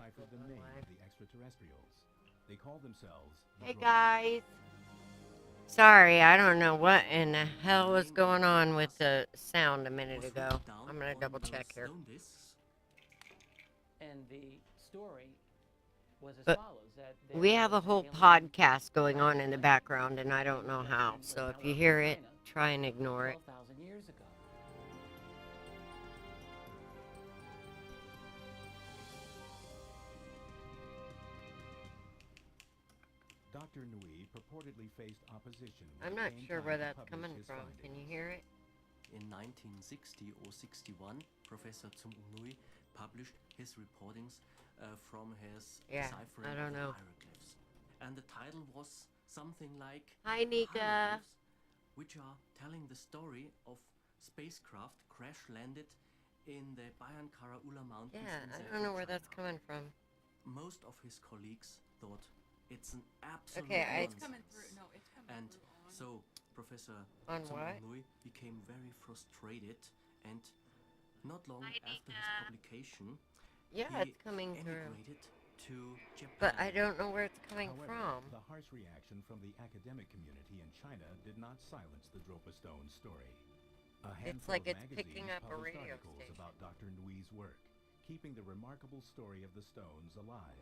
deciphered the name of the extraterrestrials. They called themselves the Hey Droids. guys. Sorry, I don't know what in the hell was going on with the sound a minute ago. I'm gonna double check here. And the story was as But follows: that we have a whole podcast going on in the background, and I don't know how. So if you hear it, try and ignore it. 12,000 years ago. Dr. Nui purportedly faced opposition. I'm not sure where that's coming from. Can you hear it? In 1960 or 61, Professor Tsung Nui published his reportings from his deciphering I don't know. of hieroglyphs. And the title was something like Hi, Nika. Hieroglyphs, which are telling the story of spacecraft crash-landed in the Bayankara Ula Mountains. Yeah, in I don't know where China. that's coming from. Most of his colleagues thought it's an absolute Okay, It's coming through. No, it's coming and through on. so Professor On Tsung what? Nui became very frustrated, and not long Hi, after his Nika. publication, Yeah, he it's coming through. emigrated to Japan. But I don't know where it's coming However, from. the harsh reaction from the academic community in China did not silence the Dropa Stone story. A handful like of it's magazines picking up a published radio articles station. about Dr. Nui's work, keeping the remarkable story of the stones alive.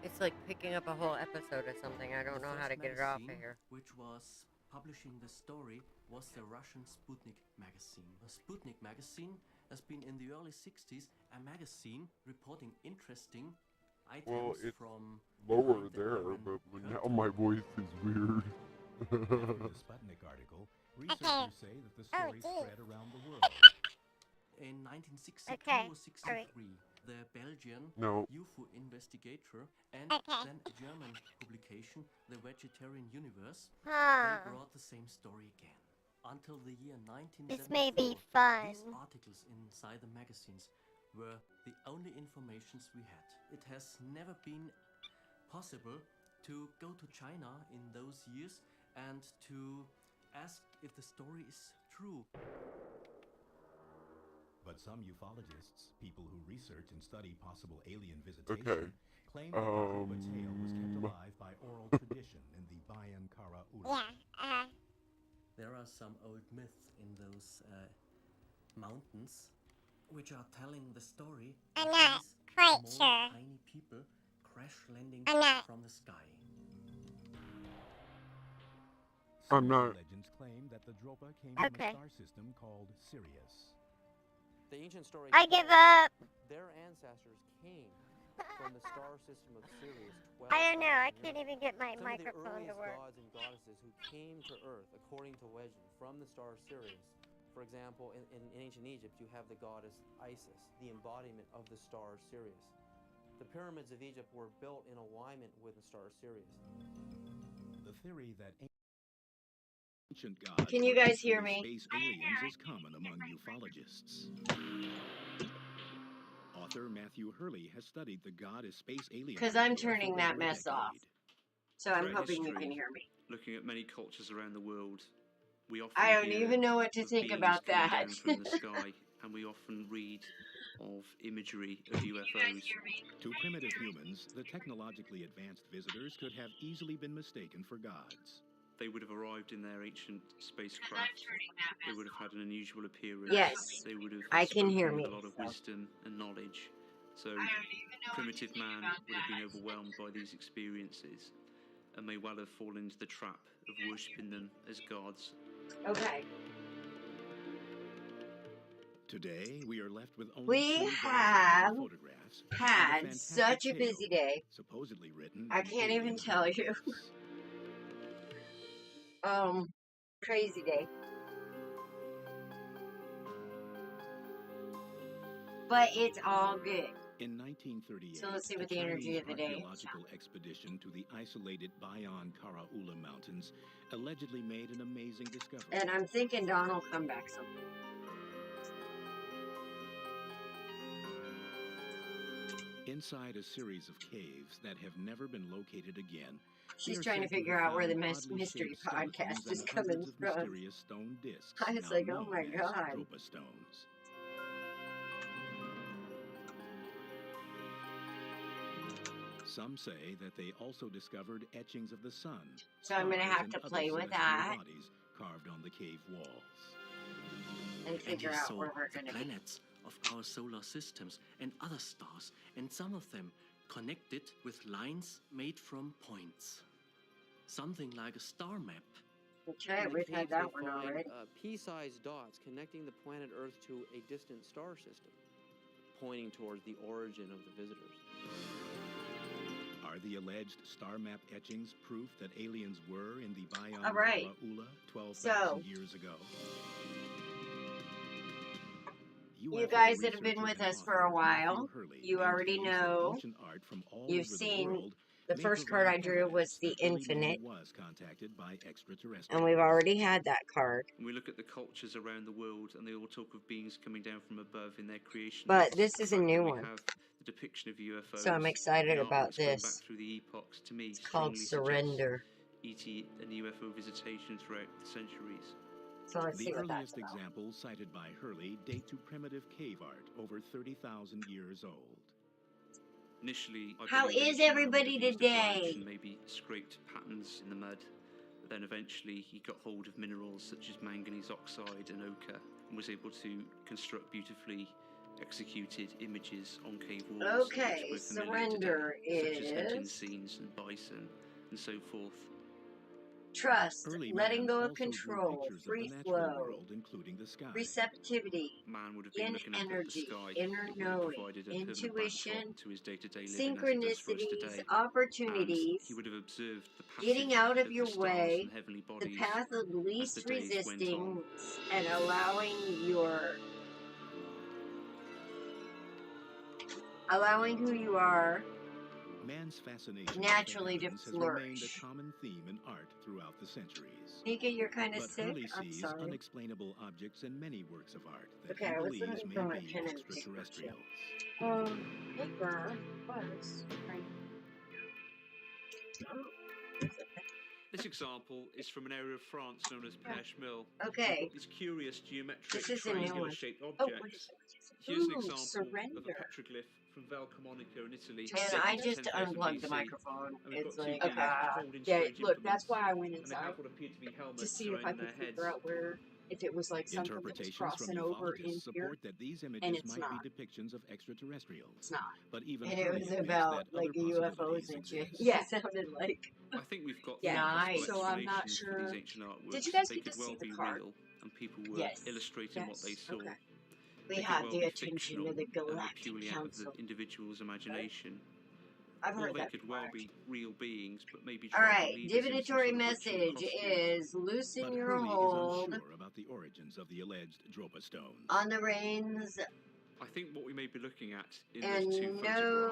It's like picking up a whole episode of something. I don't know how to get it off of here. Which was publishing the story was the Russian Sputnik magazine. The Sputnik magazine has been in the early 60s a magazine reporting interesting items it's from lower behind the there, Iron but Curtain. now my voice is weird. After the Sputnik article, researchers say that the story spread around the world. In 1962 Okay, or 63, the Belgian No. UFO investigator and Okay. then a German publication, The Vegetarian Universe, they Huh. brought the same story again. Until the year 1974, This may be fun. these articles inside the magazines were the only informations we had. It has never been possible to go to China in those years and to ask if the story is true. But some ufologists, people who research and study possible alien visitation, Okay. claim that the Dropa tale was kept alive by oral tradition in the Bayankara Ula. Yeah. There are some old myths in those mountains which are telling the story I'm of not these quite small, sure. tiny people crash landing I'm not. from the sky. Some I'm not- legends claim that the Dropa came from Okay. a star system called Sirius. The ancient story I give up. their ancestors came from the star system of Sirius 12. I don't know. I can't even get my Some of the microphone to earliest work. gods and goddesses who came to Earth, according to legend, from the star Sirius. For example, in ancient Egypt, you have the goddess Isis, the embodiment of the star Sirius. The pyramids of Egypt were built in alignment with the star Sirius. The theory that ancient gods Can you were guys hear actually me? space aliens is common among ufologists. Author Matthew Hurley has studied the god as space alien. 'Cause I'm folklore for turning that over a mess off. decade. So I'm Throughout hoping you history, can hear me. Looking at many cultures around the world, we often I don't hear even know what to of think beings about coming that. down from the sky, and we often read of imagery of UFOs. To primitive humans, the technologically advanced visitors could have easily been mistaken for gods. They would have arrived in their ancient spacecraft. They would have had an unusual appearance. Yes, They would have I can hear spoken with me, a lot of so. wisdom and knowledge. So primitive man would have been overwhelmed by these experiences and may well have fallen into the trap of worshipping them as gods. Okay. Today, we are left with only We two have verifiable photographs of the had fantastic such a tale, busy day. supposedly written I in can't even alien tell you. hieroglyphs. Crazy day. But it's all good. In 1938, So let's see what a the energy Chinese of the day is. archaeological expedition to the isolated Bayan Karaula Mountains allegedly made an amazing discovery. And I'm thinking Don will come back soon. Inside a series of caves that have never been located again She's They are trying to said figure have out where the found oddly mystery shaped skeletons podcast is and coming hundreds of from. mysterious stone discs, I was now like, oh known my as God. Dropa stones. Some say that they also discovered etchings of the sun, So I'm gonna stars, have and to other play with celestial that bodies carved on the cave walls. and And figure he out saw where we're the gonna be. planets of our solar systems and other stars, and some of them connected with lines made from points. Something like a star map. Okay, In the we've had caves, that they one find, already. pea-sized dots connecting the planet Earth to a distant star system, pointing towards the origin of the visitors. Are the alleged star map etchings proof that aliens were in the Bayan All right. Karaula 12,000 So, years ago? you UFO guys that have been researcher with and us for a author while, Matthew Hurley you already maintains that know, ancient art from all you've over the seen world the may first card I provide drew was evidence the that early man Infinite, was contacted by extraterrestrials. and we've already had that card. When we look at the cultures around the world, and they all talk of beings coming down from above in their creation. But myths, this the is a fact that new we one. have the depiction of UFOs, So I'm excited the about artworks going back this. through the epochs, to me, It's called strongly Surrender. suggest ET and UFO visitation throughout the centuries. So let's The see what that's earliest about. examples cited by Hurley date to primitive cave art over 30,000 years old. Initially, I How believe is ancient man everybody would have used a today? branch and maybe scraped patterns in the mud. But then eventually he got hold of minerals such as manganese oxide and ochre and was able to construct beautifully executed images on cave walls, Okay, which we're familiar Surrender today, such as hunting is scenes and bison and so forth. trust, Early letting man go of also drew control, pictures free of the natural flow, world, including the sky. receptivity, Man would have been in looking up at the energy, sky. inner It would have knowing, provided a permanent intuition, backdrop to his day-to-day living as it does for us synchronicities, today. And opportunities, he would have observed the passage getting out of of your the stars way, and heavenly the bodies path of as the least days went on. resistance, and allowing who you are Man's fascination naturally with to evidence has remained flourish. a common theme in art throughout the centuries. Nika, you're kind of But sick. Hurley I'm sees sorry. unexplainable objects in many works of art that Okay, he I was believes looking may for my be pen and paper, extraterrestrial. Paper was right. This example is from an area of France known as Pêche Mill. Okay. These curious geometric This is a new one. triangular-shaped Oh, what is objects. it? Here's an Ooh, example of a Surrender. petroglyph from Val Camonica in Italy. And dated I to just 10,000 unplugged the BC. microphone. And we've It's got two like, guys holding Yeah, strange look, that's implements, why I went and they inside have what appear to be to helmets see if I surrounding could their figure heads. out where, if it was like something that was Interpretations from crossing over in ufologists here. support that these and images it's might not. be depictions of extraterrestrials. It's not. But even and it Hurley was admits about that like other UFOs possibilities and shit. exist. Yeah. It sounded like. I think we've got Yeah. Nice. possible So I'm not explanations for sure. these ancient artworks. Did you guys They get to could well see the be card? real, and people were Yes. illustrating what they Yes. saw. Okay. We They could have well the be attention fictional of the and were Galactic purely out of Council. the individual's imagination. I've Or heard they that could before. well be real beings, but maybe All tribal right, leaders in some divinatory sort of ritual message costume. is loosen But your Hurley hold is unsure about the origins of the alleged Dropa stones. on the reins. I think what we may be looking at in And those two know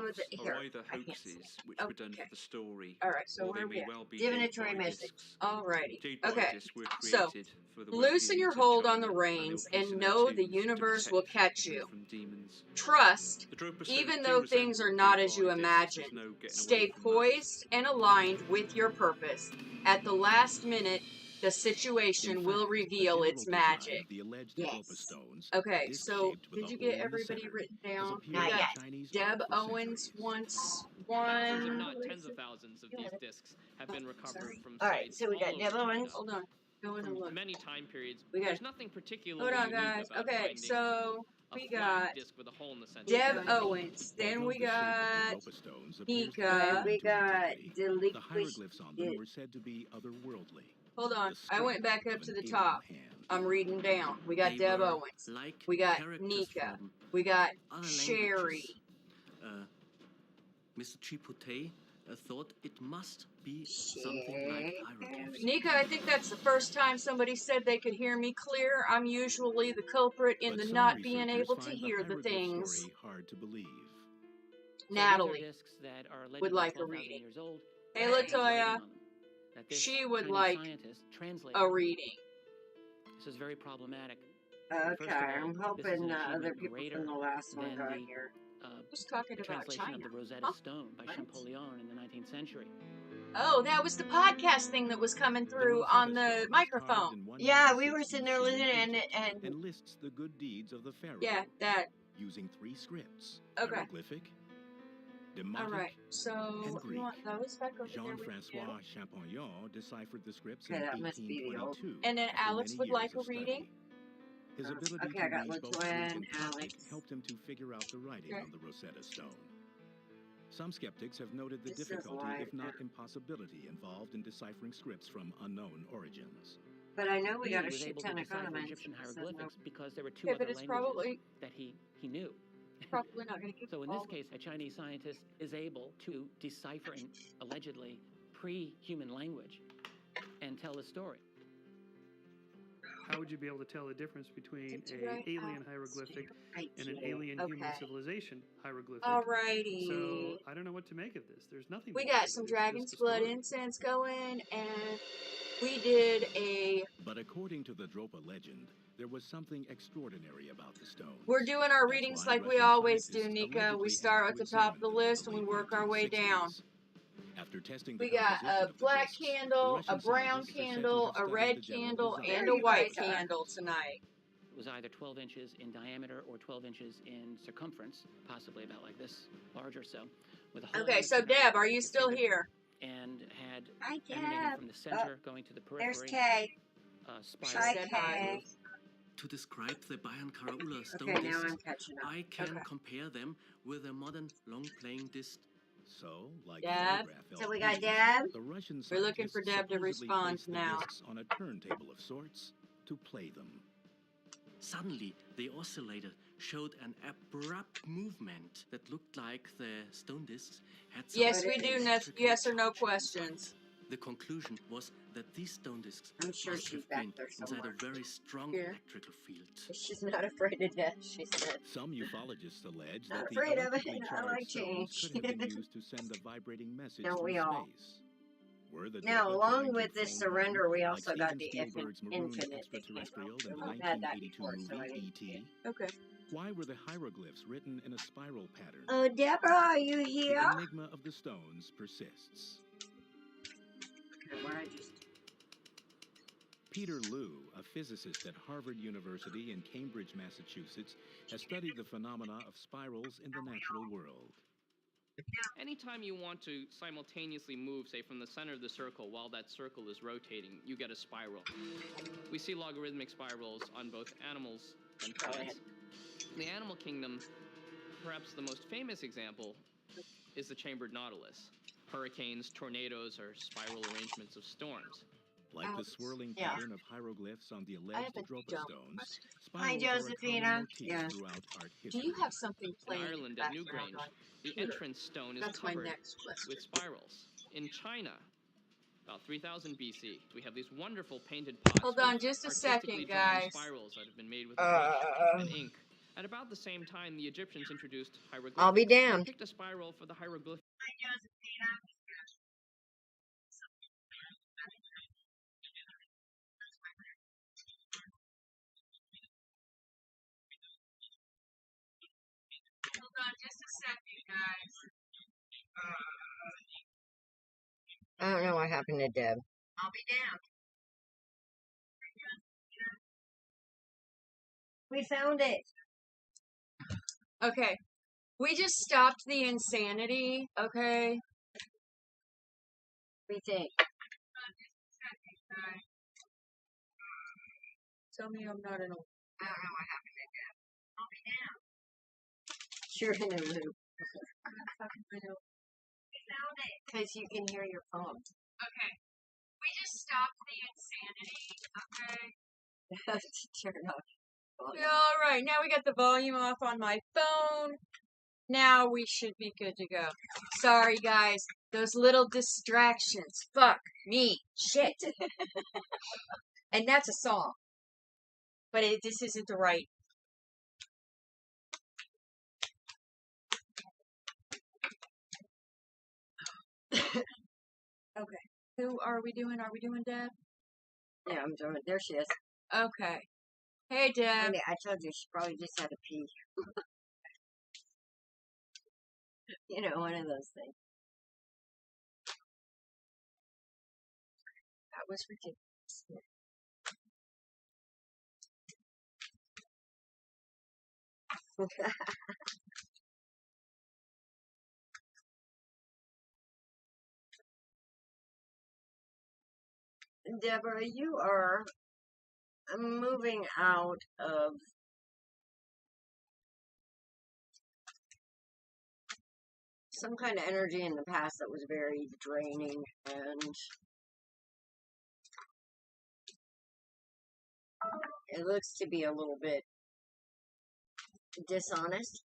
photographs that- here, are either I can't see hoaxes, which were done Okay. for the story, All right. So or where they are we may at? well be Divinatory jade message. discs. Alrighty. Jade Okay. discs were So, created for the loosen your well-beings of hold on China, the and they were reins placed and in know their the tombs to universe will protect catch them you. from demons. Trust, The Dropa stones even do though resemble things are not jade as you discs, imagine. there's no getting away Stay from that. poised and aligned with your purpose. At the last minute, the situation In will fact, the reveal general its design magic. of the alleged Yes. Dropa stones, Okay, so disc-shaped with did a you hole get in the everybody center, written has down? appeared Not in yet. Chinese Deb art for Owens centuries. wants Thousands, if one. not tens of thousands, of these discs have been recovered Sorry. from All right, sites so we got all over Deb China Owens. Hold on. Go in and from look. many time periods. We got- There's nothing particularly Hold on, unique guys. about Okay, finding so a we flat got disc with a hole in the center. Deb Owens. Then Although we the shape of the got Dropa stones appears to Nika. conform We to got antiquity, the Deliquish. hieroglyphs on them were said to be otherworldly. Hold on. The I went script back of up to an the alien top. hand. I'm reading down. We got They Deb were Owens. like We got characters Nika. from We got other Sherry. languages. Mr. Chipotle thought it must be something like hieroglyphs. Nika, I think that's the first time somebody said they could hear me clear. I'm usually the culprit in But the some not being researchers able to find hear the hieroglyph things. story hard to believe. So Natalie these are discs that are would allegedly like a 12,000 reading. years old. Hey, and have Latoya, writing on them. That this she would Chinese like scientist translated a reading. This is very problematic. Okay, First of all, I'm this is hoping an other achievement people greater from the last one than got the here. uh, Who's talking the about translation China? of the Rosetta Huh? Stone by What? Champollion in the 19th century. Oh, that was the podcast thing that was coming through on the microphone. Yeah, we were sitting there listening and lists the good deeds of the pharaoh. Yeah, that. Using 3 scripts: Okay. hieroglyphic, demotic, All right. So and you Greek. want those back over there with you? Jean-Francois Champollion deciphered the scripts Okay, in that must be the old- 1822. And then after Alex many would years like a of study. reading. His ability Okay, to I got read both LaToya Greek and and Coptic Alex. helped him to figure out the writing Okay. on the Rosetta Stone. Some skeptics have noted the This says difficulty, live if not now. impossibility, involved in deciphering scripts from unknown origins. But I know we He got a was shit able ton to of decipher comments. Egyptian So no- hieroglyphics because there were 2 Okay, but other it's languages probably that he knew. probably not going to give So in all this case, a Chinese scientist is able to decipher an allegedly pre-human language and tell a story. How would you be able to tell the difference between Did you an write alien out? hieroglyphic I and an did. alien human Okay. civilization hieroglyphic? Alrighty. So I don't know what to make of this. There's nothing. We to make got of some it. It's Dragon's just a Blood story. incense going, and we did a. But according to the Dropa legend, there was something extraordinary about the stone. We're doing our That's readings why like we Russian always do, scientists Nika. allegedly We start at asked the to top of the examine them list and we in the work late our way 1960s. down. After testing the We got composition a of the black discs, the candle, a Russian brown scientists are said to candle, have a studied red the general candle, design and There a you white guys are. candle tonight. It was either 12 inches in diameter or 12 inches in circumference, possibly about like this, large or so, with a hole in Okay, the so center Deb, are with you your still finger, here? and had Hi, emanating Deb. from the center going to the There's periphery, Kay. spiral Hi, said hi. Kay. To describe the Bayan Karaula stone Okay, now I'm discs, catching up. I can Okay. compare them with a modern long-playing disc. So, like Deb? phonograph So we got LPs, Deb. the Russian We're looking for scientists Deb to supposedly respond placed the now. discs on a turntable of sorts to play them. Suddenly, the oscillator showed an abrupt movement that looked like the stone discs had some Yes, we do. electrical Yes or no charge inside. questions. The conclusion was that these stone discs I'm sure must she's have back been there inside somewhere. a very strong Here. electrical field. She's not afraid of death, she said. Some ufologists allege Not that the afraid of it. electrically I charged like stones change. could have been used to send a vibrating message Don't we through all? space. Were the Now, Dropa along trying to with this phone surrender, home, we like also got Steven the Spielberg's marooned infinite that came extraterrestrial out. in the We've had that 1982 before, so I movie didn't E.T.? Okay. Why were the hieroglyphs written in a spiral pattern? Oh, Deborah, are you The here? enigma of the stones persists. Okay, what I just... Peter Liu, a physicist at Harvard University in Cambridge, Massachusetts, has studied the phenomena of spirals in the natural world. Anytime you want to simultaneously move, say, from the center of the circle while that circle is rotating, you get a spiral. We see logarithmic spirals on both animals and plants. In the animal kingdom, perhaps the most famous example is the chambered nautilus. Hurricanes, tornadoes are spiral arrangements of storms. Like the swirling Yeah. pattern of hieroglyphs on the I alleged have a Dropa dumb stones, question. Hi, spirals are a common Josephina. motif Yeah. throughout art Do history. you have something In playing Ireland in the at background Newgrange, on the here? entrance stone is That's my covered next question. with spirals. In China, about 3000 BC, we have these wonderful painted pots Hold with on just a artistically second, drawn guys. spirals that have been made with a brush and ink. At about the same time, the Egyptians introduced hieroglyphics. I'll be They damned. picked a spiral for the hieroglyphic. Hold on just a second, guys. I don't know what happened to Deb. I'll be damned. We found it. Okay. We just stopped the insanity, okay? We think. Tell me I'm not in a... I don't know what happened to Deb. I'll be damned. You're in a loop. We found it. Because you can hear your phone. Okay. We just stopped the insanity, okay? Turn off. All right, now we got the volume off on my phone. Now we should be good to go. Sorry, guys. Those little distractions. Fuck me. Shit. And that's a song. But this isn't the right. Okay. Who are we doing? Are we doing Deb? Yeah, I'm doing it. There she is. Okay. Hey, Deb. Maybe I told you she probably just had a pee. You know, one of those things. was ridiculous. Deborah, you are moving out of some kind of energy in the past that was very draining, and it looks to be a little bit dishonest.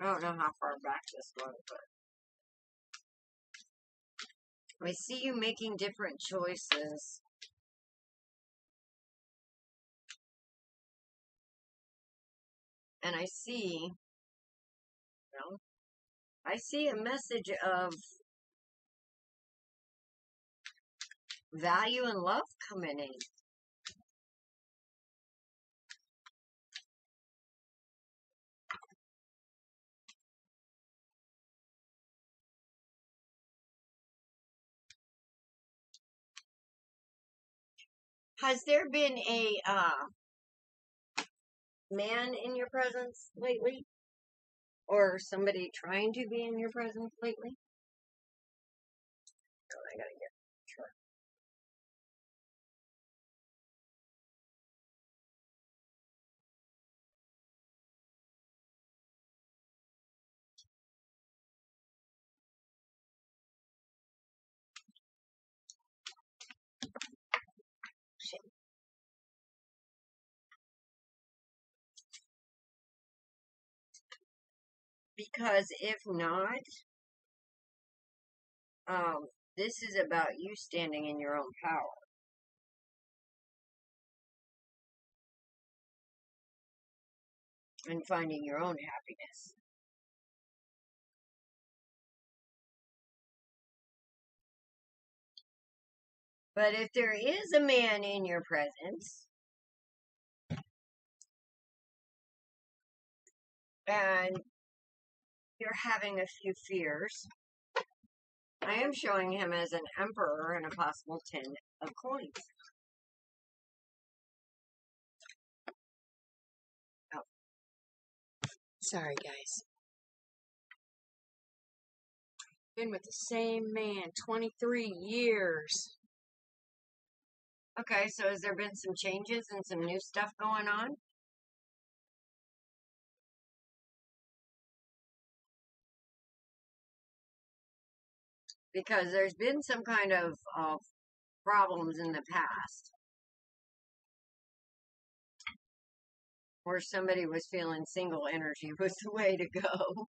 I don't know how far back this goes, but I see you making different choices. And I see, I see a message of value and love coming in. Has there been a man in your presence lately? Or somebody trying to be in your presence lately? Oh, I gotta get sure. Because if not, this is about you standing in your own power. And finding your own happiness. But if there is a man in your presence, and you're having a few fears, I am showing him as an emperor and a possible 10 of coins. Oh. Sorry, guys. Been with the same man 23 years. Okay, so has there been some changes and some new stuff going on? Because there's been some kind of problems in the past where somebody was feeling single energy was the way to go.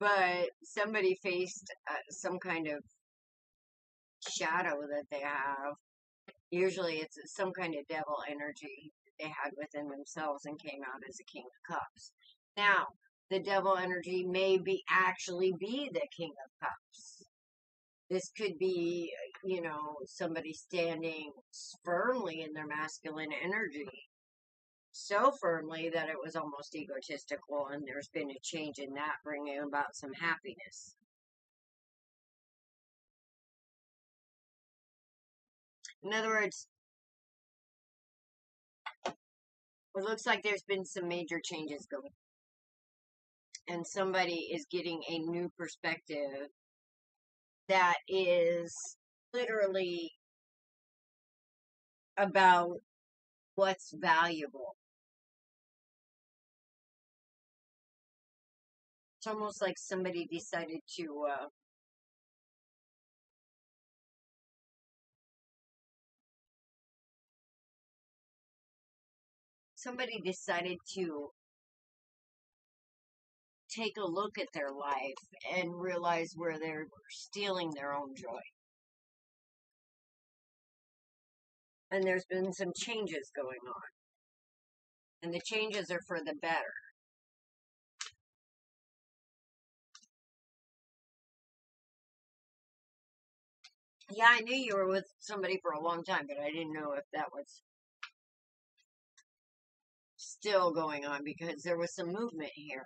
But somebody faced some kind of shadow that they have. Usually it's some kind of devil energy they had within themselves and came out as a King of Cups. Now, the devil energy may actually be the King of Cups. This could be, somebody standing firmly in their masculine energy. So firmly that it was almost egotistical, and there's been a change in that, bringing about some happiness. In other words, it looks like there's been some major changes going. And somebody is getting a new perspective that is literally about what's valuable. It's almost like somebody decided to take a look at their life and realize where they're stealing their own joy. And there's been some changes going on. And the changes are for the better. Yeah, I knew you were with somebody for a long time, but I didn't know if that was still going on, because there was some movement here.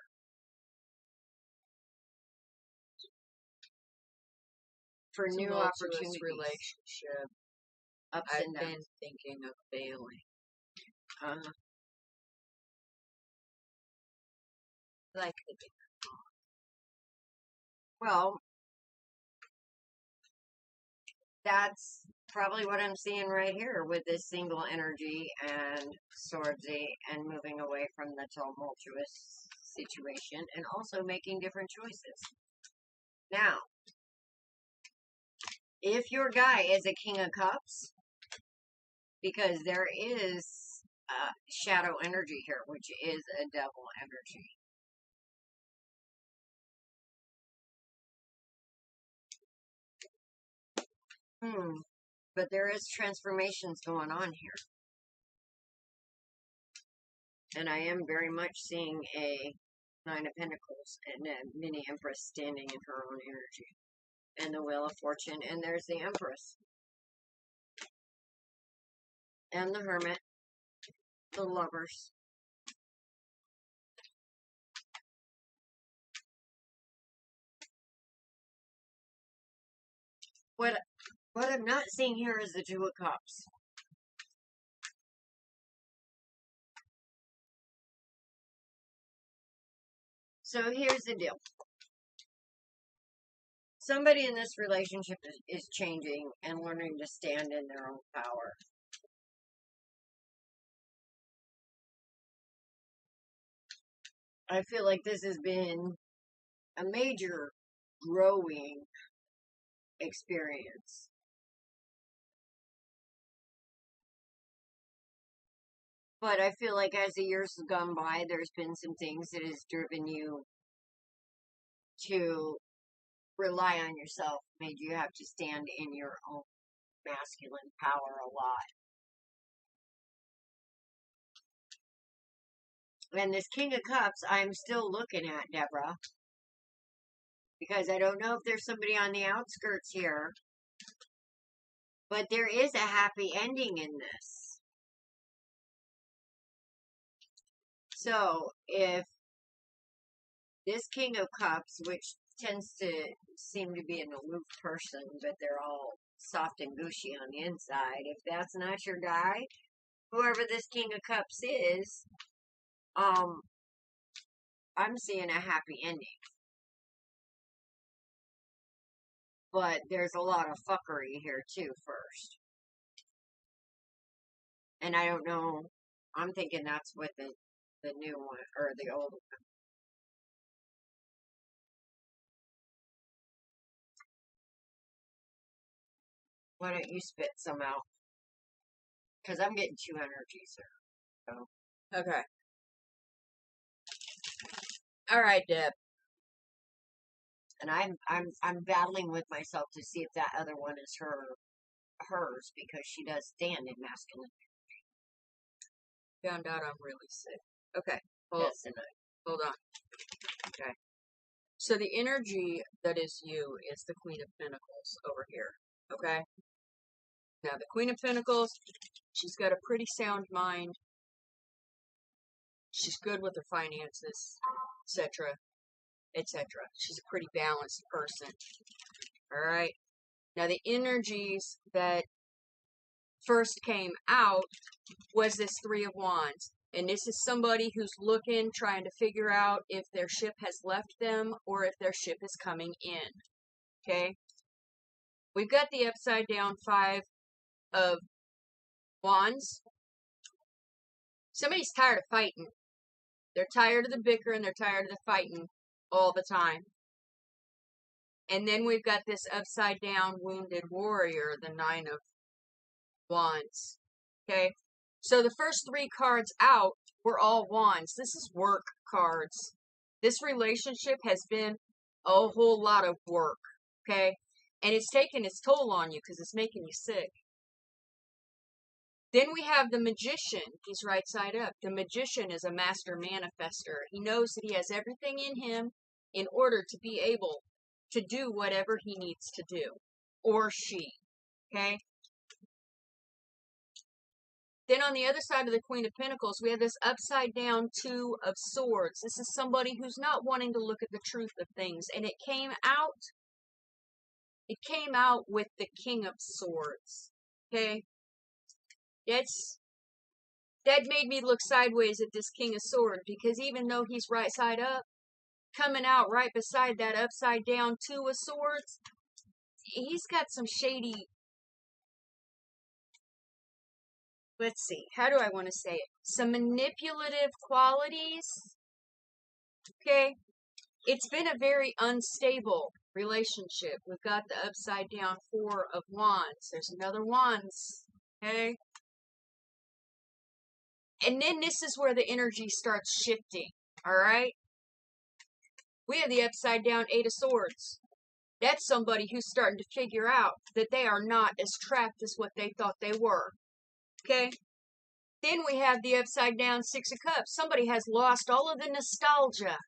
for new tumultuous opportunities. relationship. Ups I've and been downs. thinking of failing. Like, well, that's probably what I'm seeing right here with this single energy and swordsy and moving away from the tumultuous situation and also making different choices. Now, if your guy is a King of Cups, because there is shadow energy here, which is a devil energy. But there is transformations going on here. And I am very much seeing a Nine of Pentacles and a mini Empress standing in her own energy. And the Wheel of Fortune, and there's the Empress. And the Hermit. The Lovers. What I'm not seeing here is the Two of Cups. So here's the deal. Somebody in this relationship is changing and learning to stand in their own power. I feel like this has been a major growing experience. But I feel like as the years have gone by, there's been some things that has driven you to rely on yourself, made you have to stand in your own masculine power a lot. And this King of Cups, I'm still looking at, Deborah. Because I don't know if there's somebody on the outskirts here. But there is a happy ending in this. So, if this King of Cups, which tends to seem to be an aloof person, but they're all soft and gushy on the inside, if that's not your guy, whoever this King of Cups is, I'm seeing a happy ending. But there's a lot of fuckery here too first. And I don't know, I'm thinking that's with the new one, or the old one. Why don't you spit some out? Because I'm getting two energies here. So. Okay. All right, Deb. And I'm battling with myself to see if that other one is hers, because she does stand in masculine. Found out I'm really sick. Okay. Hold on. Okay. So the energy that is you is the Queen of Pentacles over here. Okay. Now the Queen of Pentacles, she's got a pretty sound mind. She's good with her finances, etc., etc. She's a pretty balanced person. All right. Now the energies that first came out was this Three of Wands. And this is somebody who's looking, trying to figure out if their ship has left them or if their ship is coming in. Okay? We've got the upside down Five of Wands. Somebody's tired of fighting. They're tired of the bickering, they're tired of the fighting all the time. And then we've got this upside down wounded warrior, the Nine of Wands. Okay? So the first three cards out were all wands. This is work cards. This relationship has been a whole lot of work. Okay? And it's taking its toll on you because it's making you sick. Then we have the Magician. He's right side up. The Magician is a master manifester. He knows that he has everything in him in order to be able to do whatever he needs to do. Or she. Okay? Then on the other side of the Queen of Pentacles, we have this upside down Two of Swords. This is somebody who's not wanting to look at the truth of things. And it came out it came out with the King of Swords. Okay? That made me look sideways at this King of Swords, because even though he's right side up, coming out right beside that upside down Two of Swords, he's got some shady, let's see, how do I want to say it? Some manipulative qualities. Okay? It's been a very unstable relationship. We've got the upside down Four of Wands. There's another Wands. Okay? And then this is where the energy starts shifting. Alright? We have the upside down Eight of Swords. That's somebody who's starting to figure out that they are not as trapped as what they thought they were. Okay? Then we have the upside down Six of Cups. Somebody has lost all of the nostalgia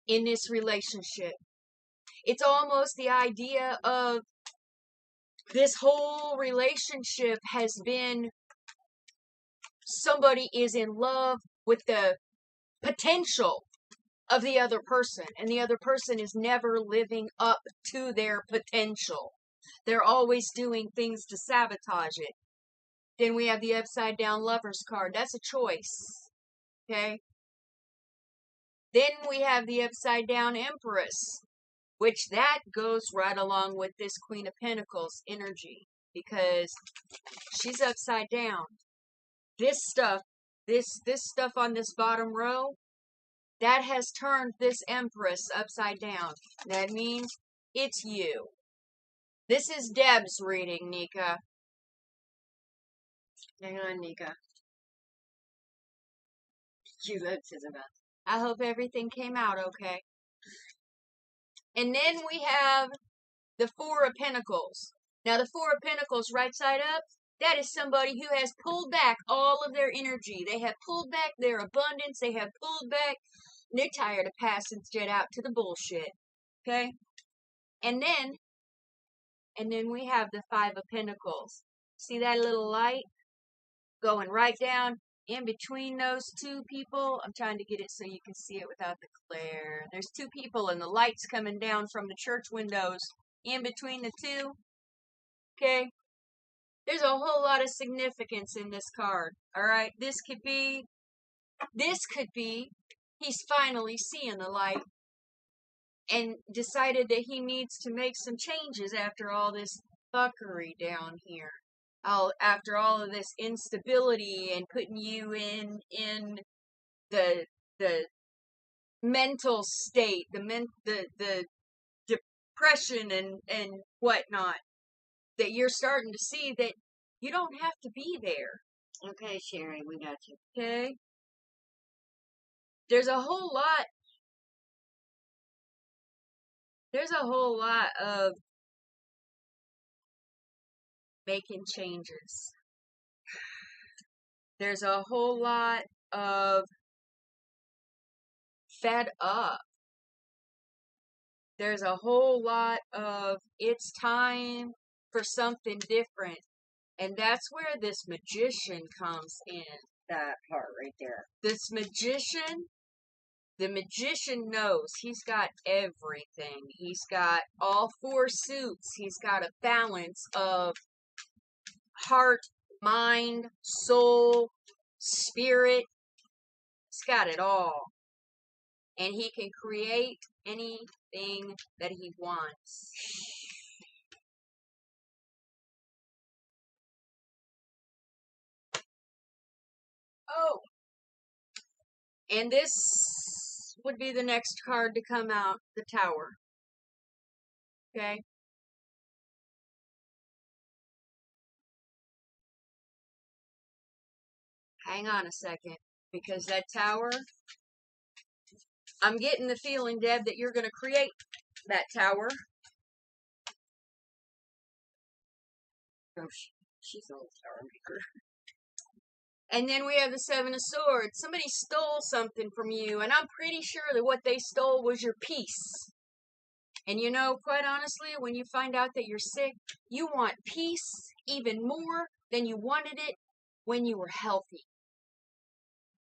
in this relationship. It's almost the idea of this whole relationship has been somebody is in love with the potential of the other person, and the other person is never living up to their potential. They're always doing things to sabotage it. Then we have the upside down Lovers card. That's a choice. Okay? Then we have the upside down Empress, which that goes right along with this Queen of Pentacles energy, because she's upside down. This stuff on this bottom row, that has turned this Empress upside down. That means it's you. This is Deb's reading, Nika. Hang on, Nika. She loves Isabel. I hope everything came out okay. And then we have the Four of Pentacles. Now, the Four of Pentacles, right side up, that is somebody who has pulled back all of their energy. They have pulled back their abundance. They have pulled back. They're tired of passing jet out to the bullshit. Okay? And then we have the Five of Pentacles. See that little light going right down in between those two people? I'm trying to get it so you can see it without the glare. There's two people and the light's coming down from the church windows in between the two. Okay? There's a whole lot of significance in this card. Alright? This could be, he's finally seeing the light and decided that he needs to make some changes after all this fuckery down here. After all of this instability and putting you in the mental state, the depression and whatnot, that you're starting to see that you don't have to be there. Okay, Sherry, we got you. Okay? There's a whole lot of making changes. There's a whole lot of fed up. There's a whole lot of it's time for something different. And that's where this magician comes in. That part right there. This magician, the magician knows he's got everything. He's got all four suits. He's got a balance of heart, mind, soul, spirit. He's got it all. And he can create anything that he wants. Oh. And this would be the next card to come out, the Tower. Okay? Hang on a second, because that Tower, I'm getting the feeling, Deb, that you're going to create that Tower. Oh, she's an old Tower maker. And then we have the Seven of Swords. Somebody stole something from you, and I'm pretty sure that what they stole was your peace. And you know, quite honestly, when you find out that you're sick, you want peace even more than you wanted it when you were healthy.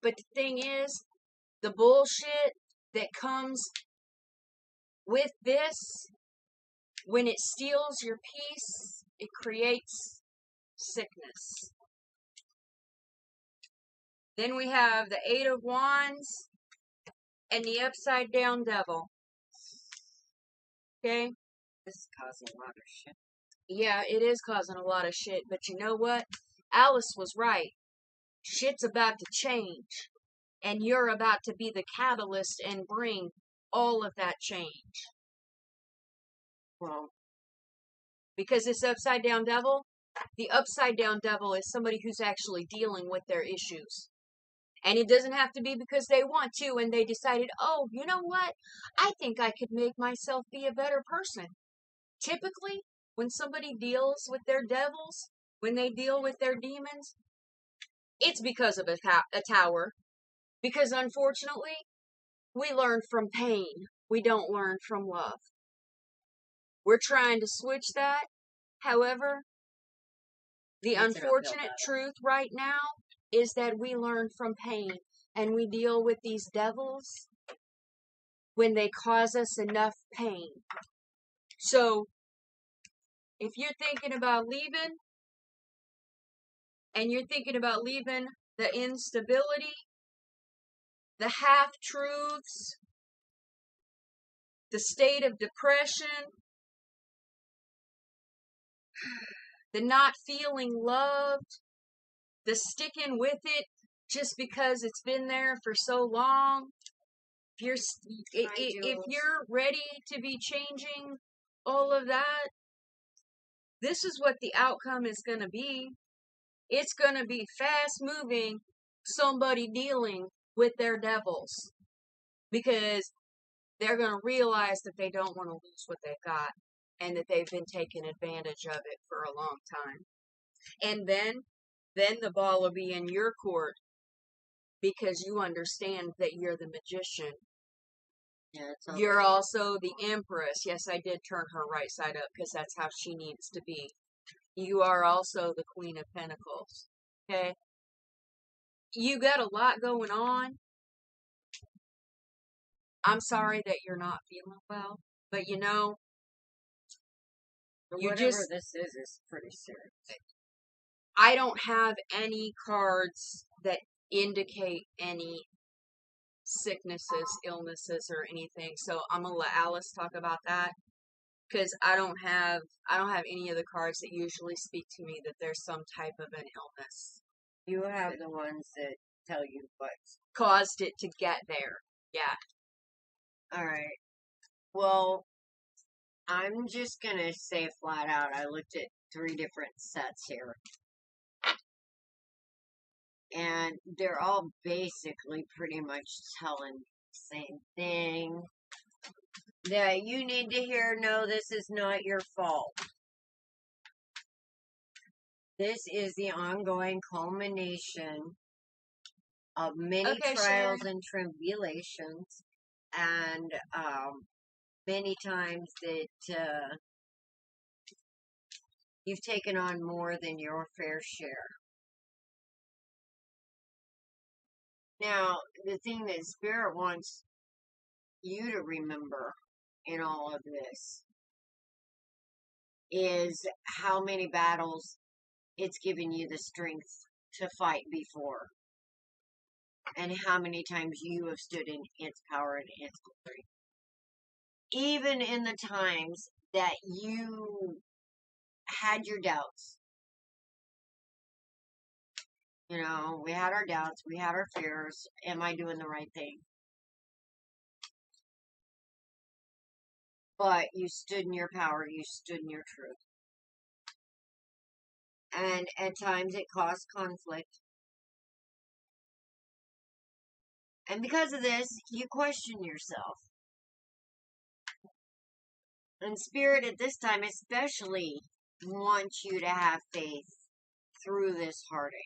But the thing is, the bullshit that comes with this When it steals your peace, it creates sickness. Then we have the Eight of Wands and the upside down devil. Okay? This is causing a lot of shit. Yeah, it is causing a lot of shit, but you know what? Alice was right. Shit's about to change, and you're about to be the catalyst and bring all of that change. Well, because this upside down devil, the upside down devil is somebody who's actually dealing with their issues. And it doesn't have to be because they want to and they decided, oh, you know what? I think I could make myself be a better person. Typically, when somebody deals with their devils, when they deal with their demons, it's because of a tower. Because unfortunately, we learn from pain. We don't learn from love. We're trying to switch that. However, the unfortunate truth right now is that we learn from pain and we deal with these devils when they cause us enough pain. So, if you're thinking about leaving, and you're thinking about leaving the instability, the half-truths, the state of depression, the not feeling loved, the sticking with it just because it's been there for so long, if you're ready to be changing all of that, this is what the outcome is going to be. It's going to be fast-moving, somebody dealing with their devils. Because they're going to realize that they don't want to lose what they've got. And that they've been taking advantage of it for a long time. And then the ball will be in your court. Because you understand that you're the magician. Yeah, you're also the empress. Yes, I did turn her right side up because that's how she needs to be. You are also the Queen of Pentacles. Okay? You got a lot going on. I'm sorry that you're not feeling well. But you know, whatever this is pretty serious. I don't have any cards that indicate any sicknesses, illnesses, or anything. So I'm gonna let Alice talk about that. Because I don't have any of the cards that usually speak to me that there's some type of an illness. You have the ones that tell you what caused it to get there. Yeah. Alright. Well, I'm just gonna say flat out, I looked at 3 different sets here. And they're all basically pretty much telling the same thing. That you need to hear, no, this is not your fault. This is the ongoing culmination of many trials and tribulations, and many times that you've taken on more than your fair share. Now, the thing that Spirit wants you to remember in all of this is how many battles it's given you the strength to fight before. And how many times you have stood in its power and its glory. Even in the times that you had your doubts. You know, we had our doubts, we had our fears. Am I doing the right thing? But you stood in your power, you stood in your truth. And at times it caused conflict. And because of this, you question yourself. And Spirit at this time especially wants you to have faith through this heartache.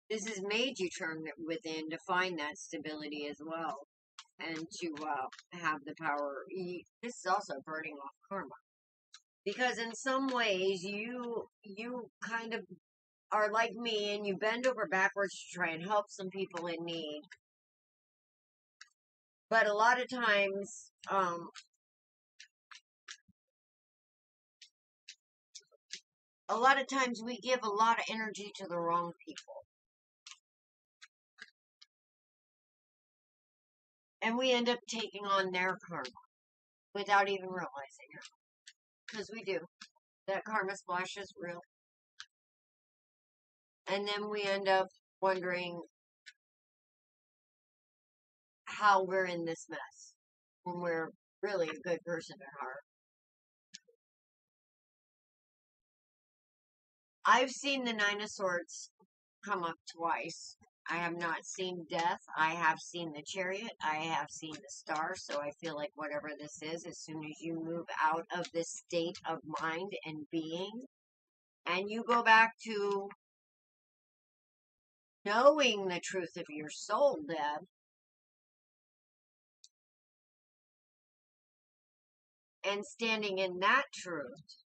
This has made you turn within to find that stability as well. And to have the power. This is also burning off karma. Because in some ways, you kind of are like me and you bend over backwards to try and help some people in need. But a lot of times, we give a lot of energy to the wrong people. And we end up taking on their karma without even realizing it. Because we do. That karma splash is real. And then we end up wondering how we're in this mess when we're really a good person at heart. I've seen the Nine of Swords come up twice. I have not seen death. I have seen the Chariot. I have seen the Star. So I feel like whatever this is, as soon as you move out of this state of mind and being, and you go back to knowing the truth of your soul, Deb, and standing in that truth,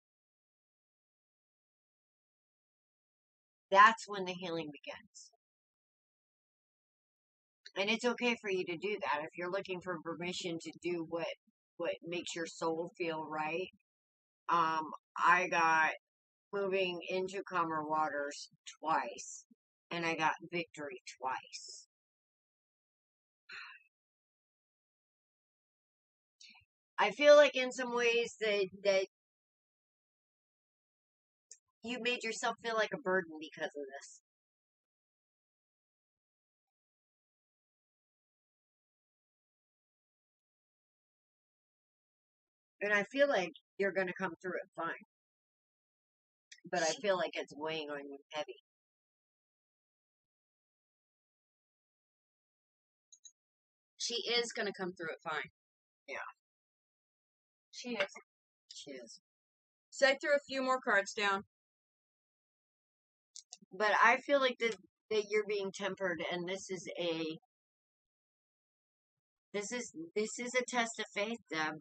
that's when the healing begins. And it's okay for you to do that. If you're looking for permission to do what makes your soul feel right, I got moving into calmer waters twice, and I got victory twice. I feel like in some ways that you made yourself feel like a burden because of this. And I feel like you're going to come through it fine. But I feel like it's weighing on you heavy. She is going to come through it fine. Yeah. She is. She is. So I threw a few more cards down. But I feel like that you're being tempered, and this is a test of faith, Deb.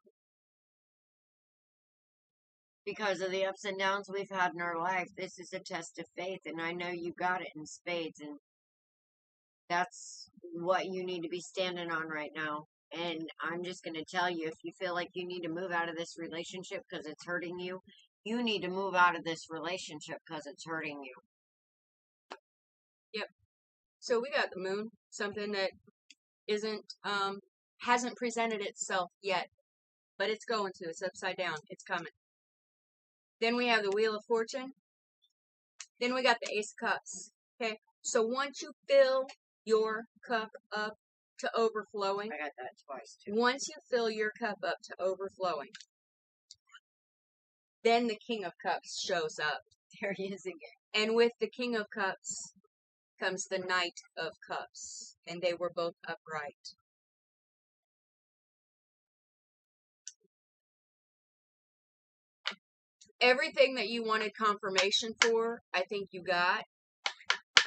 Because of the ups and downs we've had in our life, this is a test of faith, and I know you got it in spades, and that's what you need to be standing on right now. And I'm just going to tell you, if you feel like you need to move out of this relationship because it's hurting you, you need to move out of this relationship because it's hurting you. Yep. So we got the moon, something that hasn't presented itself yet, but it's going to. It's upside down. It's coming. Then we have the Wheel of Fortune. Then we got the Ace of Cups. Okay. So once you fill your cup up to overflowing. I got that twice too. Once you fill your cup up to overflowing, then the King of Cups shows up. There he is again. And with the King of Cups comes the Knight of Cups. And they were both upright. Everything that you wanted confirmation for, I think you got.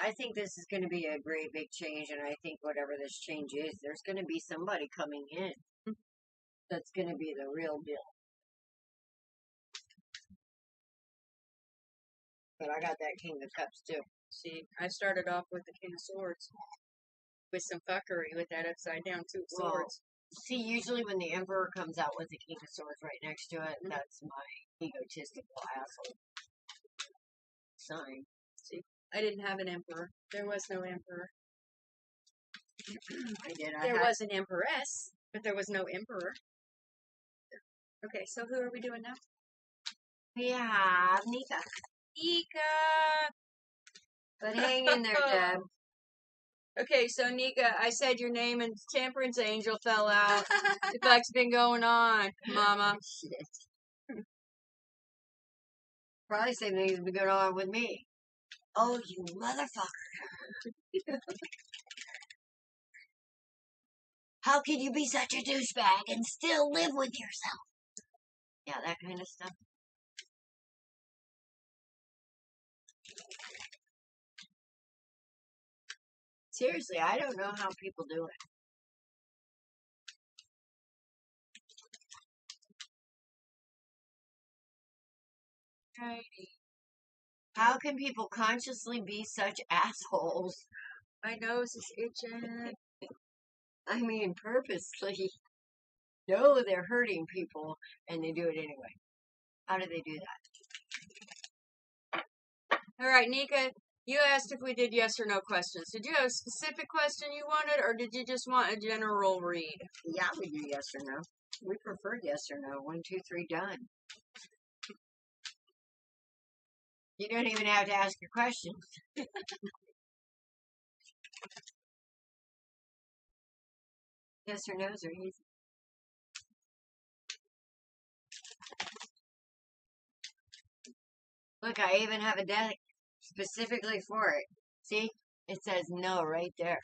I think this is going to be a great big change, and I think whatever this change is, there's going to be somebody coming in that's going to be the real deal. But I got that King of Cups too. See, I started off with the King of Swords. With some fuckery with that upside down two of Swords. See, usually when the Emperor comes out with the King of Swords right next to it, that's my egotistical asshole sign. See, I didn't have an Emperor. There was no Emperor. I did. There was an Empress, but there was no Emperor. Okay, so who are we doing now? We have Nika. Nika! But hang in there, Deb. Okay, so Nika, I said your name and Temperance Angel fell out. The fuck's been going on, Mama? Shit. Probably same thing's been going on with me. Oh, you motherfucker. How can you be such a douchebag and still live with yourself? Yeah, that kind of stuff. Seriously, I don't know how people do it. How can people consciously be such assholes? My nose is itching. I mean, purposely know they're hurting people and they do it anyway. How do they do that? All right, Nika, you asked if we did yes or no questions. Did you have a specific question you wanted, or did you just want a general read? Yeah, we do yes or no. We prefer yes or no. 1, 2, 3, done. You don't even have to ask your questions. Yes or no's are easy. Look, I even have a deck specifically for it. See? It says no right there.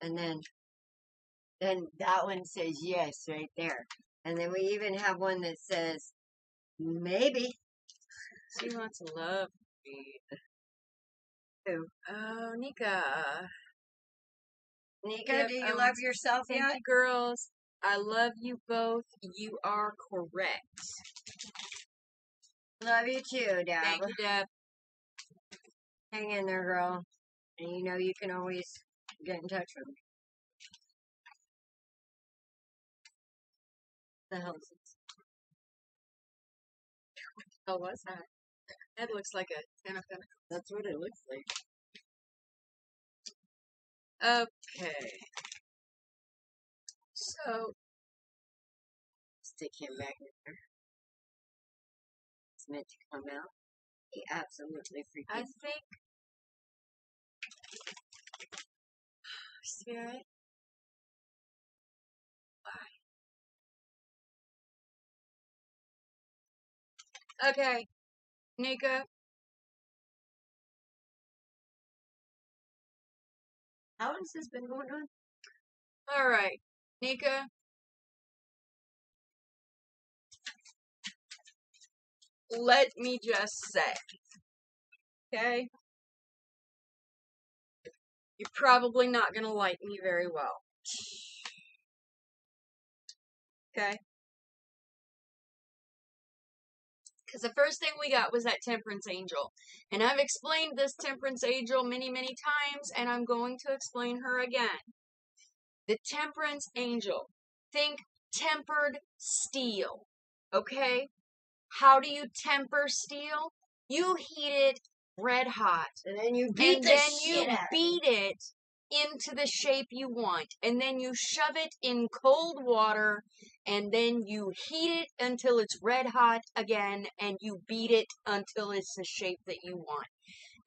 And then that one says yes right there. And then we even have one that says maybe. She wants a love read. Who? Oh, Nika. Nika, Yep, do you love yourself thank yet? you, girls. I love you both. You are correct. Love you too, Deb. Thank you, Deb. Hang in there, girl. And you know you can always get in touch with me. The hell is this? Oh, what's that? That looks like a 10 of Pentacles. That's what it looks like. Okay. So, Stick him back in there. It's meant to come out. He absolutely I freaking. think Spirit. Why? Okay, Nika. How has this been going on? All right, Nika. Let me just say, okay? You're probably not gonna like me very well. Okay? Because the first thing we got was that Temperance Angel. And I've explained this Temperance Angel many, many times, and I'm going to explain her again. The Temperance Angel. Think tempered steel. Okay? How do you temper steel? You heat it red hot. And then you beat it into the shape you want. And then you shove it in cold water. And then you heat it until it's red hot again. And you beat it until it's the shape that you want.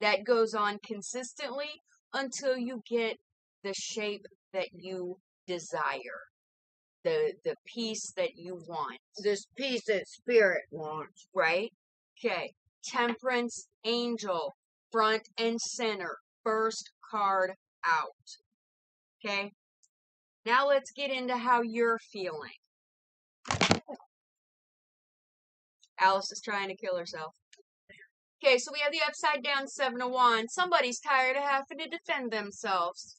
That goes on consistently until you get the shape that you desire. The piece that you want. This piece that Spirit wants. Right? Okay. Temperance Angel. Front and center. First card out. Okay? Now let's get into how you're feeling. Alice is trying to kill herself. Okay, so we have the upside down 7 of Wands. Somebody's tired of having to defend themselves.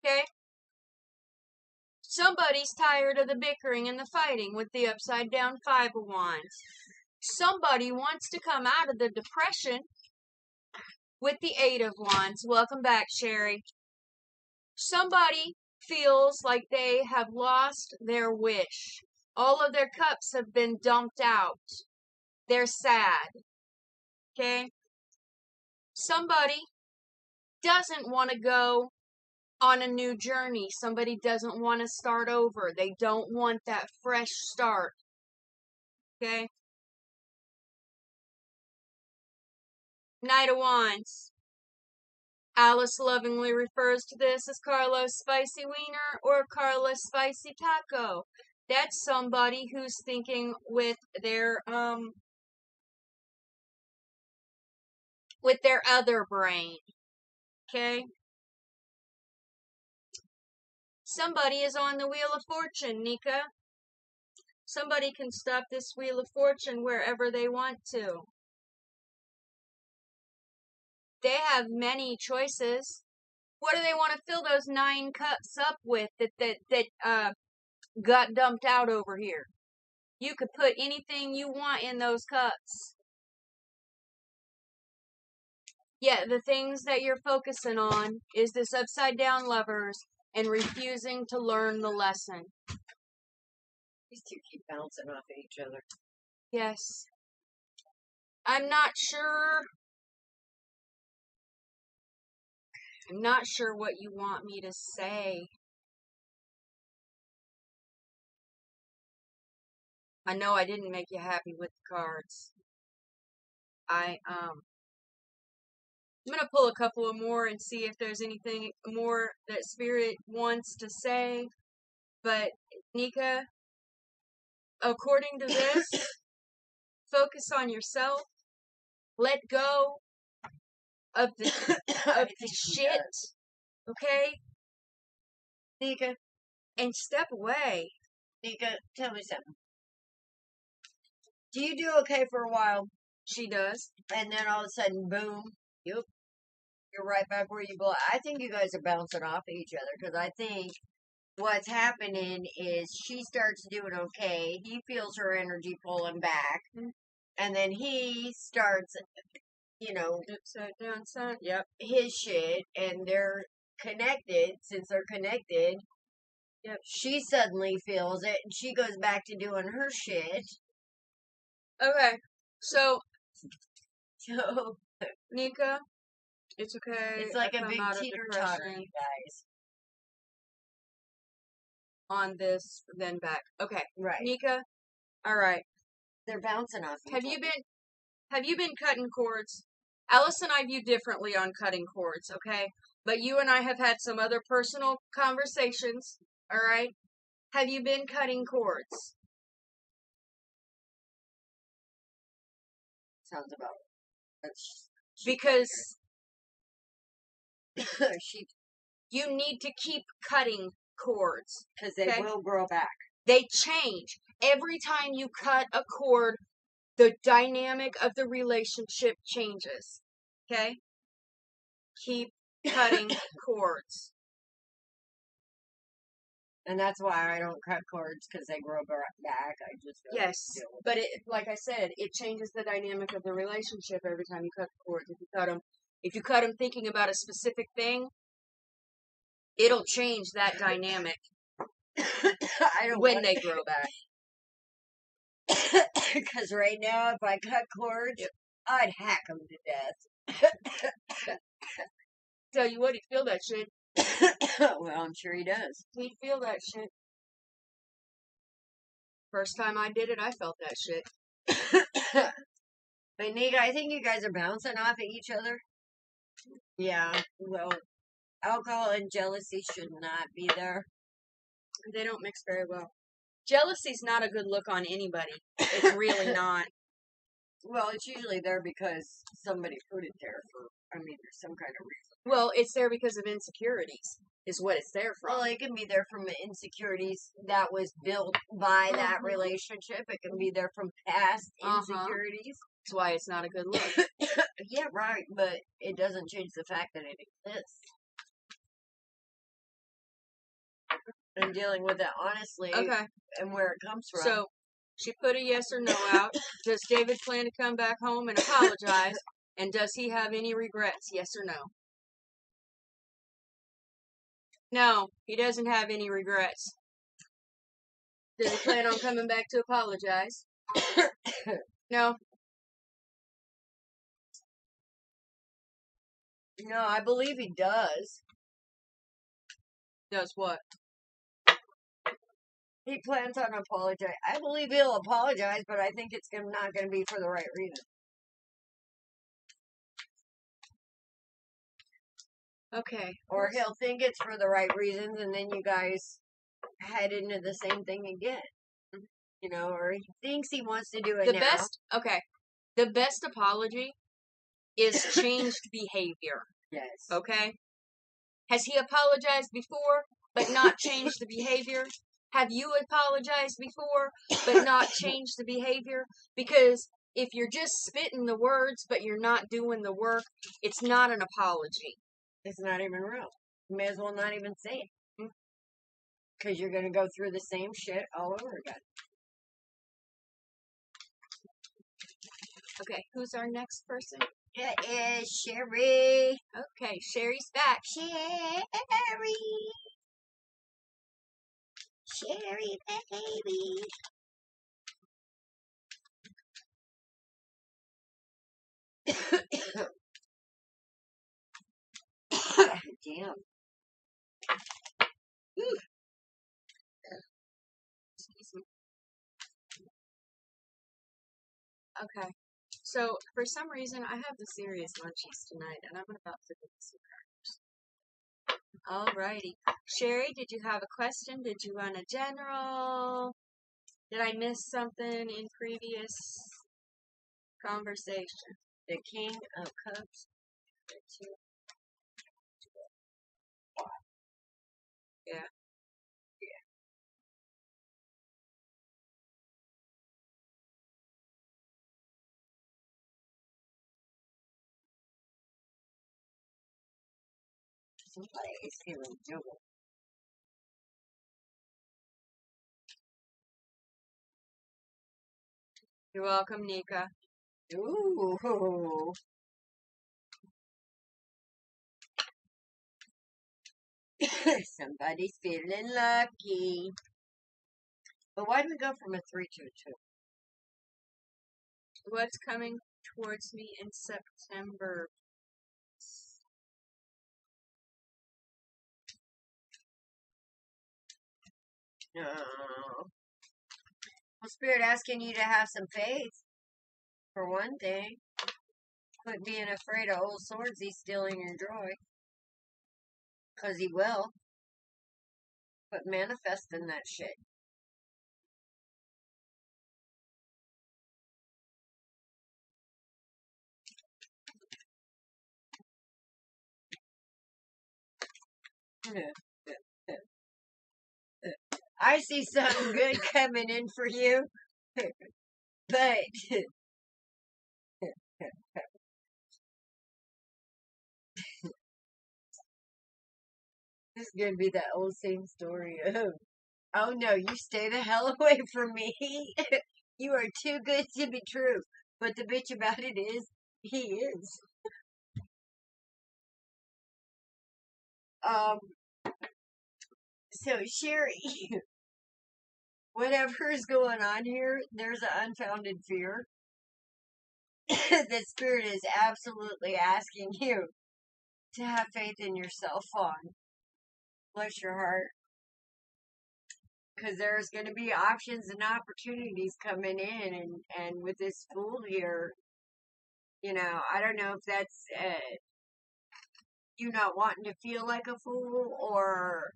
Okay? Somebody's tired of the bickering and the fighting with the upside down 5 of Wands. Somebody wants to come out of the depression with the 8 of Wands. Welcome back, Sherry. Somebody feels like they have lost their wish. All of their cups have been dumped out. They're sad. Okay? Somebody doesn't want to go on a new journey. Somebody doesn't want to start over. They don't want that fresh start. Okay? Knight of Wands. Alice lovingly refers to this as Carlos Spicy Wiener or Carlos Spicy Taco. That's somebody who's thinking with their other brain. Okay? Somebody is on the Wheel of Fortune, Nika. Somebody can stop this Wheel of Fortune wherever they want to. They have many choices. What do they want to fill those 9 cups up with that got dumped out over here? You could put anything you want in those cups. Yeah, the things that you're focusing on is this upside down Lovers and refusing to learn the lesson. These two keep bouncing off of each other. Yes. I'm not sure. I'm not sure what you want me to say. I know I didn't make you happy with the cards. I'm gonna pull a couple of more and see if there's anything more that Spirit wants to say. But Nika, according to this, focus on yourself. Let go of the shit. Okay? Nika, and step away. Nika, tell me something. Do you do okay for a while? She does. And then all of a sudden, boom, you're right back where you belong. I think you guys are bouncing off of each other because I think what's happening is she starts doing okay. He feels her energy pulling back. Mm-hmm. And then he starts, upside down sun. Yep. His shit. And they're connected. Since they're connected, yep. She suddenly feels it and she goes back to doing her shit. Okay. So Nika, it's okay. It's like a big teeter-totter, you guys. On this, then back. Okay. Right. Nika, all right. They're bouncing off. Have you been cutting cords? Alice and I view differently on cutting cords, okay? But you and I have had some other personal conversations, all right? Have you been cutting cords? Sounds about right. Because you need to keep cutting cords. Because they will grow back. They change. Every time you cut a cord, the dynamic of the relationship changes. Okay? Keep cutting cords. And that's why I don't cut cords, because they grow back. I just don't. Yes, but like I said, it changes the dynamic of the relationship every time you cut the cords. If you cut them thinking about a specific thing, it'll change that dynamic when they grow back. Because right now, if I cut cords, I'd hack them to death. Tell you what, he'd feel that shit. Well, I'm sure he does. He'd feel that shit. First time I did it, I felt that shit. But Nika, I think you guys are bouncing off of each other. Yeah, well, alcohol and jealousy should not be there. They don't mix very well. Jealousy's not a good look on anybody. It's really not. Well, it's usually there because somebody put it there there's some kind of reason. Well, it's there because of insecurities, is what it's there from. Well, it can be there from insecurities that was built by that relationship. It can be there from past insecurities. That's why it's not a good look. Yeah, right, but it doesn't change the fact that it exists. I'm dealing with it honestly. Okay. And where it comes from. So, she put a yes or no out. Does David plan to come back home and apologize? And does he have any regrets? Yes or no? No, he doesn't have any regrets. Does he plan on coming back to apologize? No. No, I believe he does. Does what? He plans on apologizing. I believe he'll apologize, but I think it's not going to be for the right reason. Okay. Or he'll think it's for the right reasons, and then you guys head into the same thing again. Or he thinks he wants to do it now. The best apology is changed behavior. Yes. Okay? Has he apologized before, but not changed the behavior? Have you apologized before, but not changed the behavior? Because if you're just spitting the words, but you're not doing the work, it's not an apology. It's not even real. You may as well not even say it. Because you're going to go through the same shit all over again. Okay, who's our next person? It is Sherry. Okay, Sherry's back. Sherry. Sherry, baby. Damn. Ooh. Excuse me. Okay. So, for some reason, I have the serious munchies tonight, and I'm about to get some crackers. Alrighty. Sherry, did you have a question? Did you run a general? Did I miss something in previous conversation? The King of Cups. Yeah. Somebody is feeling juggle. You're welcome, Nika. Ooh. Somebody's feeling lucky. But why did we go from a 3 to a 2? What's coming towards me in September? No. Well, Spirit asking you to have some faith, for one thing. Quit being afraid of old swords he's stealing your joy. Because he will. But manifesting that shit. I see something good coming in for you. But this is going to be that old same story of, oh no, you stay the hell away from me. You are too good to be true. But the bitch about it is, he is. So Sherry, whatever is going on here, there's an unfounded fear. The Spirit is absolutely asking you to have faith in yourself on. Bless your heart. Because there's going to be options and opportunities coming in. And with this fool here, you know, I don't know if that's you not wanting to feel like a fool or,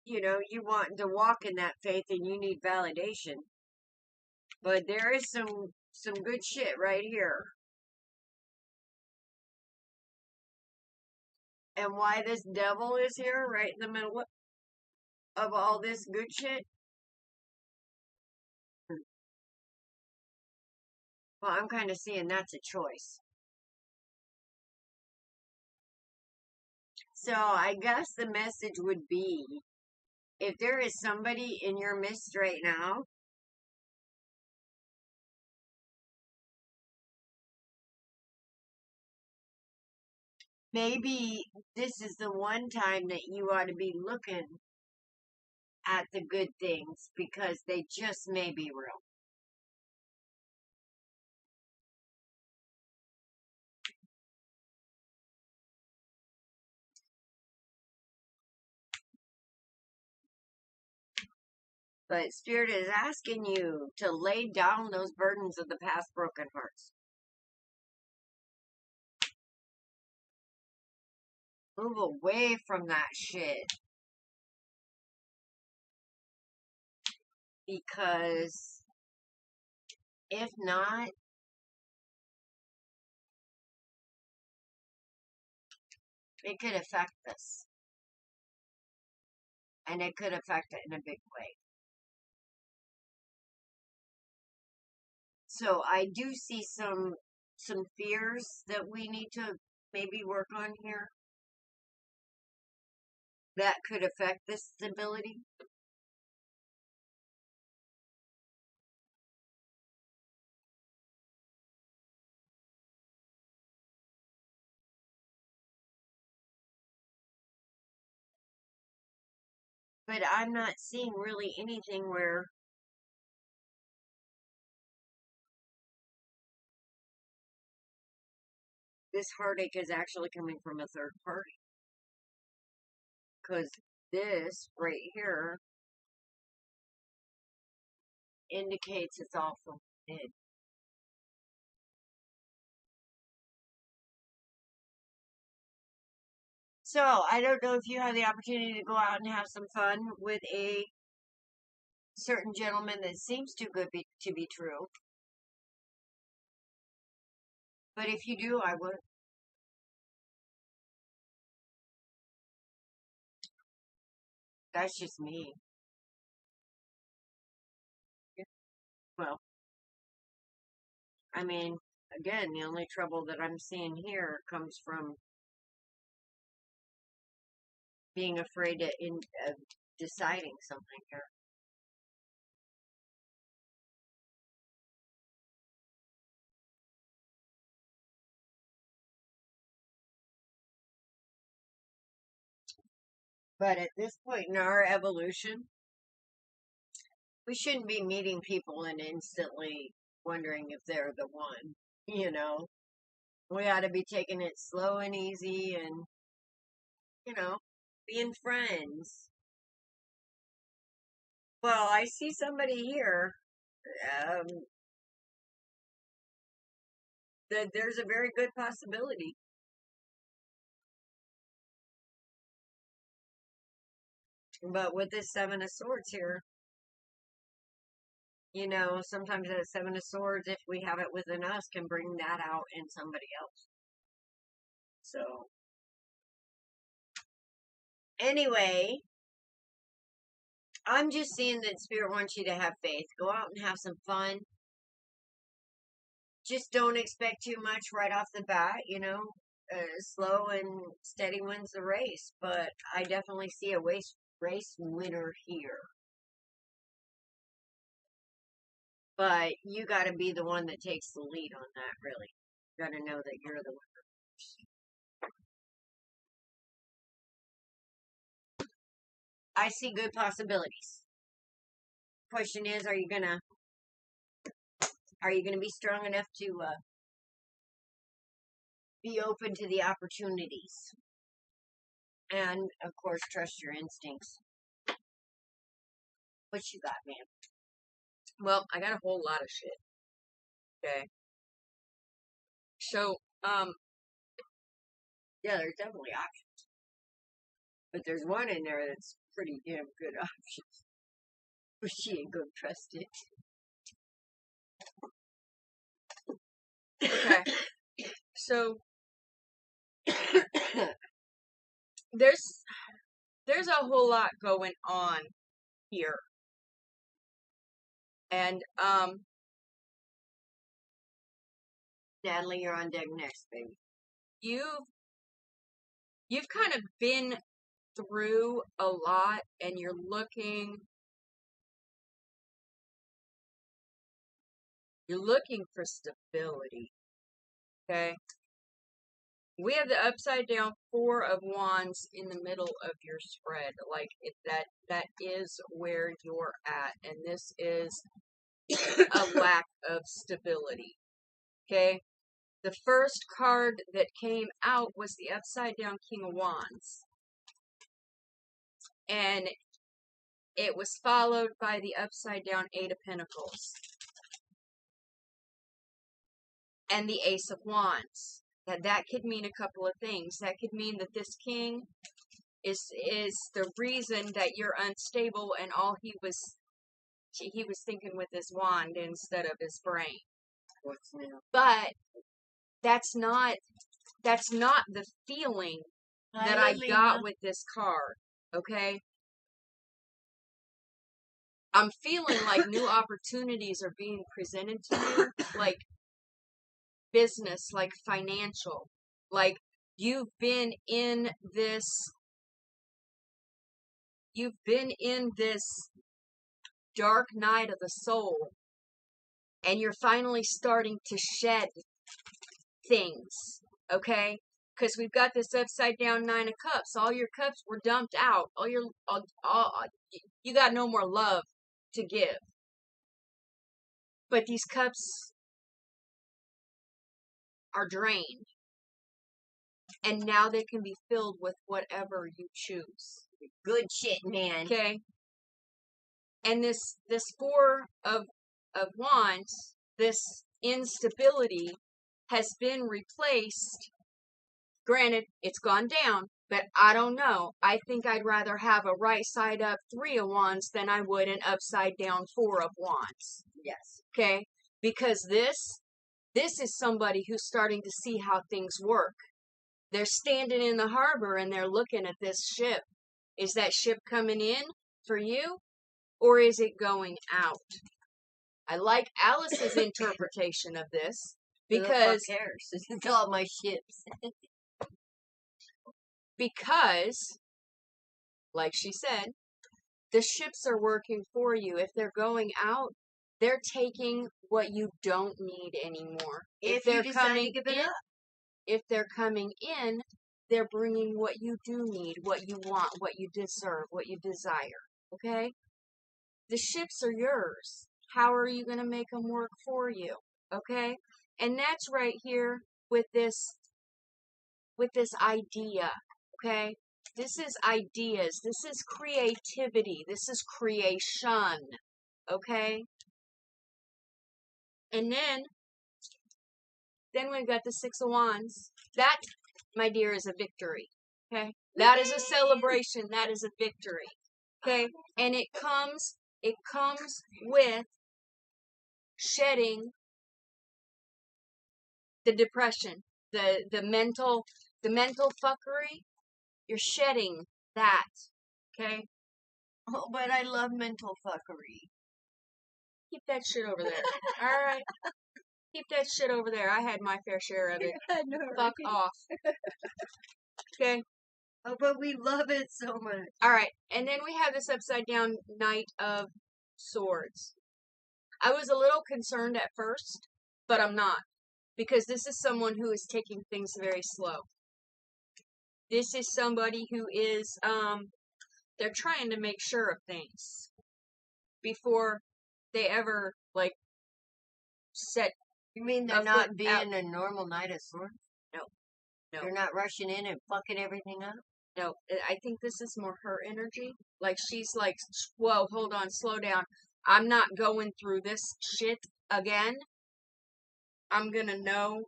you know, you wanting to walk in that faith and you need validation. But there is some good shit right here. And why this devil is here right in the middle of all this good shit? Well, I'm kind of seeing that's a choice. So I guess the message would be, if there is somebody in your midst right now maybe this is the one time that you ought to be looking at the good things because they just may be real. But Spirit is asking you to lay down those burdens of the past broken hearts. Move away from that shit. Because if not, it could affect us. And it could affect it in a big way. So I do see some fears that we need to maybe work on here that could affect this stability. But I'm not seeing really anything where this heartache is actually coming from a third party. Because this right here indicates it's all from within. So, I don't know if you have the opportunity to go out and have some fun with a certain gentleman that seems too good to be true. But if you do, I would. That's just me. Well, I mean, again, the only trouble that I'm seeing here comes from being afraid of deciding something here. But at this point in our evolution, we shouldn't be meeting people and instantly wondering if they're the one, you know. We ought to be taking it slow and easy and, you know, being friends. Well, I see somebody here that there's a very good possibility. But with this Seven of Swords here, you know, sometimes that Seven of Swords, if we have it within us, can bring that out in somebody else. So, anyway, I'm just seeing that Spirit wants you to have faith. Go out and have some fun. Just don't expect too much right off the bat, you know. Slow and steady wins the race. But I definitely see a race winner here. But you got to be the one that takes the lead on that, really. You got to know that you're the winner. I see good possibilities. Question is, are you gonna be strong enough to be open to the opportunities? And, of course, trust your instincts. What you got, man? Well, I got a whole lot of shit. Okay. So, yeah, there's definitely options. But there's one in there that's pretty damn good options. But she ain't gonna trust it. okay. So, there's a whole lot going on here. And, Natalie, you're on deck next, baby. You've kind of been through a lot, and you're looking for stability. Okay? We have the upside down Four of Wands in the middle of your spread. Like, that is where you're at. And this is a lack of stability. Okay? The first card that came out was the upside down King of Wands. And it was followed by the upside down Eight of Pentacles. And the Ace of Wands. That could mean a couple of things. That could mean that this king is the reason that you're unstable, and all he was thinking with his wand instead of his brain. What's new? But that's not the feeling that I got with this card. Okay? I'm feeling like new opportunities are being presented to you, like business, like financial, like you've been in this dark night of the soul, and you're finally starting to shed things, okay? Because we've got this upside down 9 of cups. All your cups were dumped out. You got no more love to give. But these cups are drained. And now they can be filled with whatever you choose. Good shit, man. Okay? And this 4 of Wands, this instability, has been replaced. Granted, it's gone down, but I don't know. I think I'd rather have a right side up 3 of Wands than I would an upside down 4 of Wands. Yes. Okay? Because this is somebody who's starting to see how things work. They're standing in the harbor and they're looking at this ship. Is that ship coming in for you, or is it going out? I like Alice's interpretation of this, because who cares? It's all my ships. Because, like she said, the ships are working for you. If they're going out, they're taking what you don't need anymore. If they're you decide coming to give it in, up. if they're coming in, they're bringing what you do need, what you want, what you deserve, what you desire. Okay? The ships are yours. How are you going to make them work for you? Okay? And that's right here with this idea. Okay? This is ideas. This is creativity. This is creation. Okay? And then we've got the 6 of Wands. That, my dear, is a victory. Okay? That is a celebration. That is a victory. Okay? And it comes with shedding the depression, the mental fuckery. You're shedding that. Okay? Oh, but I love mental fuckery. Keep that shit over there. Alright? Keep that shit over there. I had my fair share of it. Fuck off. Okay? Oh, but we love it so much. Alright, and then we have this upside down Knight of Swords. I was a little concerned at first, but I'm not. Because this is someone who is taking things very slow. This is somebody who is, they're trying to make sure of things before they ever, like, set. You mean they're not being a normal Knight of Swords? No. They're not rushing in and fucking everything up? No, I think this is more her energy. Like, she's like, whoa, hold on, slow down. I'm not going through this shit again. I'm gonna know.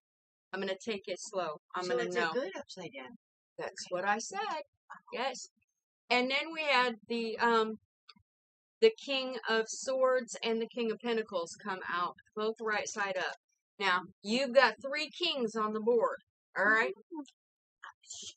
I'm gonna take it slow. I'm so gonna it's know. a good upside down. That's what I said. Yes. And then we had the King of Swords and the King of Pentacles come out, both right side up. Now, you've got 3 kings on the board, alright?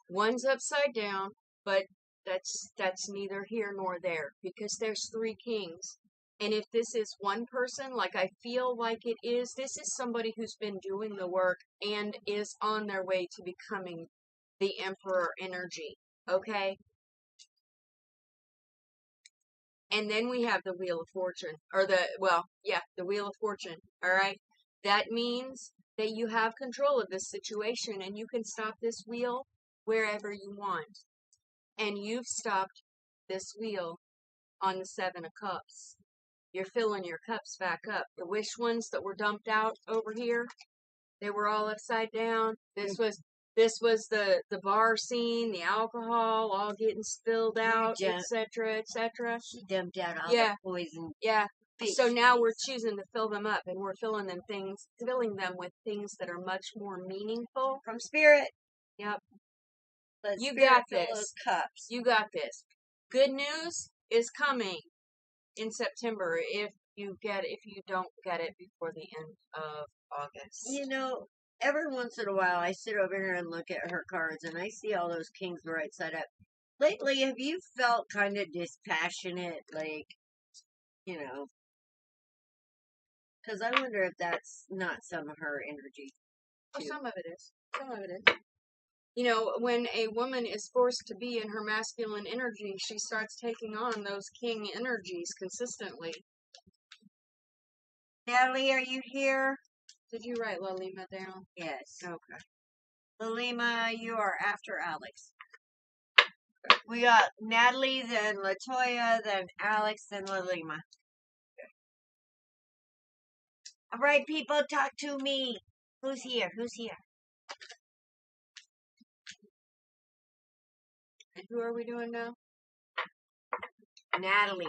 One's upside down, but that's neither here nor there, because there's 3 kings. And if this is one person, like I feel like it is, this is somebody who's been doing the work and is on their way to becoming the Emperor energy, okay? And then we have the Wheel of Fortune, or the Wheel of Fortune, alright? That means that you have control of this situation and you can stop this wheel wherever you want. And you've stopped this wheel on the 7 of Cups. You're filling your cups back up. The wish ones that were dumped out over here, they were all upside down. This was the bar scene, the alcohol all getting spilled out, etc., etc. She dumped out all the poison. Yeah. So now we're choosing to fill them up, and we're filling them with things that are much more meaningful from Spirit. Yep. You got this. Cups. You got this. Good news is coming in September if you don't get it before the end of August. You know, every once in a while I sit over here and look at her cards and I see all those kings right side up. Lately, have you felt kind of dispassionate, like, you know? Because I wonder if that's not some of her energy. Oh, some of it is. Some of it is. You know, when a woman is forced to be in her masculine energy, she starts taking on those king energies consistently. Natalie, are you here? Did you write Lalima down? Yes. Okay. Lima, you are after Alex. We got Natalie, then Latoya, then Alex, then Lima. All right, people, talk to me. Who's here? Who's here? And who are we doing now? Natalie.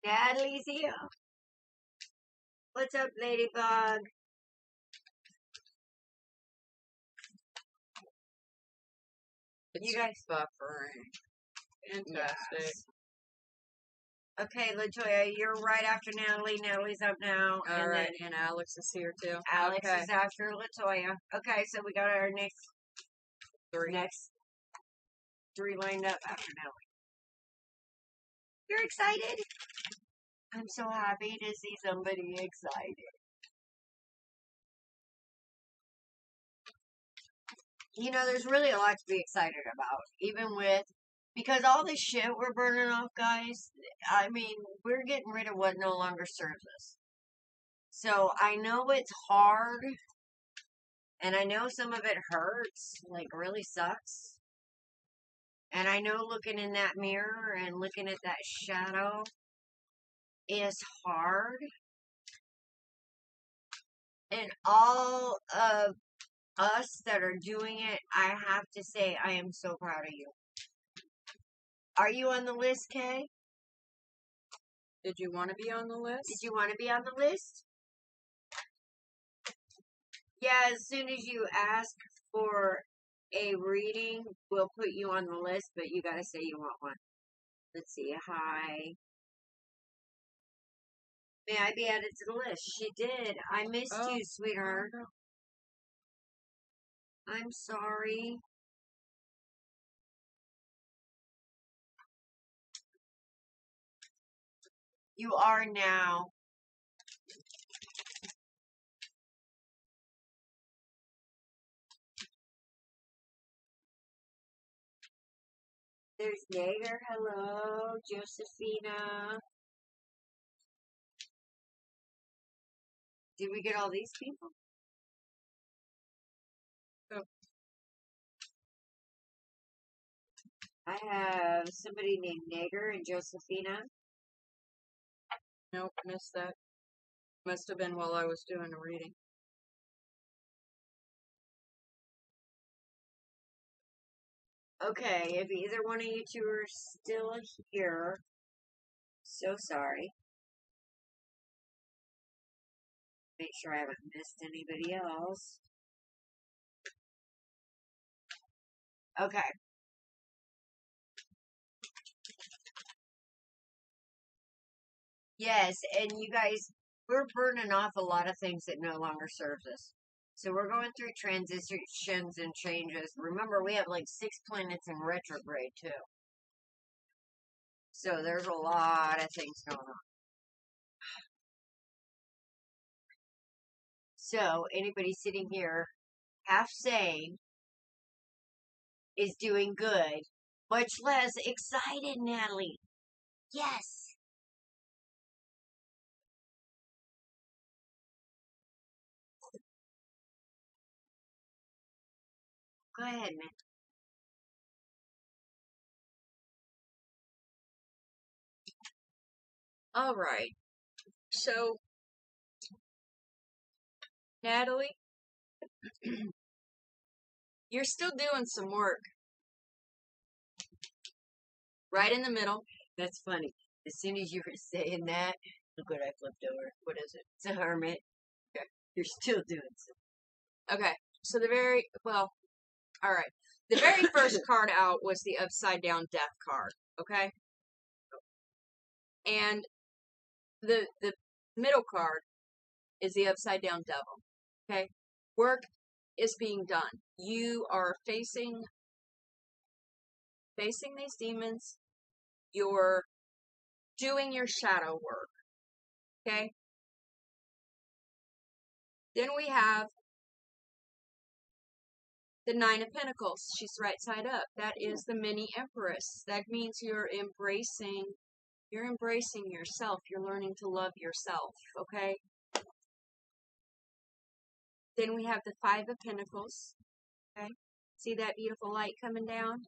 Natalie's here. What's up, Ladybug? It's You guys buffering. Fantastic. Yes. Okay, Latoya, you're right after Natalie. Natalie's up now. All right, and Alex is here too. Alex Okay. is after Latoya. Okay, so we got our next three lined up after Natalie. You're excited? I'm so happy to see somebody excited. You know, there's really a lot to be excited about, even with, because all this shit we're burning off, guys, I mean, we're getting rid of what no longer serves us. So I know it's hard, and I know some of it hurts, like really sucks. And I know looking in that mirror and looking at that shadow is hard. And all of us that are doing it, I have to say, I am so proud of you. Are you on the list, Kay? Did you want to be on the list? Did you want to be on the list? Yeah, as soon as you ask for a reading, we'll put you on the list, but you gotta say you want one. Let's see. Hi. May I be added to the list? She did. I missed you, sweetheart. I'm sorry. You are now. There's Nader. Hello. Josephina. Did we get all these people? Oh. I have somebody named Nader and Josephina. Nope, missed that. Must have been while I was doing a reading. Okay, if either one of you two are still here, so sorry. Make sure I haven't missed anybody else. Okay. Yes, and you guys, we're burning off a lot of things that no longer serves us. So we're going through transitions and changes. Remember, we have like 6 planets in retrograde too. So there's a lot of things going on. So anybody sitting here half sane is doing good, much less excited, Natalie. Yes. Go ahead, man. All right. So, Natalie, you're still doing some work. Right in the middle. That's funny. As soon as you were saying that, look what I flipped over. What is it? It's a hermit. Okay. You're still doing something. Okay. So all right. The very first card out was the upside down death card. Okay. And the middle card is the upside down devil. Okay. Work is being done. You are facing these demons. You're doing your shadow work. Okay. Then we have the Nine of Pentacles. She's right side up. That is the mini Empress. That means you're embracing You're embracing yourself. You're learning to love yourself, okay? Then we have the Five of Pentacles, okay? See that beautiful light coming down?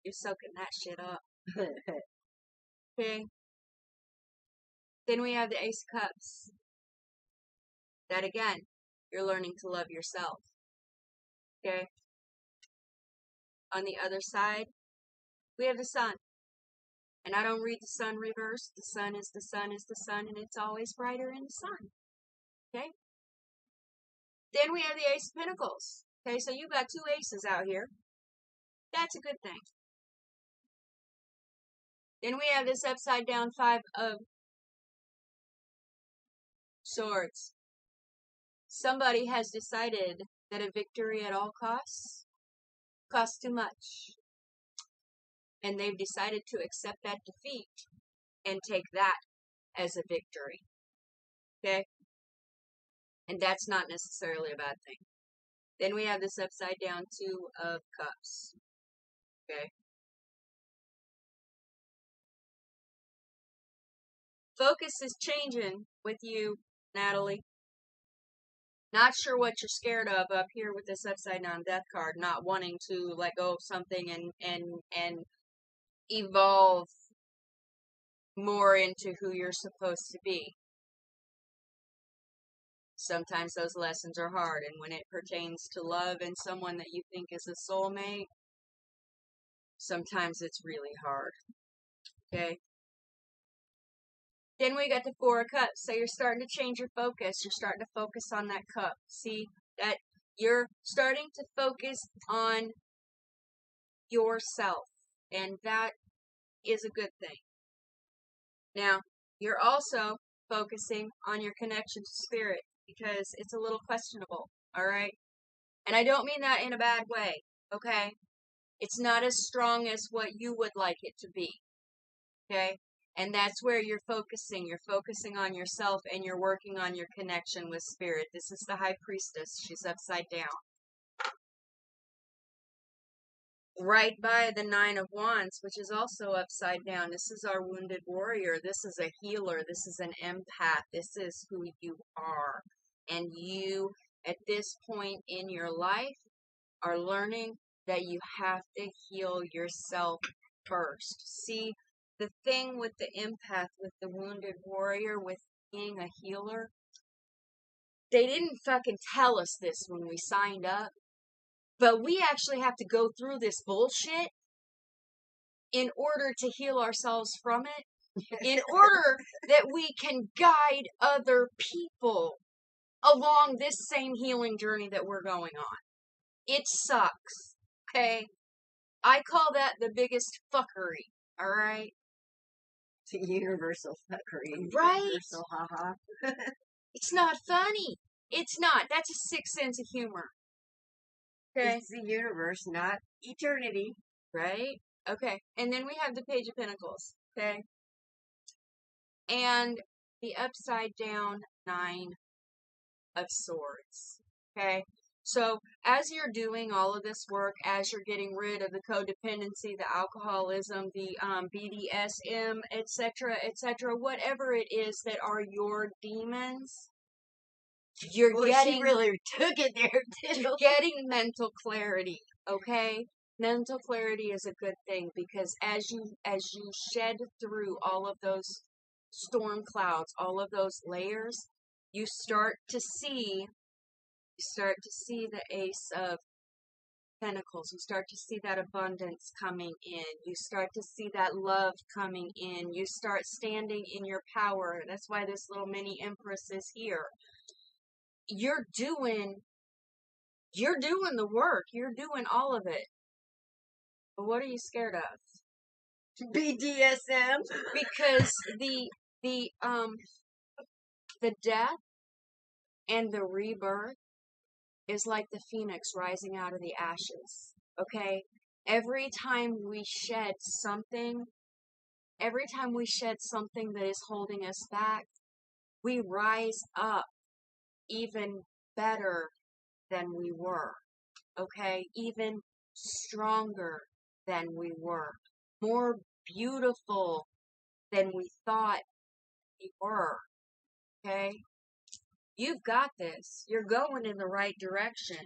You're soaking that shit up, okay? Then we have the Ace of Cups. That again, you're learning to love yourself, okay? On the other side, we have the Sun. And I don't read the Sun reverse. The Sun is the Sun is the Sun, and it's always brighter in the Sun, okay? Then we have the Ace of Pentacles. Okay, so you've got two aces out here. That's a good thing. Then we have this upside down Five of Swords. Somebody has decided that a victory at all costs costs too much. And they've decided to accept that defeat and take that as a victory. Okay? And that's not necessarily a bad thing. Then we have this upside down Two of Cups. Okay? Focus is changing with you, Natalie. Not sure what you're scared of up here with this upside down Death card. Not wanting to let go of something and evolve more into who you're supposed to be. Sometimes those lessons are hard, and when it pertains to love and someone that you think is a soulmate, sometimes it's really hard. Okay? Then we got the Four of Cups. So you're starting to change your focus. You're starting to focus on that cup. See that you're starting to focus on yourself, and that is a good thing. Now, you're also focusing on your connection to spirit, because it's a little questionable, all right? And I don't mean that in a bad way, okay? It's not as strong as what you would like it to be, okay? And that's where you're focusing. You're focusing on yourself, and you're working on your connection with spirit. This is the High Priestess. She's upside down. Right by the Nine of Wands, which is also upside down. This is our wounded warrior. This is a healer. This is an empath. This is who you are. And you, at this point in your life, are learning that you have to heal yourself first. See, the thing with the empath, with the wounded warrior, with being a healer, they didn't fucking tell us this when we signed up. But we actually have to go through this bullshit in order to heal ourselves from it, in order that we can guide other people along this same healing journey that we're going on. It sucks, okay? I call that the biggest fuckery, alright? It's a universal fuckery. Right? Universal haha. It's not funny. It's not. That's a sick sense of humor. Okay. It's the universe, not eternity. Right? Okay. And then we have the Page of Pentacles. Okay. And the upside down Nine of Swords. Okay. So as you're doing all of this work, as you're getting rid of the codependency, the alcoholism, the BDSM, etc., whatever it is that are your demons, you're getting, she really took it there, you're getting mental clarity, okay? Mental clarity is a good thing, because as you shed through all of those storm clouds, all of those layers, you start to see the Ace of Pentacles. You start to see that abundance coming in. You start to see that love coming in. You start standing in your power. That's why this little mini Empress is here. You're doing the work. You're doing all of it. But what are you scared of? BDSM. Because the death and the rebirth is like the phoenix rising out of the ashes. Okay? Every time we shed something that is holding us back, we rise up even better than we were, okay? Even stronger than we were, more beautiful than we thought we were. Okay? You've got this. You're going in the right direction.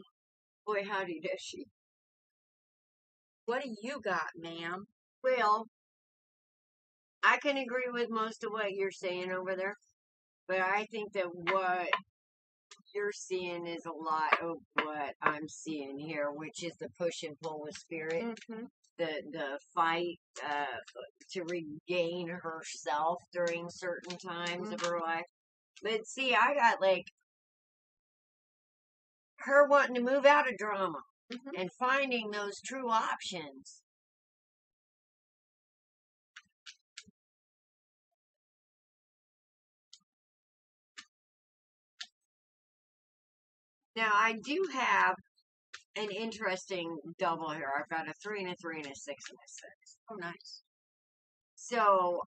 Boy, howdy does she. What do you got, ma'am? Well, I can agree with most of what you're saying over there, but I think that what you're seeing is a lot of what I'm seeing here, which is the push and pull with spirit, the fight to regain herself during certain times of her life. But see, I got like her wanting to move out of drama and finding those true options. Now, I do have an interesting double here. I've got a 3 and a 3 and a 6 and a 6. Oh, nice. So,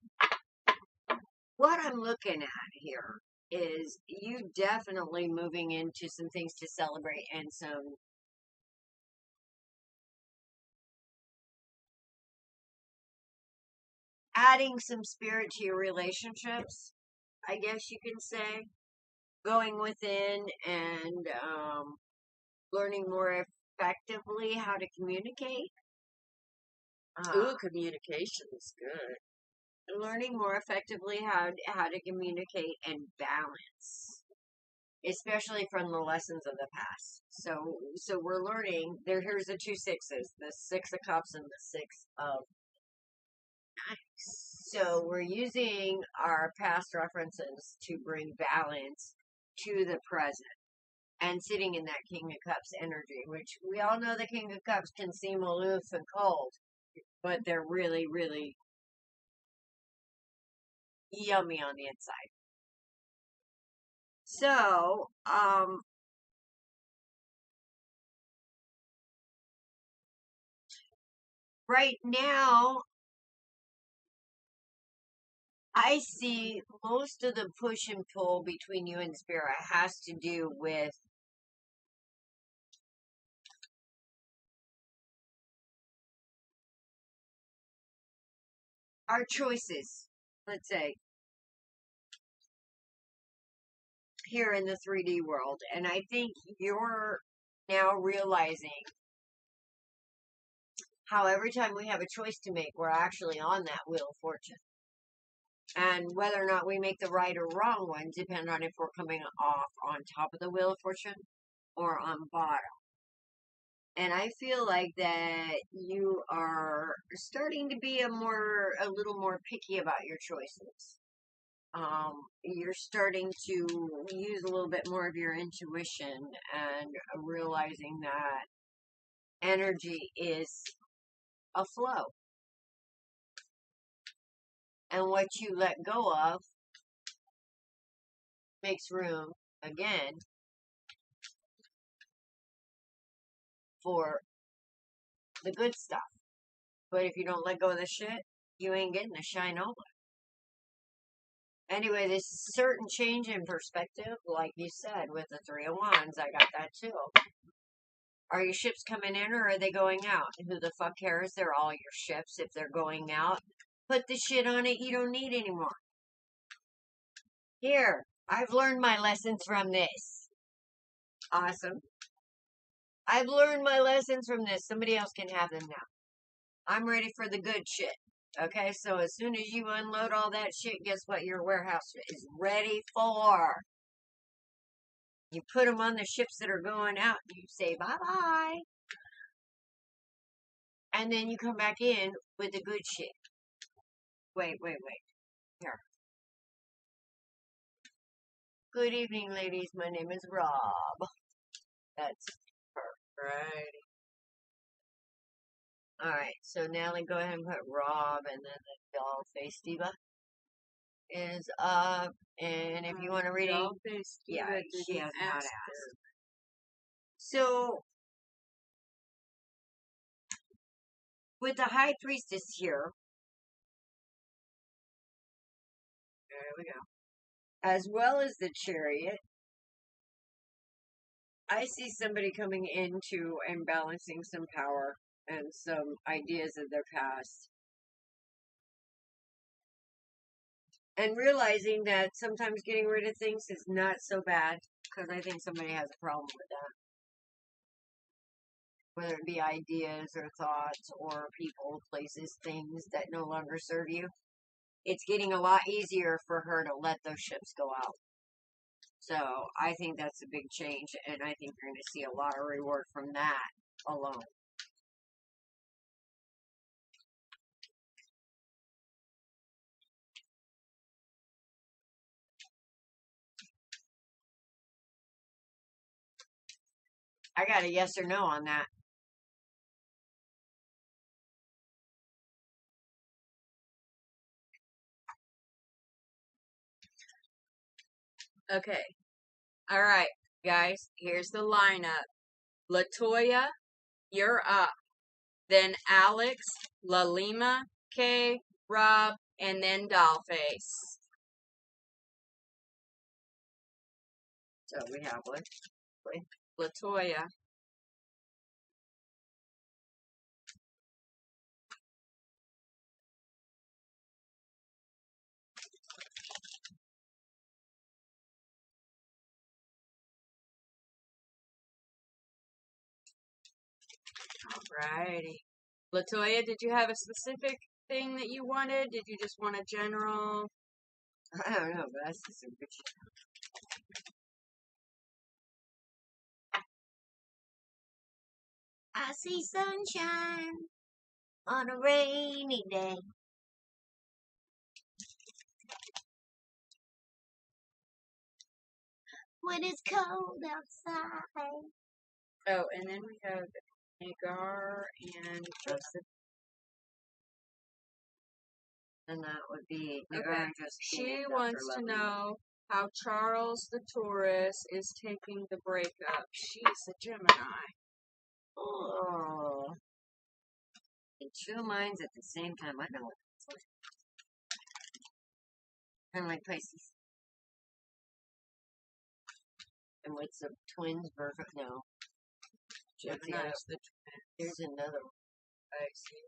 what I'm looking at here is you definitely moving into some things to celebrate and some adding some spirit to your relationships, I guess you can say. Going within and learning more effectively how to communicate. Ooh, communication is good. Learning more effectively how to communicate and balance, especially from the lessons of the past. So we're learning. Here's the 2 6s, the 6 of Cups and the 6 of Knights. So we're using our past references to bring balance to the present. And sitting in that King of Cups energy, which we all know the King of Cups can seem aloof and cold, but they're really, really yummy on the inside. So, right now, I see most of the push and pull between you and Spirit has to do with our choices, let's say, here in the 3D world. And I think you're now realizing how every time we have a choice to make, we're actually on that Wheel of Fortune. And whether or not we make the right or wrong one depends on if we're coming off on top of the Wheel of Fortune or on bottom. And I feel like that you are starting to be a little more picky about your choices. You're starting to use a little bit more of your intuition and realizing that energy is a flow. And what you let go of makes room again for the good stuff. But if you don't let go of the shit, you ain't getting the shine over. Anyway, this certain change in perspective, like you said, with the 3 of Wands, I got that too. Are your ships coming in or are they going out? Who the fuck cares? They're all your ships. If they're going out, put the shit on it you don't need anymore. Here, I've learned my lessons from this. Awesome. I've learned my lessons from this. Somebody else can have them now. I'm ready for the good shit. Okay, so as soon as you unload all that shit, guess what your warehouse is ready for? You put them on the ships that are going out, and you say bye-bye. And then you come back in with the good shit. Wait. Here. Good evening, ladies. My name is Rob. That's her, right? Alright, so Natalie, go ahead and put Rob, and then the doll face diva is up. And if you want to read it, yeah, she has not asked. So, with the High Priestess here, there we go, as well as the Chariot, I see somebody coming into and balancing some power and some ideas of their past. And realizing that sometimes getting rid of things is not so bad, because I think somebody has a problem with that. Whether it be ideas or thoughts or people, places, things that no longer serve you. It's getting a lot easier for her to let those ships go out. So I think that's a big change, and I think you're going to see a lot of reward from that alone. I got a yes or no on that. Okay. All right, guys. Here's the lineup. Latoya, you're up. Then Alex, Lalima, Kay, Rob, and then Dollface. So we have Latoya. Alrighty. Latoya, did you have a specific thing that you wanted? Did you just want a general? I don't know, but that's just a good shit. I see sunshine on a rainy day. When it's cold outside. Oh, and then we have Nagar and Joseph. And that would be Okay. just She wants to know how Charles the Taurus is taking the breakup. She's a Gemini. Oh. In two minds at the same time. I know. Kind of like Pisces. And what's the twins version? No. Gemini's the twins. Here's another one. I see.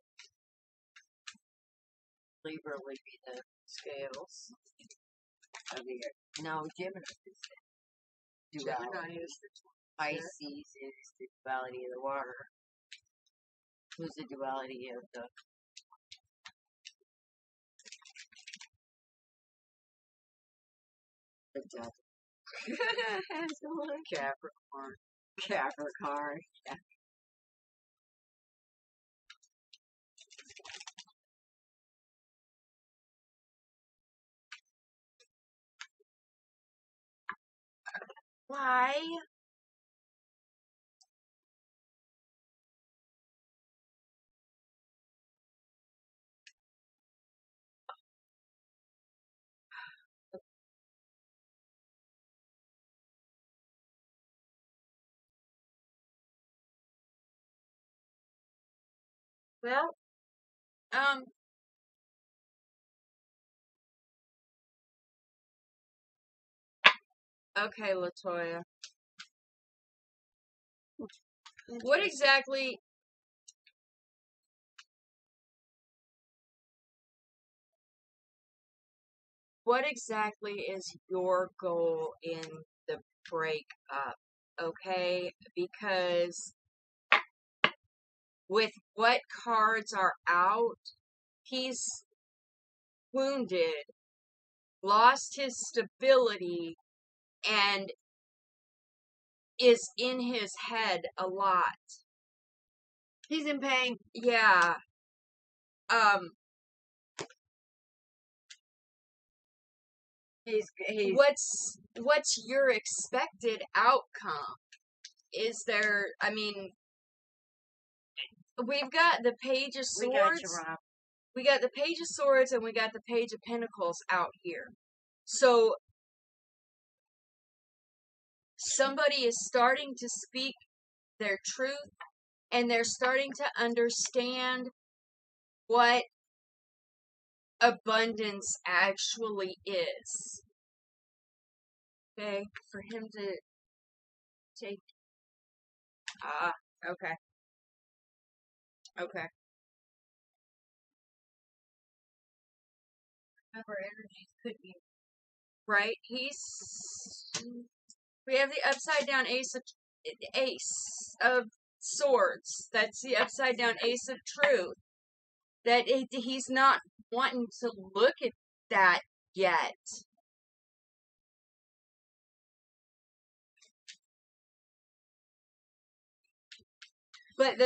Libra would be the scales of the year. No, Gemini is the duality. Gemini is the Pisces is the duality of the water. Who's the duality of the Capricorn. Capricorn. Yeah. Why? Well, okay, Latoya. What exactly is your goal in the breakup? Okay, because with what cards are out, he's wounded, lost his stability, and is in his head a lot. He's in pain. Yeah. He's what's your expected outcome? Is there, I mean, we've got the Page of Swords. We got you, Rob. We got the Page of Swords and we got the Page of Pentacles out here. So somebody is starting to speak their truth and they're starting to understand what abundance actually is. Okay, for him to take. Okay. Okay. of our energies could be. right? We have the upside down ace of swords. That's the upside down ace of truth. That he's not wanting to look at that yet. But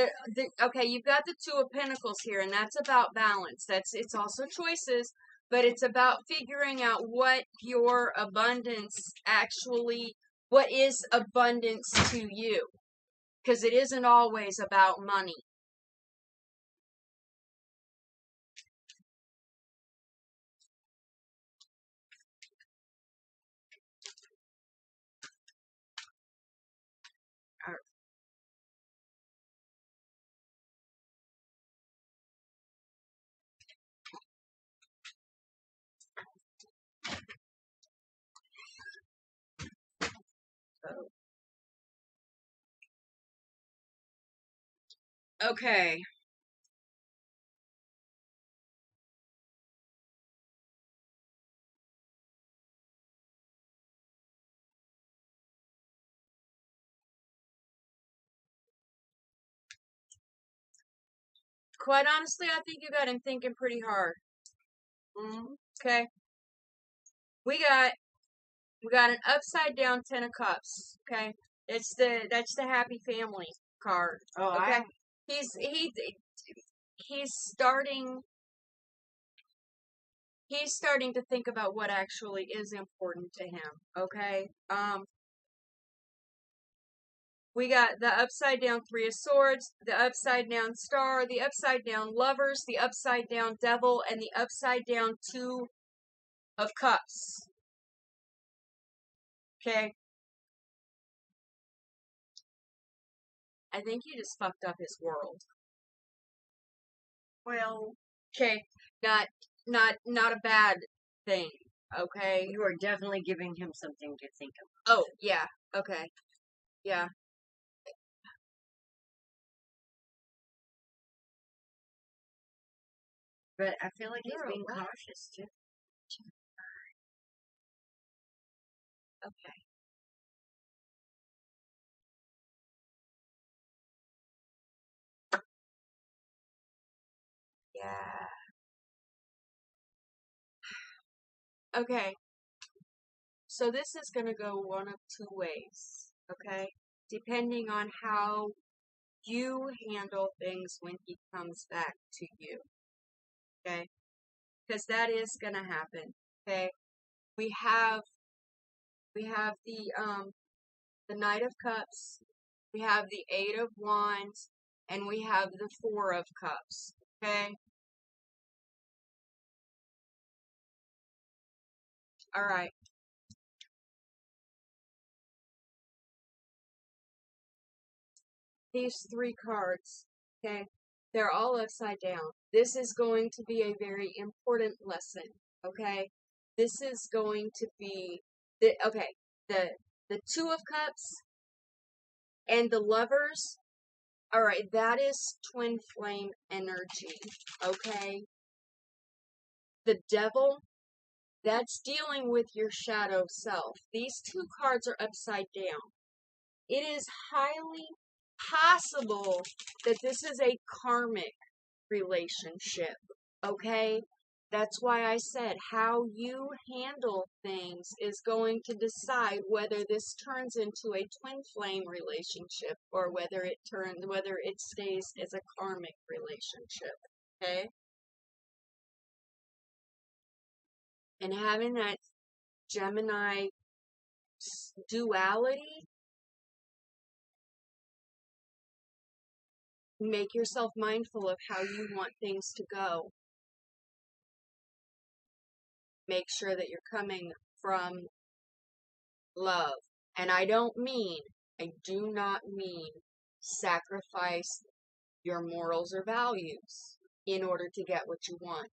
okay, you've got the Two of Pentacles here, and that's about balance. It's also choices, but it's about figuring out what your abundance actually, what is abundance to you, because it isn't always about money. Okay. Quite honestly, I think you got him thinking pretty hard. Okay. We got an upside down Ten of Cups. Okay. That's the happy family card. Oh, okay. He's starting to think about what actually is important to him. Okay. We got the upside down Three of Swords, the upside down Star, the upside down Lovers, the upside down Devil, and the upside down Two of Cups. Okay. I think you just fucked up his world. Well, okay, not a bad thing. Okay. You are definitely giving him something to think of. Oh, yeah. Okay. Yeah. But I feel like he's You're being what? cautious too. Okay. Yeah. Okay. So this is going to go one of two ways. Okay. Depending on how you handle things when he comes back to you. Okay. Because that is going to happen. Okay. We have the Knight of Cups, we have the Eight of Wands, and we have the Four of Cups. Okay. All right. These three cards, okay, they're all upside down. This is going to be a very important lesson, okay? This is going to be the Two of Cups and the Lovers. All right, that is twin flame energy, okay? The Devil, that's dealing with your shadow self. These two cards are upside down. It is highly possible that this is a karmic relationship, okay? That's why I said how you handle things is going to decide whether this turns into a twin flame relationship or whether it stays as a karmic relationship, okay? And having that Gemini duality, make yourself mindful of how you want things to go. Make sure that you're coming from love. And I do not mean sacrifice your morals or values in order to get what you want.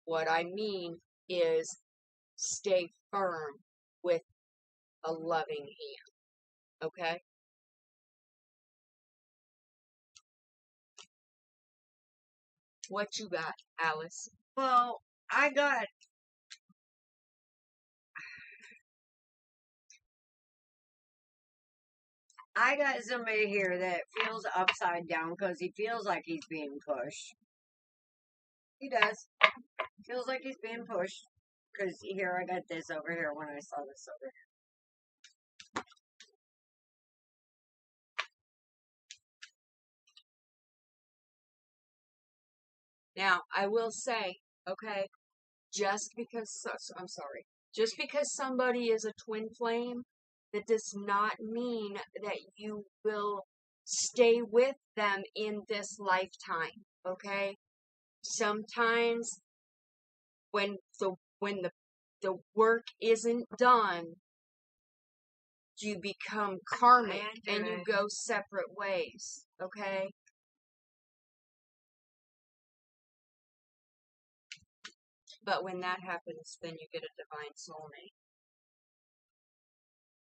What I mean is stay firm with a loving hand. Okay? What you got, Alice? Well, I got I got somebody here that feels upside down because he feels like he's being pushed. He does. Feels like he's being pushed. Because here, I got this over here when I saw this over here. Now, I will say, okay, just because, I'm sorry, just because somebody is a twin flame, that does not mean that you will stay with them in this lifetime, okay? Sometimes when the work isn't done, you become karmic and you go separate ways, okay? But when that happens, then you get a divine soulmate.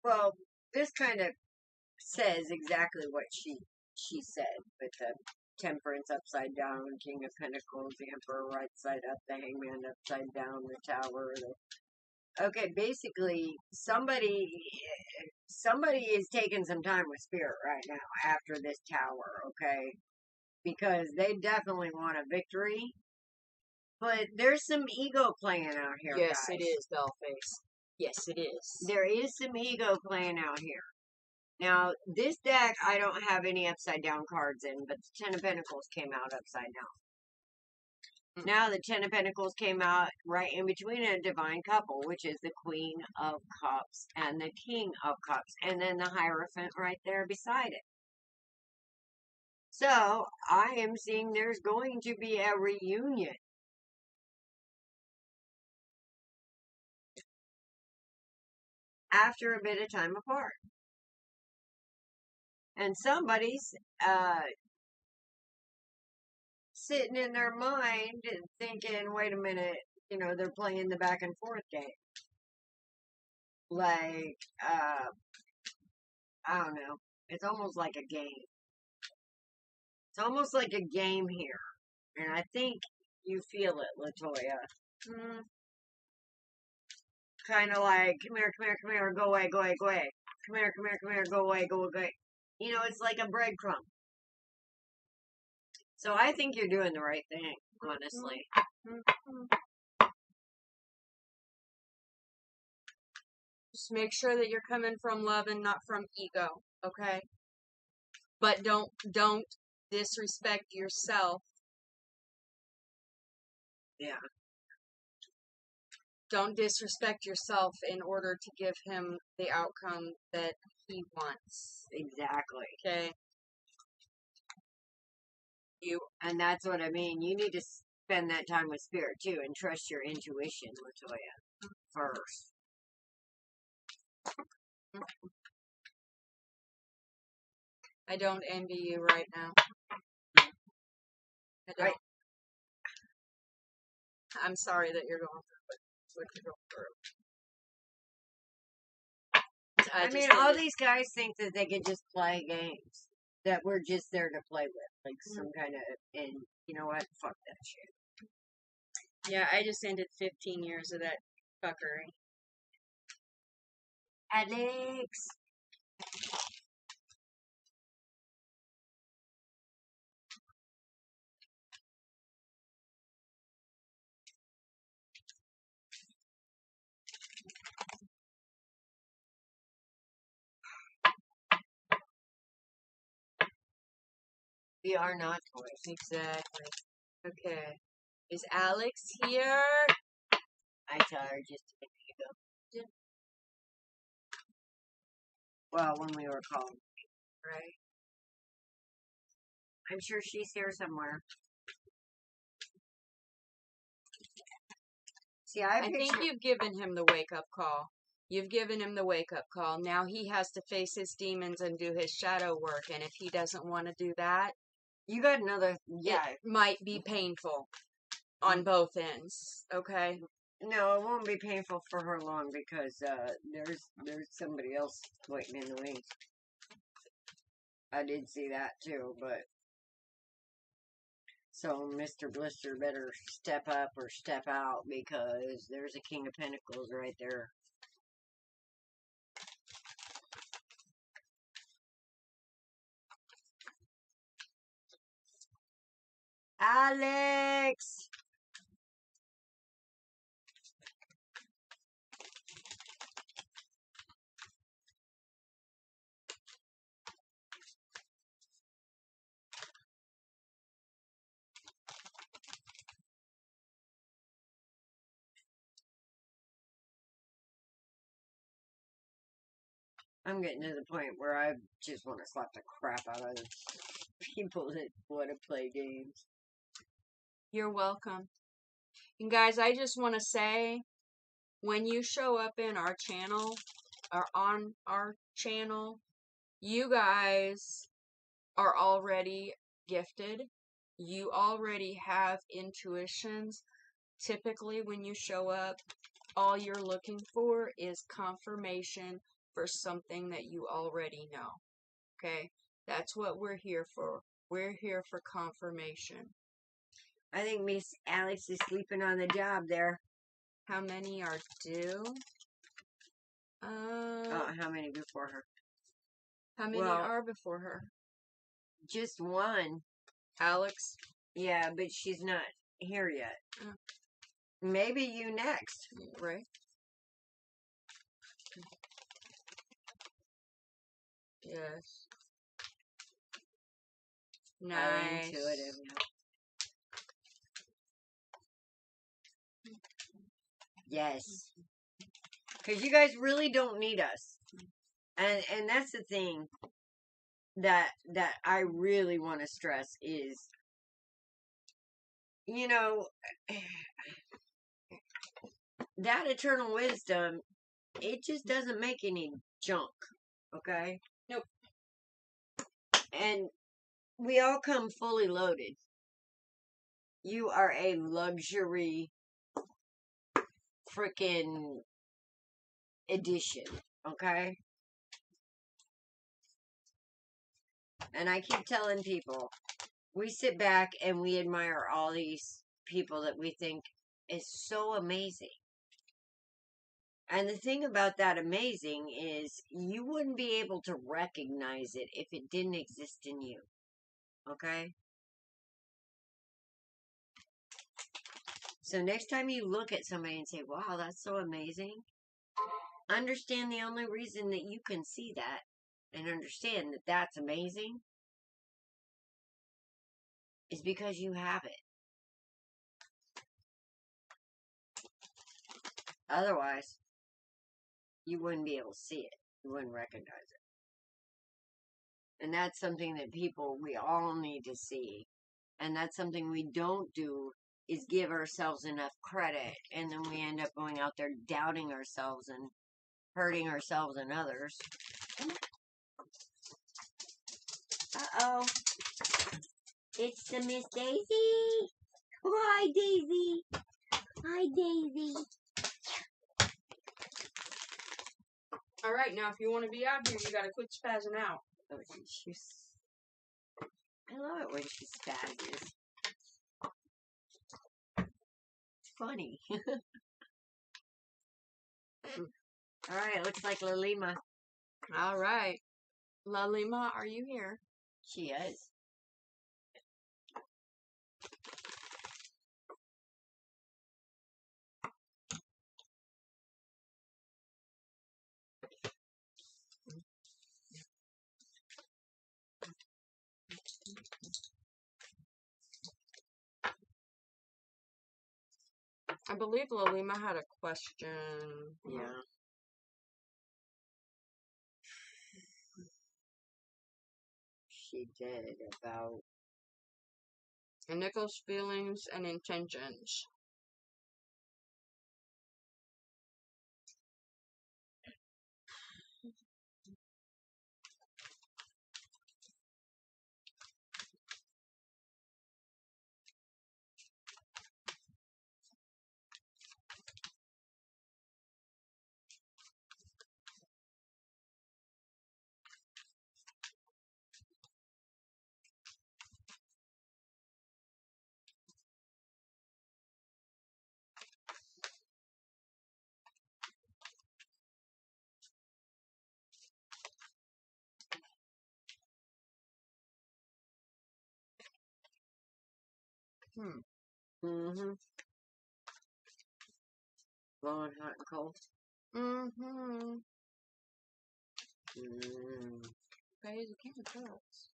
Well, this kind of says exactly what she said with the Temperance upside down, King of Pentacles, the Emperor right side up, the Hangman upside down, the Tower. Okay, basically, somebody is taking some time with Spirit right now after this Tower, okay? Because they definitely want a victory. But there's some ego playing out here, Yes, guys. it is, Dollface. Yes, it is. There is some ego playing out here. Now, this deck, I don't have any upside down cards in, but the Ten of Pentacles came out upside down. Now, the Ten of Pentacles came out right in between a divine couple, which is the Queen of Cups and the King of Cups, and then the Hierophant right there beside it. So, I am seeing there's going to be a reunion. After a bit of time apart. And somebody's sitting in their mind thinking, wait a minute, you know, they're playing the back and forth game. Like, I don't know. It's almost like a game. It's almost like a game here. And I think you feel it, LaToya. Kind of like, come here, come here, come here, go away, go away, go away. Come here, come here, come here, go away, go away. You know, it's like a breadcrumb. So I think you're doing the right thing, honestly. Just make sure that you're coming from love and not from ego, okay? But don't disrespect yourself. Yeah. Don't disrespect yourself in order to give him the outcome that he wants. Exactly. Okay? And that's what I mean. You need to spend that time with Spirit, too, and trust your intuition, LaToya, first. I don't envy you right now. I don't. I'm sorry that you're going through what you're going through. I mean, all these guys think that they could just play games. That we're just there to play with. Like some kind of, and you know what? Fuck that shit. Yeah, I just ended 15 years of that fuckery. Alex! We are not toys. Exactly. Okay. Is Alex here? I tell her just a minute ago. Yeah. Well, when we were calling. Right? I'm sure she's here somewhere. See, I think you've given him the wake-up call. You've given him the wake-up call. Now he has to face his demons and do his shadow work. And if he doesn't want to do that, you got another. Yeah, it might be painful on both ends. Okay. No, it won't be painful for her long because there's somebody else waiting in the wings. I did see that too, but so Mr. Blister better step up or step out because there's a King of Pentacles right there. Alex! I'm getting to the point where I just want to slap the crap out of the people that want to play games. You're welcome. And guys, I just want to say, when you show up in our channel, or on our channel, you guys are already gifted. You already have intuitions. Typically, when you show up, all you're looking for is confirmation for something that you already know. Okay? That's what we're here for. We're here for confirmation. I think Miss Alex is sleeping on the job there. How many are due? How many before her? How many are before her? Just one. Alex? Yeah, but she's not here yet. Oh. Maybe you next. Right. Yes. Nice. Intuitive. Yes. Because you guys really don't need us. And that's the thing that I really want to stress is, you know, that eternal wisdom, it just doesn't make any junk. Okay? Nope. And we all come fully loaded. You are a luxury freaking edition, okay? And I keep telling people, we sit back and we admire all these people that we think is so amazing. And the thing about that amazing is you wouldn't be able to recognize it if it didn't exist in you. Okay? So next time you look at somebody and say, wow, that's so amazing, understand the only reason that you can see that and understand that that's amazing is because you have it. Otherwise, you wouldn't be able to see it. You wouldn't recognize it. And that's something that we all need to see. And that's something we don't do, is give ourselves enough credit. And then we end up going out there doubting ourselves and hurting ourselves and others. Uh-oh. It's the Miss Daisy. Hi, Daisy. Hi, Daisy. All right, now if you want to be out here, you gotta quit spazzing out. Oh, I love it when she spazzes. It's funny. All right, looks like Lalima. All right. Lalima, are you here? She is. I believe Lalima had a question. Yeah. She did about Nico's feelings and intentions. Mm-hmm. Blowing hot and cold. Mm-hmm. Crazy chemicals.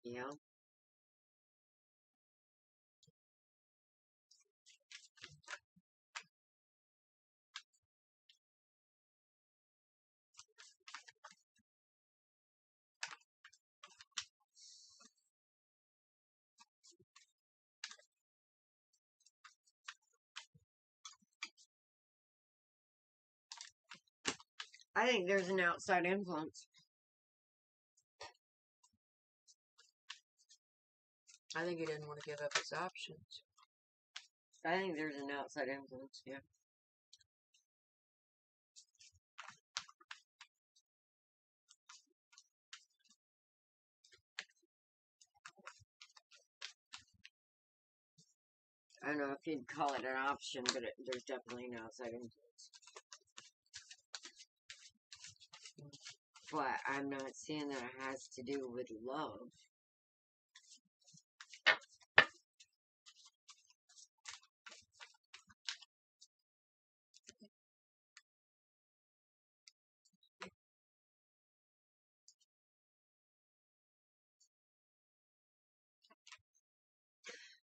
Yeah. I think there's an outside influence. I think he didn't want to give up his options. I think there's an outside influence, yeah. I don't know if you'd call it an option, but there's definitely an outside influence. But I'm not seeing that it has to do with love.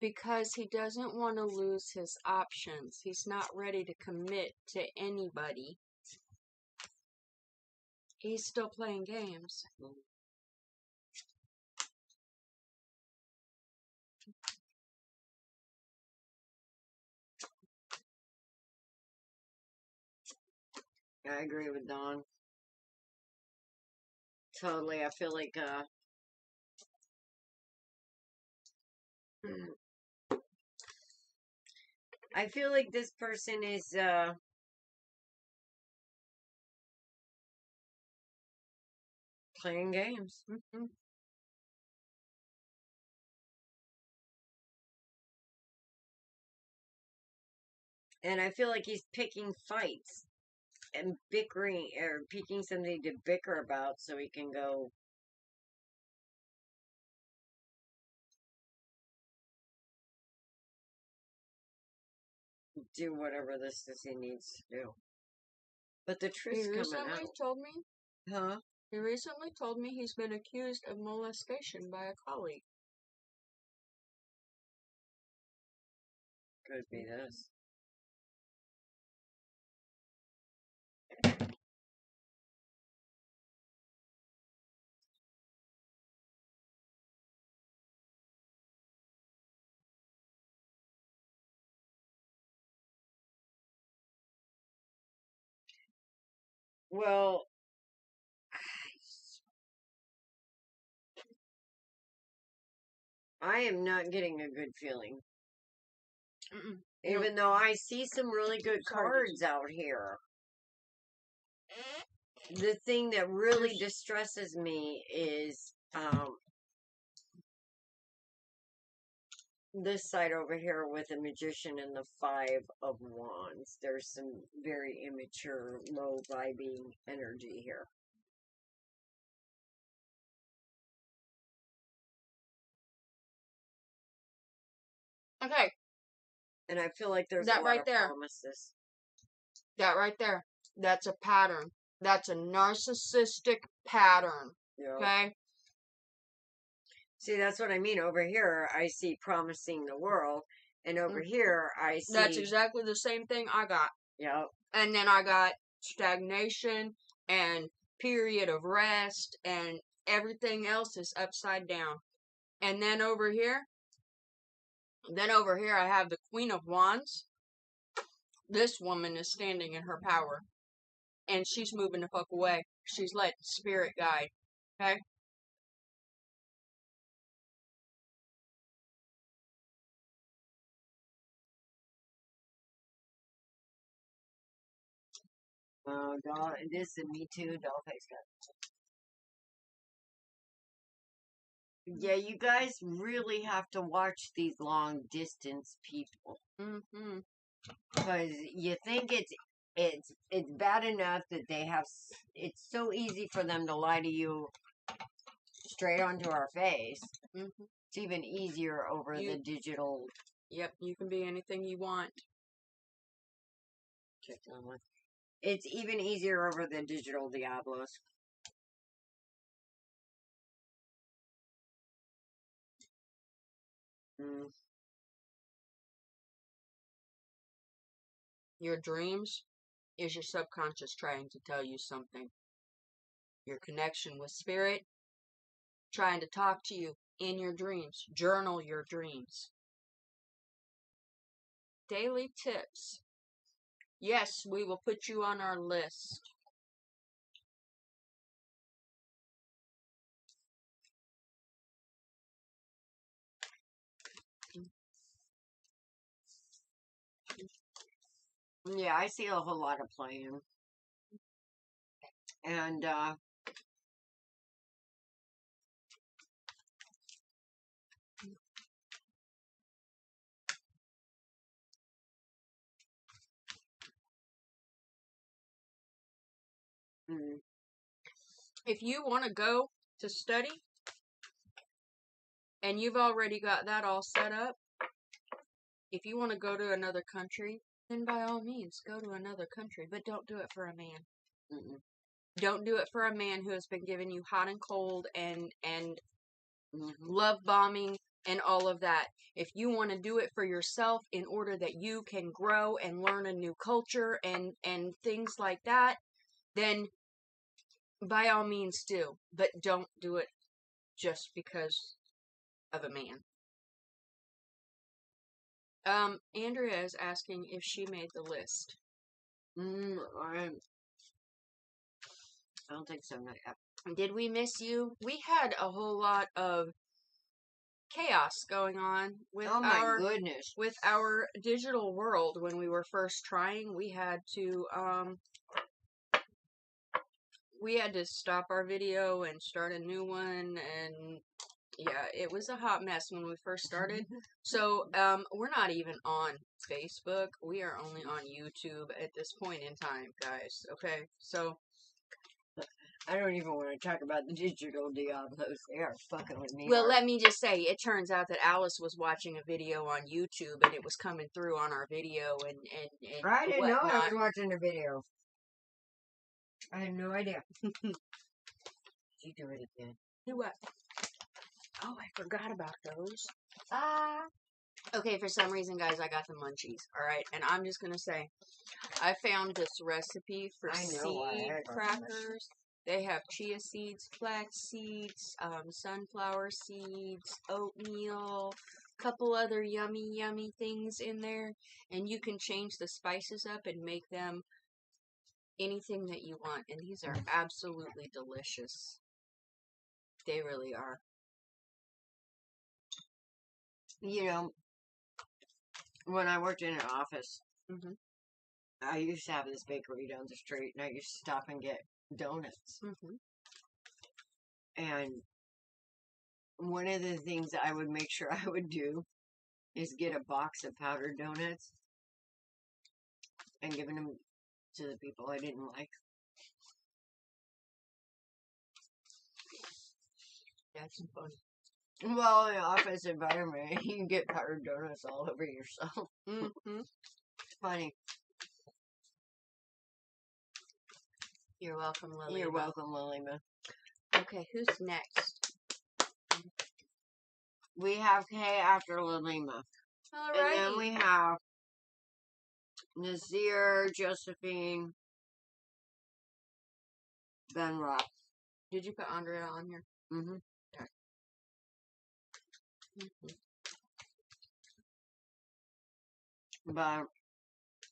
Because he doesn't want to lose his options. He's not ready to commit to anybody. He's still playing games. I agree with Dawn. Totally. I feel like, I feel like this person is, playing games. And I feel like he's picking fights and bickering, or picking something to bicker about so he can go do whatever this is he needs to do. But the truth's coming out. Told me, Huh? He recently told me he's been accused of molestation by a colleague. Could be this. Well, I am not getting a good feeling. Even though I see some really good cards out here. The thing that really distresses me is this side over here with the Magician and the Five of Wands. There's some very immature, low vibing energy here. Okay. And I feel like there's that a lot right of there. promises. That right there. That's a pattern. That's a narcissistic pattern. Yeah. Okay? See, that's what I mean. Over here, I see promising the world. And over here, I see... That's exactly the same thing I got. Yep. And then I got stagnation and period of rest and everything else is upside down. And then over here I have the Queen of Wands. This woman is standing in her power. And she's moving the fuck away. She's letting spirit guide. Okay? Oh, this and me too, Dollface got. Yeah, you guys really have to watch these long distance people. Because you think it's bad enough that they have. It's so easy for them to lie to you straight onto our face. Hmm. It's even easier over the digital. Yep, you can be anything you want. Check that one. It's even easier over the digital Diablos. Mm. Your dreams is your subconscious trying to tell you something. Your connection with spirit trying to talk to you in your dreams. Journal your dreams. Daily tips. Yes, we will put you on our list. Yeah, I see a whole lot of playing. And, if you want to go to study and you've already got that all set up, if you want to go to another country, then by all means go to another country, but don't do it for a man. Don't do it for a man who has been giving you hot and cold and love bombing and all of that. If you want to do it for yourself in order that you can grow and learn a new culture and things like that, then by all means do. But don't do it just because of a man. Andrea is asking if she made the list. I don't think so. Not yet. Did we miss you? We had a whole lot of chaos going on with goodness. With our digital world when we were first trying. We had to stop our video and start a new one, and yeah, it was a hot mess when we first started. So we're not even on Facebook. We are only on YouTube at this point in time, guys. Okay, so I don't even want to talk about the digital Diablos. They are fucking with me. Well, let me just say, it turns out that Alice was watching a video on YouTube, and it was coming through on our video, and I didn't know I was whatnot. watching a video. I had no idea. You do it again. Do what? Oh, I forgot about those. Ah. Okay, for some reason, guys, I got the munchies. All right, and I'm just gonna say, I found this recipe for seed crackers. They have chia seeds, flax seeds, sunflower seeds, oatmeal, a couple other yummy things in there, and you can change the spices up and make them anything that you want. And these are absolutely delicious. They really are. You know, when I worked in an office, I used to have this bakery down the street, and I used to stop and get donuts. And one of the things I would make sure I would do is get a box of powdered donuts and giving them to the people I didn't like. That's fun. Well, in an office environment, you can get powdered donuts all over yourself. Funny. You're welcome, Lily. You're welcome, Lilima. Okay, who's next? We have Kay after Lilima. All And then we have Nazir, Josephine, Ben Rock. Did you put Andrea on here? Okay. But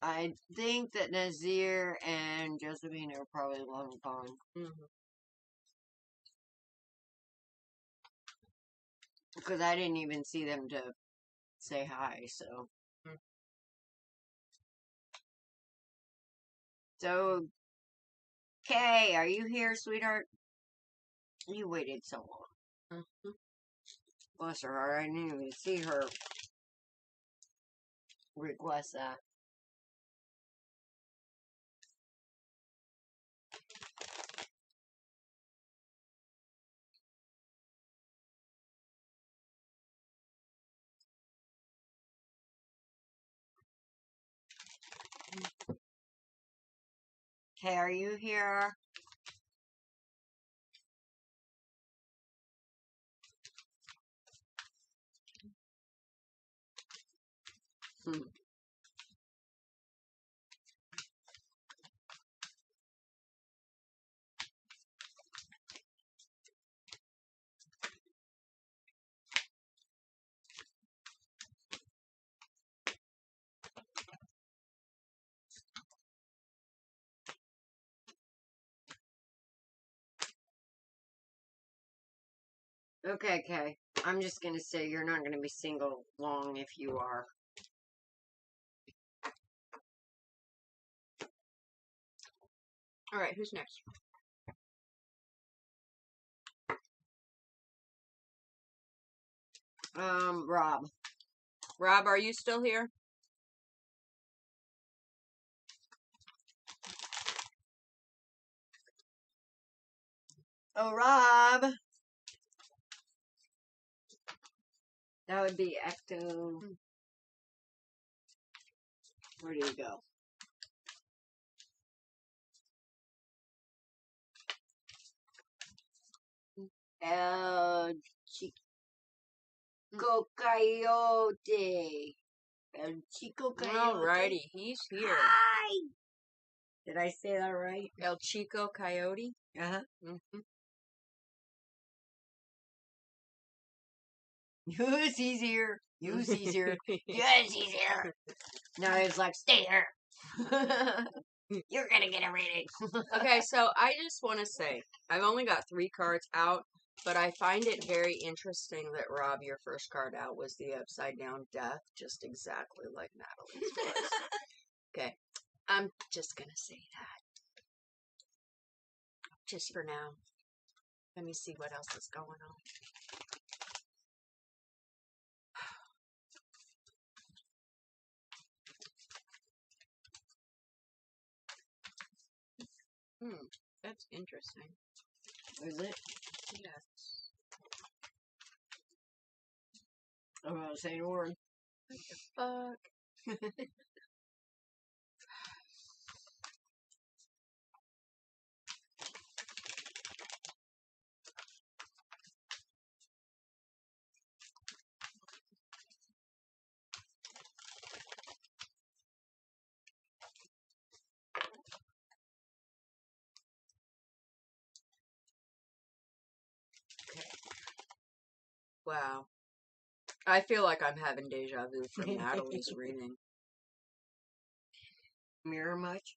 I think that Nazir and Josephine are probably long gone. Because I didn't even see them to say hi, so. So, Kay, are you here, sweetheart? You waited so long. Bless her heart, I didn't even see her request that. Okay, are you here? Okay, Kay. I'm just gonna say you're not gonna be single long if you are. All right, who's next? Rob. Rob, are you still here? Oh, Rob. That would be Ecto. Where do you go? El Chico Coyote. El Chico Coyote. Alrighty, he's here. Hi! Did I say that right? El Chico Coyote. Uh-huh. Mm-hmm. Yes, he's here. Yes, he's here. Yes, he's here. Now he's like, stay here. You're gonna get a reading. Okay, so I just want to say, I've only got 3 cards out, but I find it very interesting that, Rob, your first card out was the Upside Down Death, just exactly like Natalie's was. Okay, I'm just gonna say that. Just for now. Let me see what else is going on. That's interesting. Is it? Yes. I'm not saying a word. What the fuck? Wow. I feel like I'm having deja vu from Natalie's reading. Mirror much?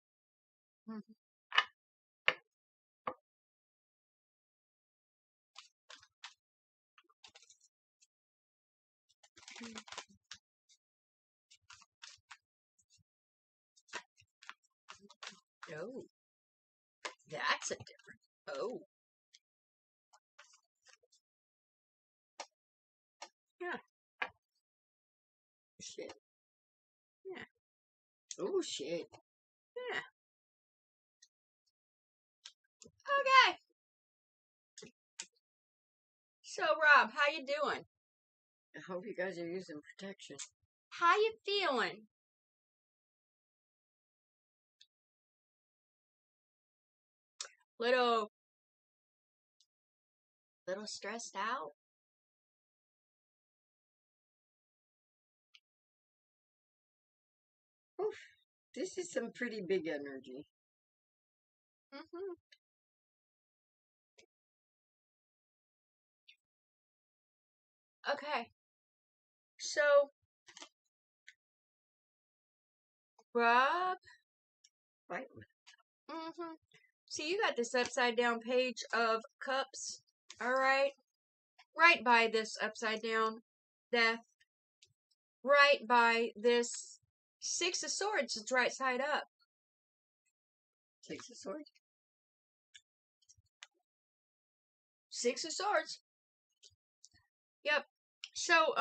Oh. That's a different. Oh. Yeah. Shit. Yeah. Oh, shit. Yeah. Okay. So, Rob, how you doing? I hope you guys are using protection. How you feeling? Little stressed out? Oof. This is some pretty big energy. Mm-hmm. Okay. So, Rob? Right. Mm-hmm. See, you got this upside down page of cups, alright? Right by this upside down death. Right by this 6 of Swords, it's right side up. 6 of Swords? 6 of Swords. Yep. So,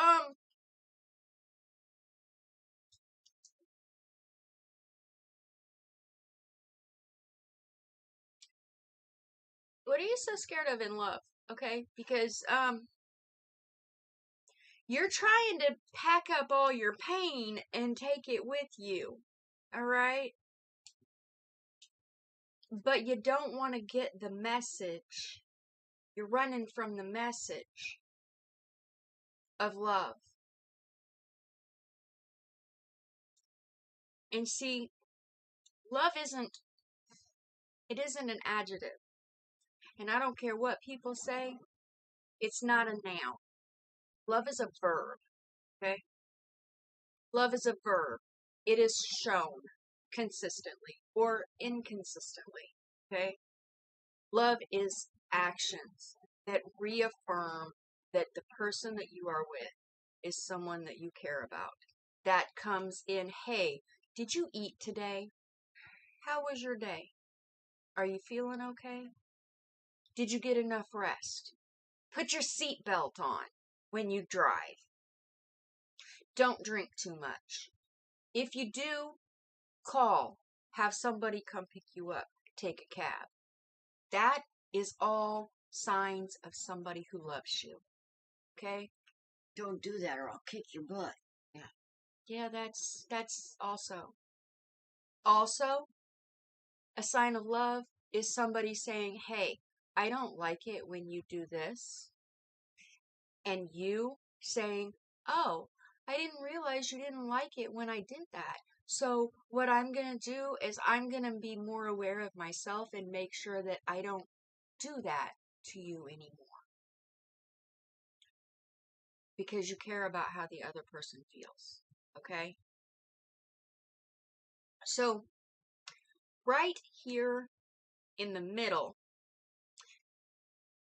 what are you so scared of in love? Okay? Because, you're trying to pack up all your pain and take it with you. All right? But you don't want to get the message. You're running from the message of love. And see, love isn't an adjective. And I don't care what people say, it's not a noun. Love is a verb, okay? Love is a verb. It is shown consistently or inconsistently, okay? Love is actions that reaffirm that the person that you are with is someone that you care about. That comes in, hey, did you eat today? How was your day? Are you feeling okay? Did you get enough rest? Put your seatbelt on when you drive. Don't drink too much. If you do, call. Have somebody come pick you up. Take a cab. That is all signs of somebody who loves you. Okay? Don't do that or I'll kick your butt. Yeah. Yeah, that's also. Also, a sign of love is somebody saying, hey, I don't like it when you do this. And you saying, oh, I didn't realize you didn't like it when I did that. So what I'm going to do is I'm going to be more aware of myself and make sure that I don't do that to you anymore. Because you care about how the other person feels. Okay? So, right here in the middle,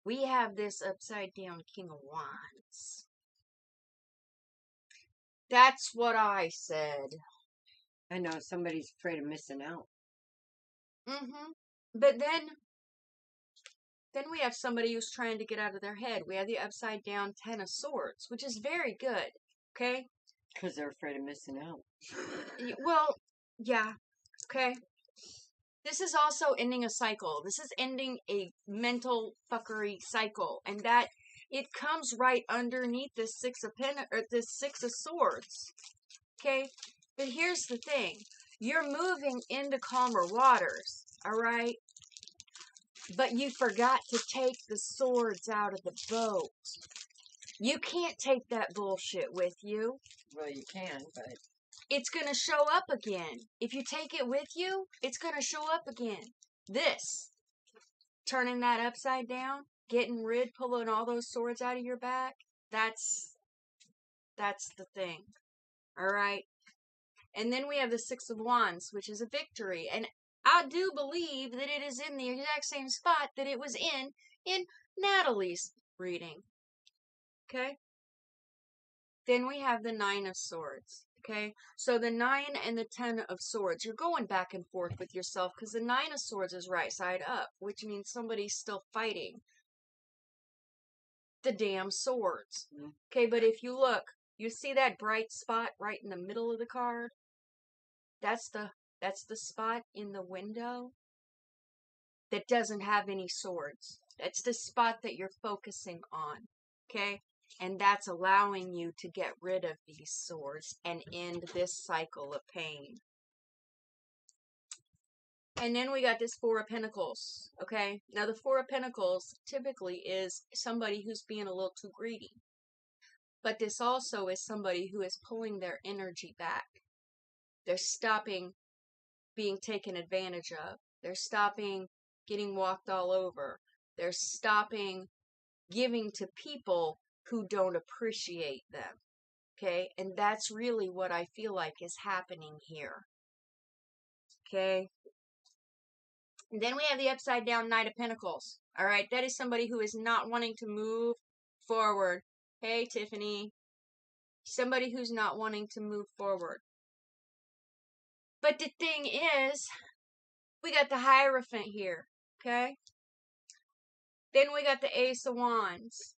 we have this upside down King of Wands. That's what I said. I know somebody's afraid of missing out. But then we have somebody who's trying to get out of their head. We have the upside down Ten of Swords, which is very good. Okay? Because they're afraid of missing out. Well, yeah. Okay? This is also ending a cycle. This is ending a mental fuckery cycle. And that it comes right underneath this Six of Swords. Okay? But here's the thing. You're moving into calmer waters. Alright? But you forgot to take the swords out of the boat. You can't take that bullshit with you. Well, you can, but it's going to show up again. If you take it with you, it's going to show up again. This. Turning that upside down, pulling all those swords out of your back, that's the thing. Alright? And then we have the Six of Wands, which is a victory. And I do believe that it is in the exact same spot that it was in Natalie's reading. Okay? Then we have the Nine of Swords. Okay? So the 9 and the 10 of Swords, you're going back and forth with yourself because the 9 of Swords is right side up, which means somebody's still fighting the damn swords. Okay, but if you look, you see that bright spot right in the middle of the card? That's the spot in the window that doesn't have any swords. That's the spot that you're focusing on. Okay? And that's allowing you to get rid of these swords and end this cycle of pain. And then we got this Four of Pentacles. Okay? Now the Four of Pentacles typically is somebody who's being a little too greedy. But this also is somebody who is pulling their energy back. They're stopping being taken advantage of. They're stopping getting walked all over. They're stopping giving to people who don't appreciate them. Okay? And that's really what I feel like is happening here. Okay? And then we have the upside down Knight of Pentacles. Alright? That is somebody who is not wanting to move forward. Hey, Tiffany. Somebody who's not wanting to move forward. But the thing is, we got the Hierophant here. Okay? Then we got the Ace of Wands.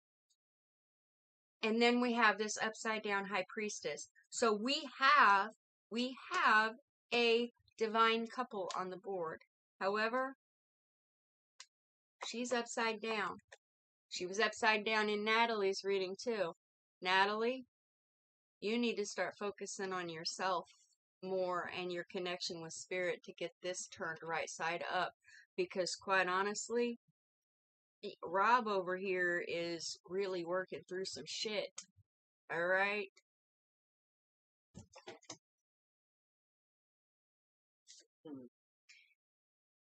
And then we have this upside down High Priestess. So we have a divine couple on the board. However, she's upside down. She was upside down in Natalie's reading too. Natalie, you need to start focusing on yourself. more and your connection with spirit to get this turned right side up, because quite honestly, Rob over here is really working through some shit. All right.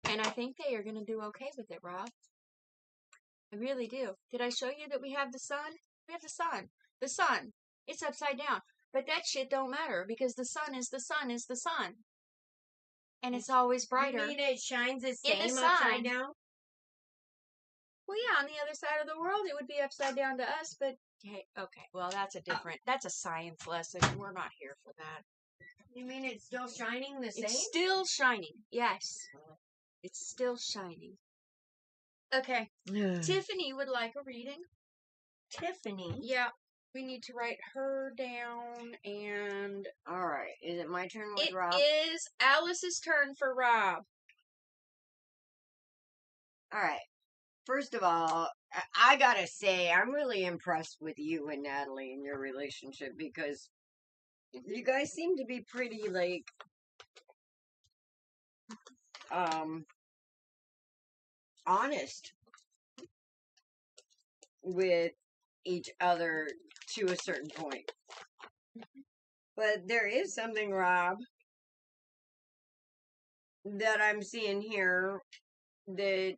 And I think they are going to do okay with it, Rob. I really do. Did I show you that we have the sun? We have the sun. The sun. It's upside down. But that shit don't matter because the sun is the sun is the sun. And it's always brighter. You mean it shines the in the same sun. upside down? Well, yeah, on the other side of the world, it would be upside down to us, but hey, okay. Well, that's a different, that's a science lesson. We're not here for that. You mean it's still shining the same? It's still shining. Yes. It's still shining. Okay. Tiffany would like a reading. Tiffany? Yeah. We need to write her down and... Alright. Is it my turn with It Rob? is Alice's turn for Rob. Alright. First of all, I gotta say, I'm really impressed with you and Natalie in your relationship because you guys seem to be pretty, like, honest with each other to a certain point. But there is something, Rob, that I'm seeing here that,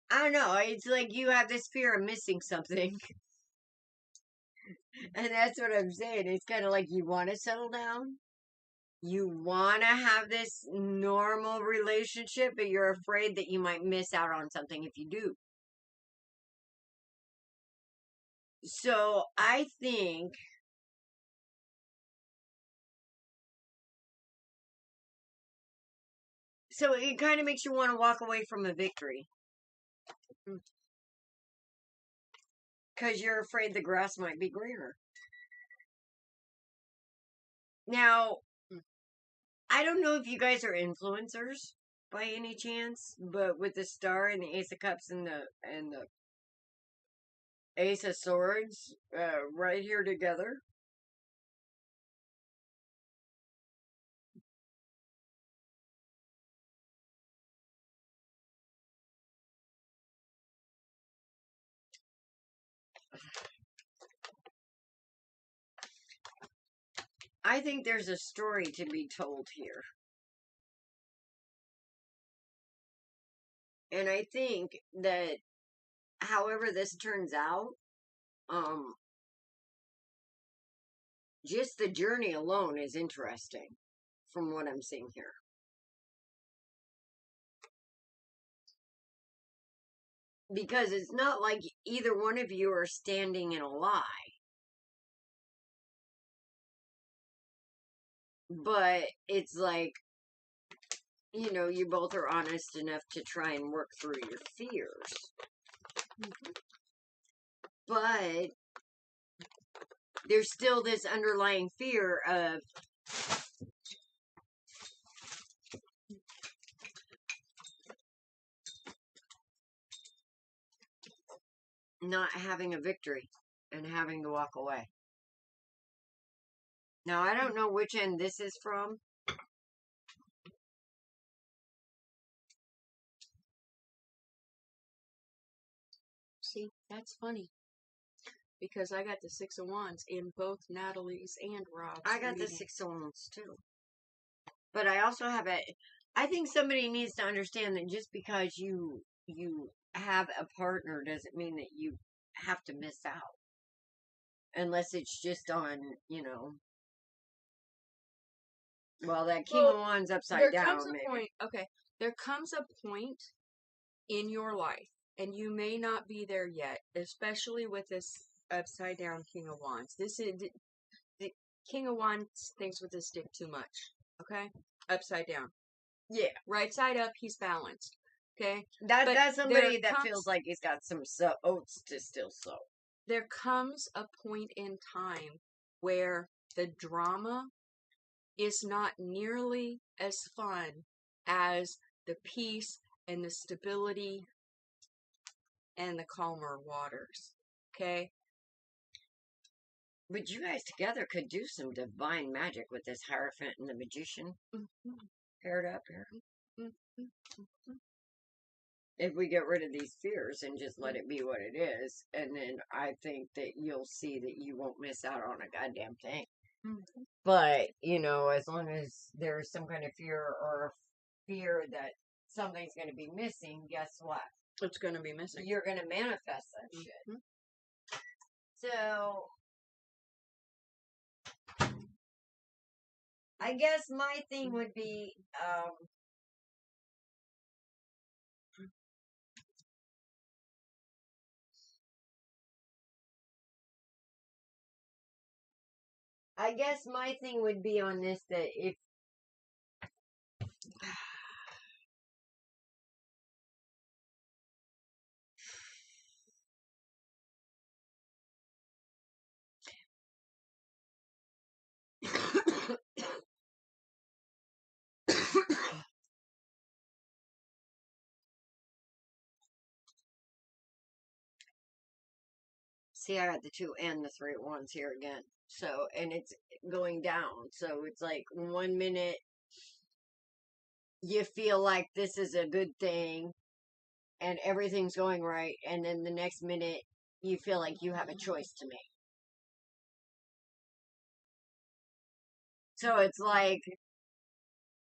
I don't know, it's like you have this fear of missing something. And that's what I'm saying. It's kind of like you want to settle down. You want to have this normal relationship, but you're afraid that you might miss out on something if you do. So I think so it kind of makes you want to walk away from a victory. Because you're afraid the grass might be greener. Now, I don't know if you guys are influencers by any chance, but with the Star and the Ace of Cups and the Ace of Swords right here together. I think there's a story to be told here. And I think that however this turns out, just the journey alone is interesting from what I'm seeing here. Because it's not like either one of you are standing in a lie. But it's like, you know, you both are honest enough to try and work through your fears. But there's still this underlying fear of not having a victory and having to walk away. Now, I don't know which end this is from. See, that's funny. Because I got the Six of Wands in both Natalie's and Rob's. I got the reading. Six of Wands too. But I also have a... I think somebody needs to understand that just because you have a partner doesn't mean that you have to miss out. Unless it's just on, you know... Well, that King of Wands upside down, Comes a maybe. point, okay, there comes a point in your life, and you may not be there yet, especially with this upside down King of Wands. This is the King of Wands thinks with his stick too much. Okay, upside down. Yeah, right side up. He's balanced. Okay, that's somebody that feels like he's got some oats to still sow. There comes a point in time where the drama is not nearly as fun as the peace and the stability and the calmer waters. Okay? But you guys together could do some divine magic with this Hierophant and the Magician paired up here. If we get rid of these fears and just let it be what it is, and then I think that you'll see that you won't miss out on a goddamn thing. But, you know, as long as there's some kind of fear or fear that something's going to be missing, guess what? It's going to be missing. You're going to manifest that shit. So, I guess my thing would be, on this that if see, I got the 2 and the 3 at once here again. So, and it's going down. So it's like 1 minute you feel like this is a good thing and everything's going right. And then the next minute you feel like you have a choice to make. So it's like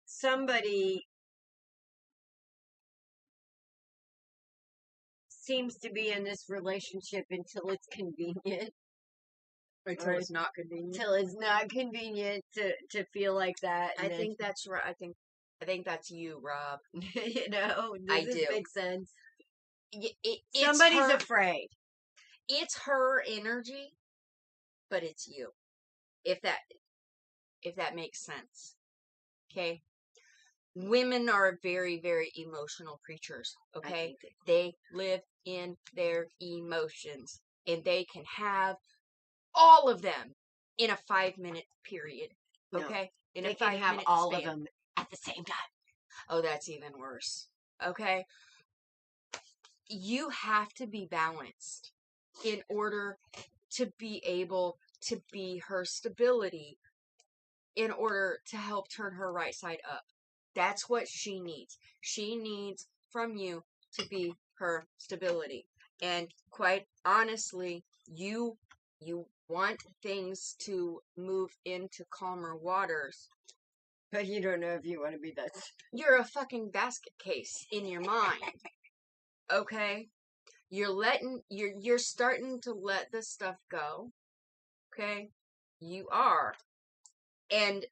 somebody seems to be in this relationship until it's convenient. Until it's not convenient. Until it's not convenient to feel like that. I think that's right. I think that's you, Rob. You know, I does this do. make sense? It's Somebody's her, afraid. It's her energy, but it's you. If that makes sense. Okay? Women are very, very emotional creatures. Okay? They live in their emotions. And they can have all of them in a 5-minute period. Okay? No, In a they can have 5-minute all span. of them at the same time. Oh, that's even worse. Okay? You have to be balanced in order to be able to be her stability, in order to help turn her right side up. That's what she needs. She needs from you to be her stability. And quite honestly, you want things to move into calmer waters. But you don't know if you want to be that. You're a fucking basket case in your mind. Okay? You're starting to let this stuff go. Okay? You are. And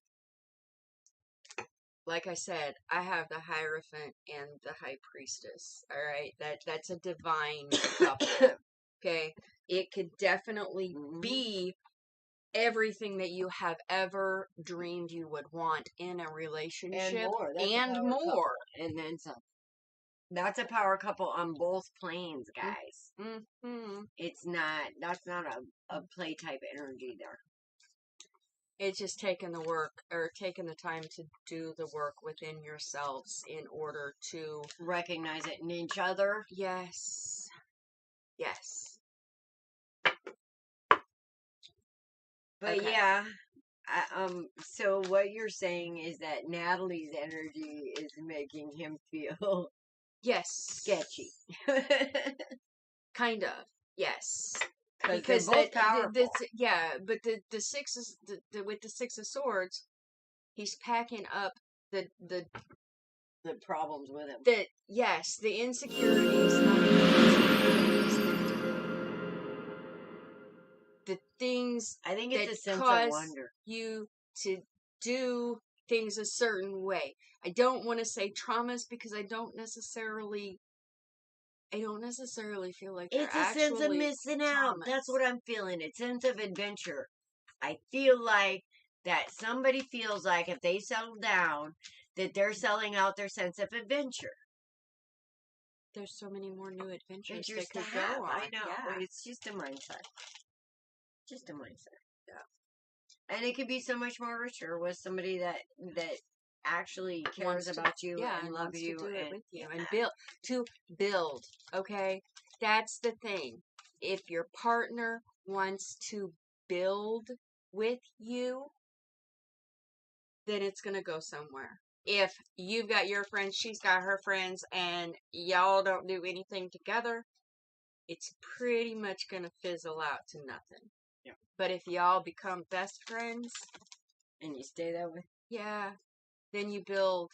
like I said, I have the Hierophant and the High Priestess. Alright? That's a divine couple. Okay? It could definitely be everything that you have ever dreamed you would want in a relationship. And more. That's a And power more. couple. And then some. That's a power couple on both planes, guys. Mm-hmm. That's not a play type energy there. It's just taking the work, or taking the time to do the work within yourselves in order to recognize it in each other. Yes. Yes. But Okay. yeah, so what you're saying is that Natalie's energy is making him feel yes, sketchy. Kind of. Yes. Because they're both powerful. But the six is with the 6 of Swords, he's packing up the problems with him. The insecurities, not even the insecurities, the things I think it's that a sense cause of wonder. You to do things a certain way. I don't want to say traumas because I don't necessarily feel like it's a sense of missing out. That's what I'm feeling. It's a sense of adventure. I feel like that somebody feels like if they settle down, that they're selling out their sense of adventure. There's so many more new adventures that could go on. I know. Yeah. It's just a mindset. Just a mindset. Yeah. And it could be so much more richer with somebody that actually cares about you and loves you and build. Okay, that's the thing. If your partner wants to build with you, then it's going to go somewhere. If you've got your friends, she's got her friends, and y'all don't do anything together, it's pretty much going to fizzle out to nothing. Yeah. But if y'all become best friends, and you stay that way, yeah, then you build,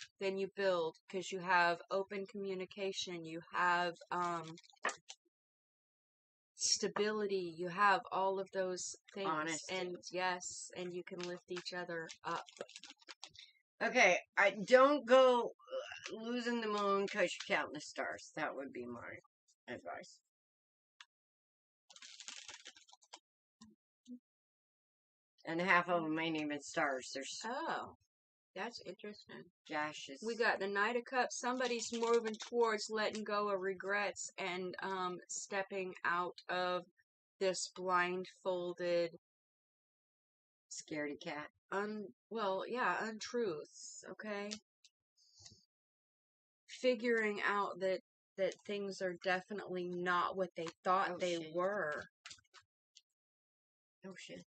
because you have open communication, you have stability, you have all of those things. Honesty. And yes, and you can lift each other up. okay, I don't go losing the moon because you're counting the stars. That would be my advice. And half of them ain't even stars. There's Oh, that's interesting. gashes. We got the Knight of Cups. Somebody's moving towards letting go of regrets and stepping out of this blindfolded, scaredy cat. untruths, okay? Figuring out that things are definitely not what they thought they shit. were. Oh shit.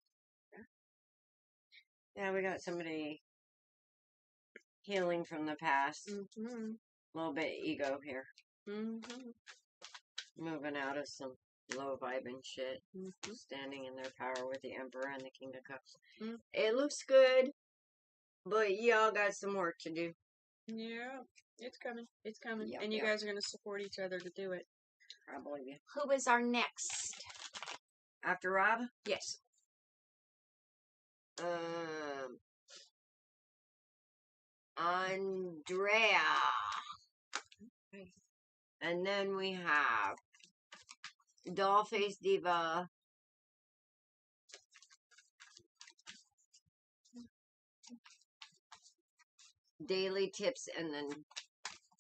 Yeah, we got somebody healing from the past. Mm-hmm. A little bit ego here. Mm-hmm. Moving out of some low vibing shit. Mm-hmm. Standing in their power with the Emperor and the King of Cups. Mm. It looks good, but y'all got some work to do. Yeah, it's coming. It's coming. Yep, And you yep. guys are going to support each other to do it. I believe you. Who is our next? After Rob? Yes. Andrea. And then we have Dollface Diva. Daily Tips, and then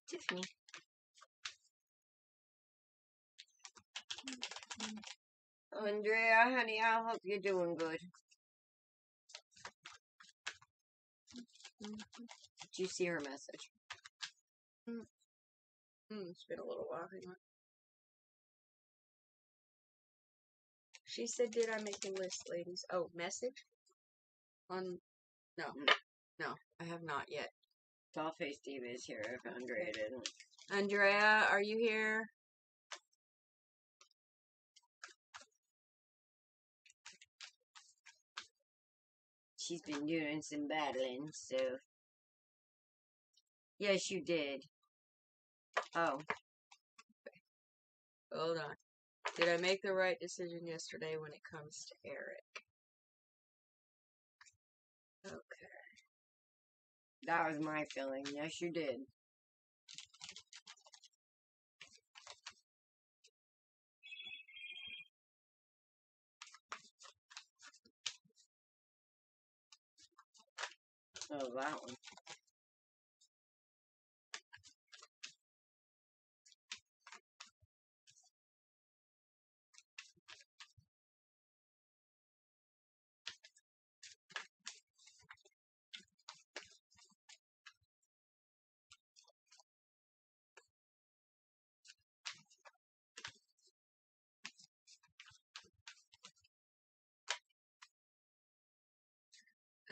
Tiffany. Andrea, honey, I hope you're doing good. Did you see her message? It's been a little while. Hang on. She said, "Did I make a list, ladies?" Oh, message? No, I have not yet. Dollface Diva is here if Andrea didn't. Andrea, are you here? She's been doing some battling, so. Yes, you did. Oh. Hold on. Did I make the right decision yesterday when it comes to Eric? Okay. That was my feeling. Yes, you did. Oh, that one.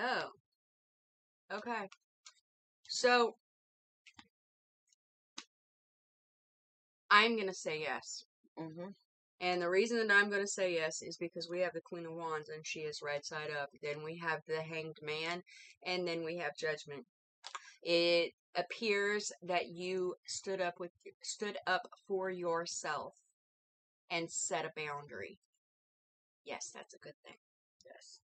Oh. Okay. So, I'm going to say yes. Mm-hmm. And the reason that I'm going to say yes is because we have the Queen of Wands and she is right side up. Then we have the Hanged Man, and then we have Judgment. It appears that you stood up for yourself and set a boundary. Yes, that's a good thing. Yes.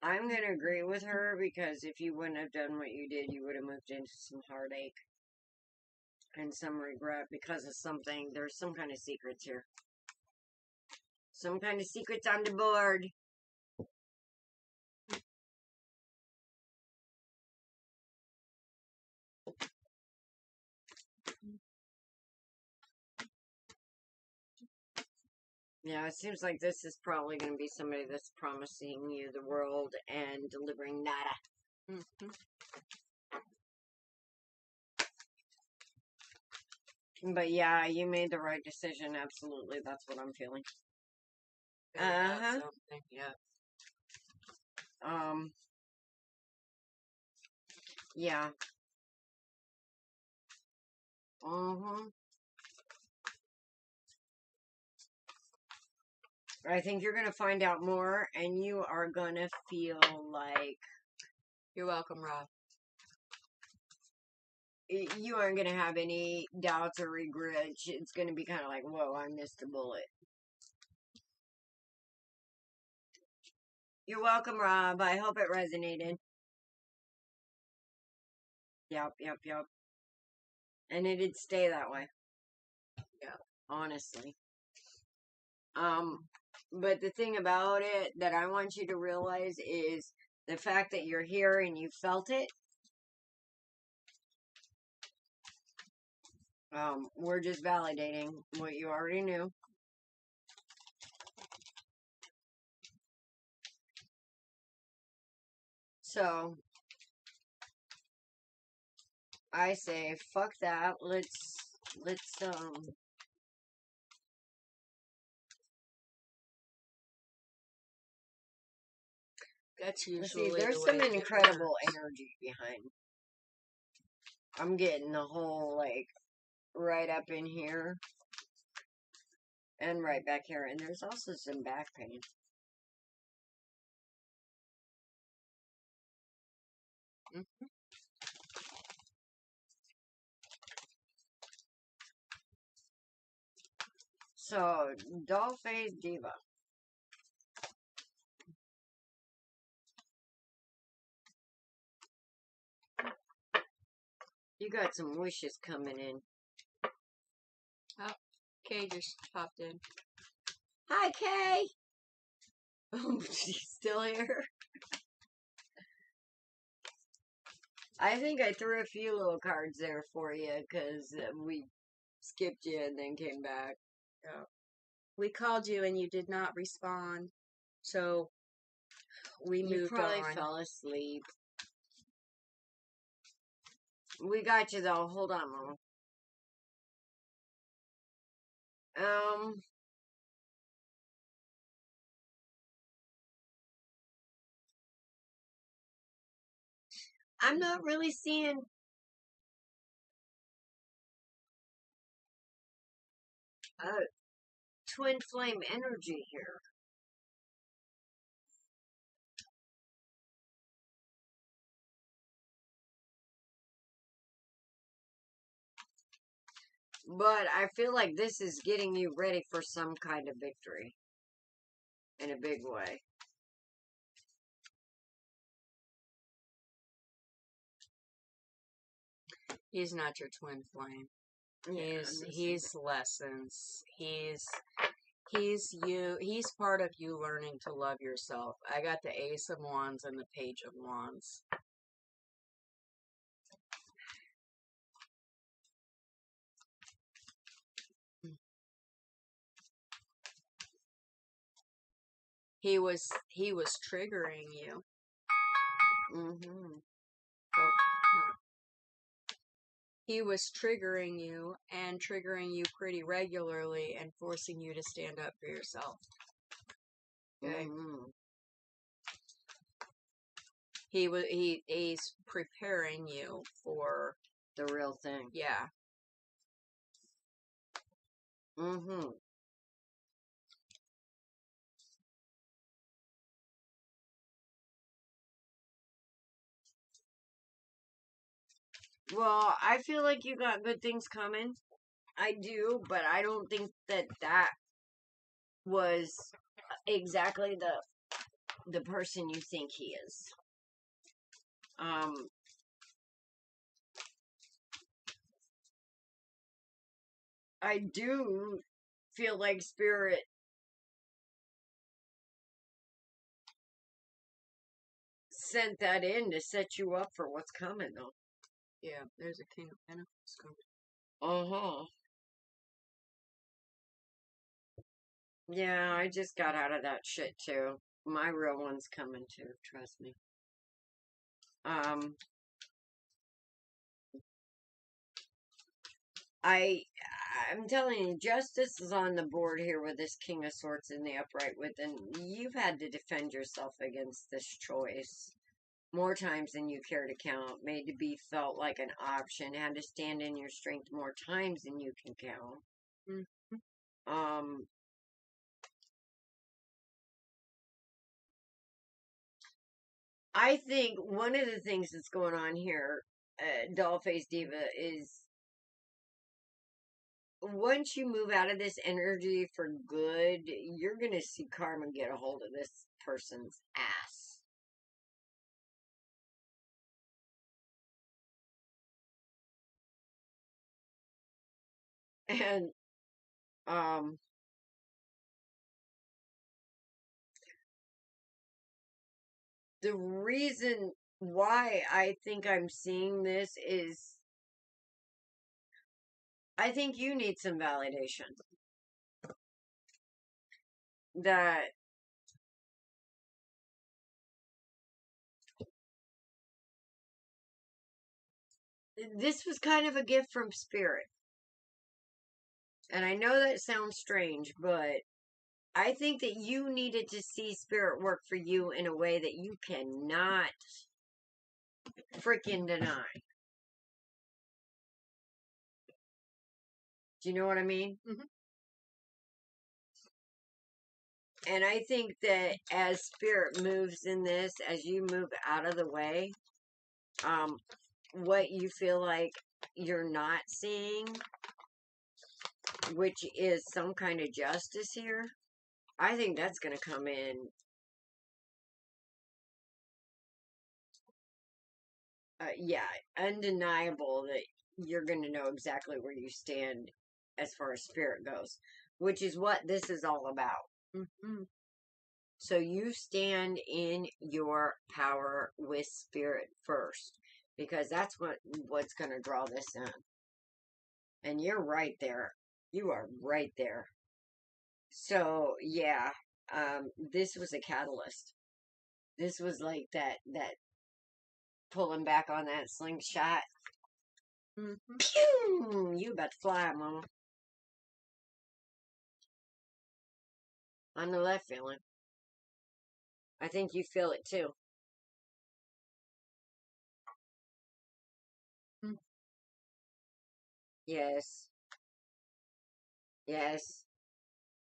I'm going to agree with her because if you wouldn't have done what you did, you would have moved into some heartache and some regret because of something. There's some kind of secrets here. Some kind of secrets on the board. Yeah, it seems like this is probably going to be somebody that's promising you the world and delivering nada. Mm-hmm. But yeah, you made the right decision. Absolutely. That's what I'm feeling. Uh-huh. Something, yeah. Yeah. Uh-huh. I think you're going to find out more, and you are going to feel like... You're welcome, Rob. You aren't going to have any doubts or regrets. It's going to be kind of like, whoa, I missed a bullet. You're welcome, Rob. I hope it resonated. Yep. And it'd stay that way. Yeah, honestly. But the thing about it that I want you to realize is the fact that you're here and you felt it. We're just validating what you already knew. So, I say, fuck that. Let's, That's see, usually there's the some way it incredible works. energy behind. I'm getting the whole, like, right up in here. And right back here. And there's also some back pain. Mhm. So, Dollface Diva. You got some wishes coming in. Oh, Kay just popped in. Hi, Kay! She's still here? I think I threw a few little cards there for you, because we skipped you and then came back. Yeah. We called you and you did not respond, so we You moved probably on. fell asleep. We got you, though. Hold on, Mama. I'm not really seeing twin flame energy here. But I feel like this is getting you ready for some kind of victory. In a big way. He's not your twin flame. Yeah, He's lessons. He's you. He's part of you learning to love yourself. I got the Ace of Wands and the Page of Wands. He was triggering you. Mm-hmm. Oh, no. He was triggering you and triggering you pretty regularly and forcing you to stand up for yourself. Okay. Mm-hmm. He's preparing you for the real thing. Yeah. Mm-hmm. Well, I feel like you got good things coming. I do, but I don't think that was exactly the person you think he is. I do feel like Spirit sent that in to set you up for what's coming, though. Yeah, there's a King of Pentacles coming. Uh-huh. Yeah, I just got out of that shit, too. My real one's coming, too. Trust me. I'm telling you, justice is on the board here with this King of Swords in the upright with, and you've had to defend yourself against this choice. more times than you care to count, made to be felt like an option, had to stand in your strength more times than you can count. I think one of the things that's going on here, Dollface Diva, is once you move out of this energy for good, you're going to see karma get a hold of this person's ass. And, the reason why I think I'm seeing this is I think you need some validation. That this was kind of a gift from Spirit. And I know that sounds strange, but I think that you needed to see Spirit work for you in a way that you cannot freaking deny. Do you know what I mean? And I think that as Spirit moves in this, as you move out of the way, what you feel like you're not seeing, which is some kind of justice here, I think that's going to come in. Yeah, undeniable that you're going to know exactly where you stand as far as Spirit goes, which is what this is all about. So you stand in your power with Spirit first, because that's what's going to draw this in. And you're right there. You are right there. So, yeah, this was a catalyst. This was like that pulling back on that slingshot. Pew! You about to fly, mama. On the left feeling. I think you feel it too. Yes. Yes.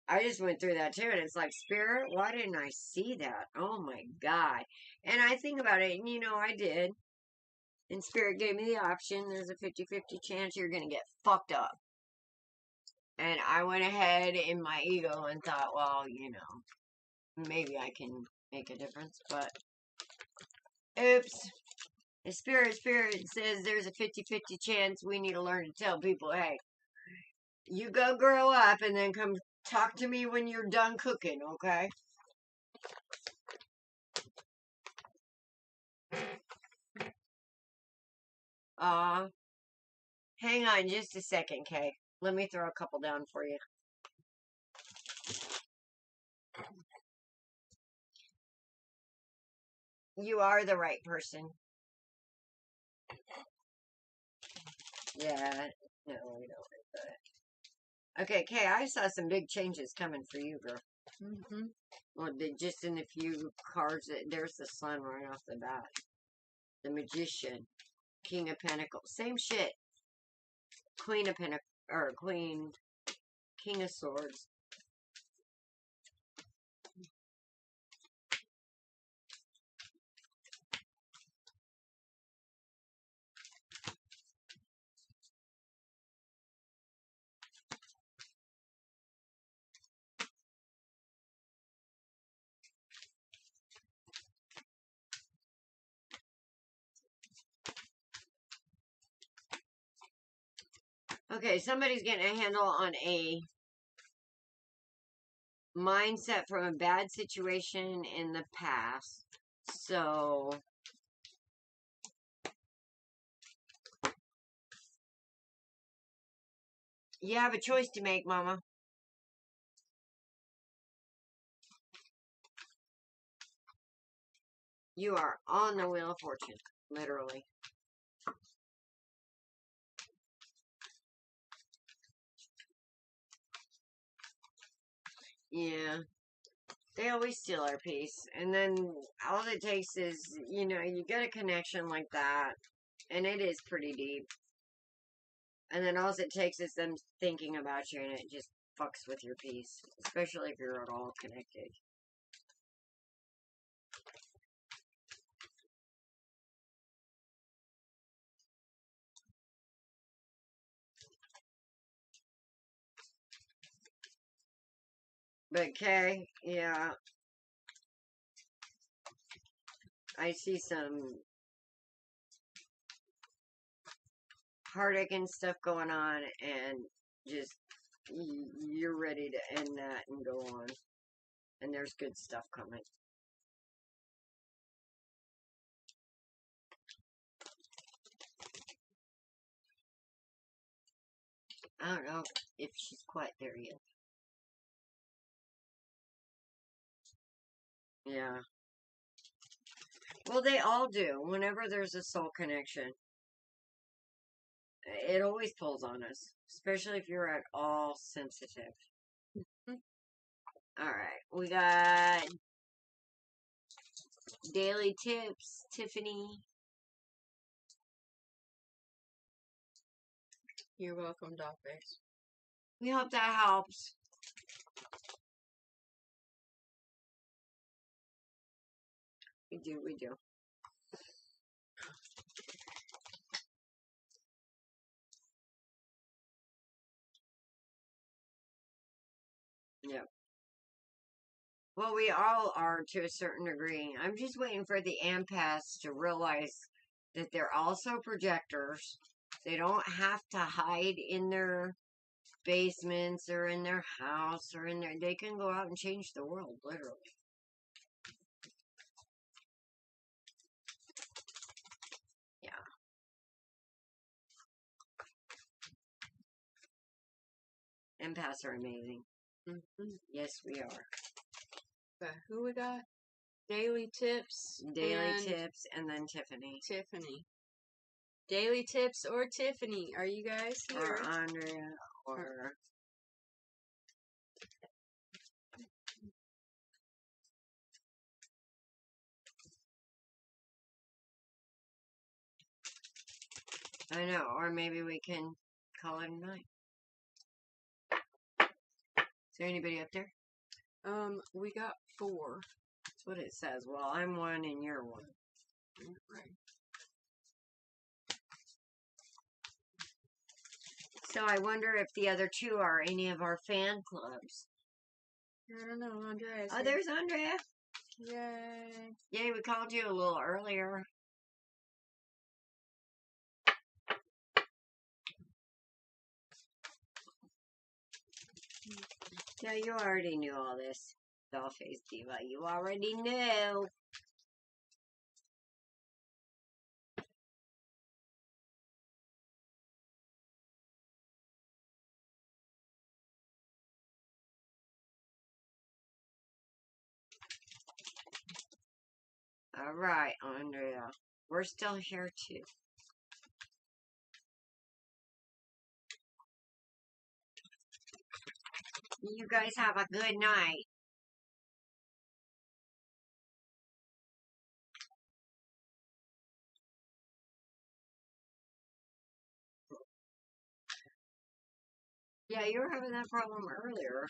I just went through that too, and it's like, Spirit, why didn't I see that? Oh my God. And I think about it, and I did. And Spirit gave me the option. There's a 50-50 chance you're going to get fucked up. And I went ahead in my ego and thought, well, maybe I can make a difference, but oops. The Spirit says there's a 50-50 chance. We need to learn to tell people, hey, you go grow up and then come talk to me when you're done cooking, okay? Hang on just a second, Kay. Let me throw a couple down for you. You are the right person. Yeah, no, we don't like that. Okay, Kay, I saw some big changes coming for you, girl. Well, just in a few cards, there's the Sun right off the bat. The Magician. King of Pentacles. Same shit. Queen of Pentacles. Or King of Swords. Okay, somebody's getting a handle on a mindset from a bad situation in the past. So, you have a choice to make, Mama. You are on the Wheel of Fortune, literally. Yeah. They always steal our peace. And then all it takes is, you know, you get a connection like that, and it is pretty deep. And then all it takes is them thinking about you, and it just fucks with your peace. Especially if you're at all connected. But Kay, yeah, I see some heartache and stuff going on, and just you're ready to end that and go on. And there's good stuff coming. I don't know if she's quite there yet. Yeah. Well, they all do. Whenever there's a soul connection, it always pulls on us, especially if you're at all sensitive. All right, we got daily tips, Tiffany. You're welcome, Dollface. We hope that helps. We do, we do. Yep. Well, we all are to a certain degree. I'm just waiting for the empaths to realize that they're also projectors. They don't have to hide in their basements or in their house or in their... They can go out and change the world, literally. Yeah. Empaths are amazing. Yes, we are. But who we got? Daily tips. Daily tips, and then Tiffany. Tiffany. Daily tips or Tiffany. Are you guys here? Or Andrea, or... I know, or maybe we can call it a night. Is there anybody up there? We got 4. That's what it says. Well, I'm 1 and you're 1. Right. So I wonder if the other 2 are any of our fan clubs. I don't know, Andrea. Oh, there's Andrea. Yay. Yay, we called you a little earlier. Yeah, you already knew all this, Dollface Diva. You already knew. All right, Andrea. We're still here, too. You guys have a good night. Yeah, you were having that problem earlier.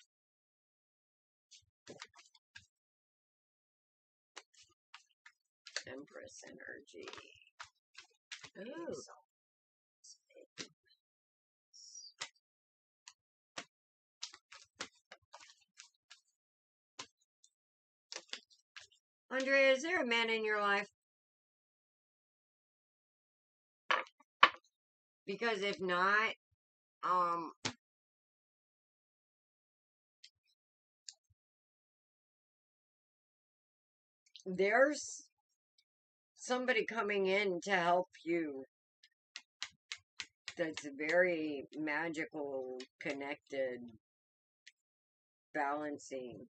Empress energy. Ooh. Andrea, is there a man in your life? Because if not, there's somebody coming in to help you that's very magical, connected, balancing.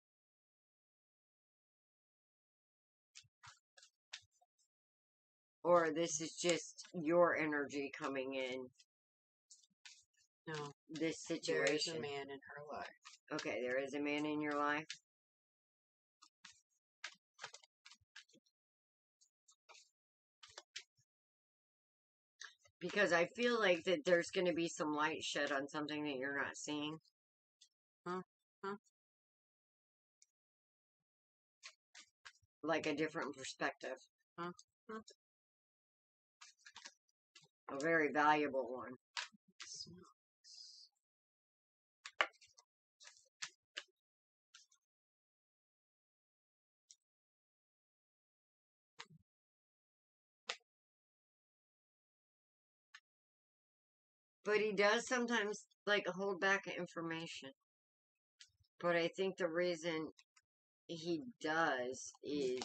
Or this is just your energy coming in. No. This situation. There is a man in her life. Okay, there is a man in your life. Because I feel like that there's going to be some light shed on something that you're not seeing. Huh? Like a different perspective. Huh? A very valuable one. But he does sometimes, like, hold back information. But I think the reason he does is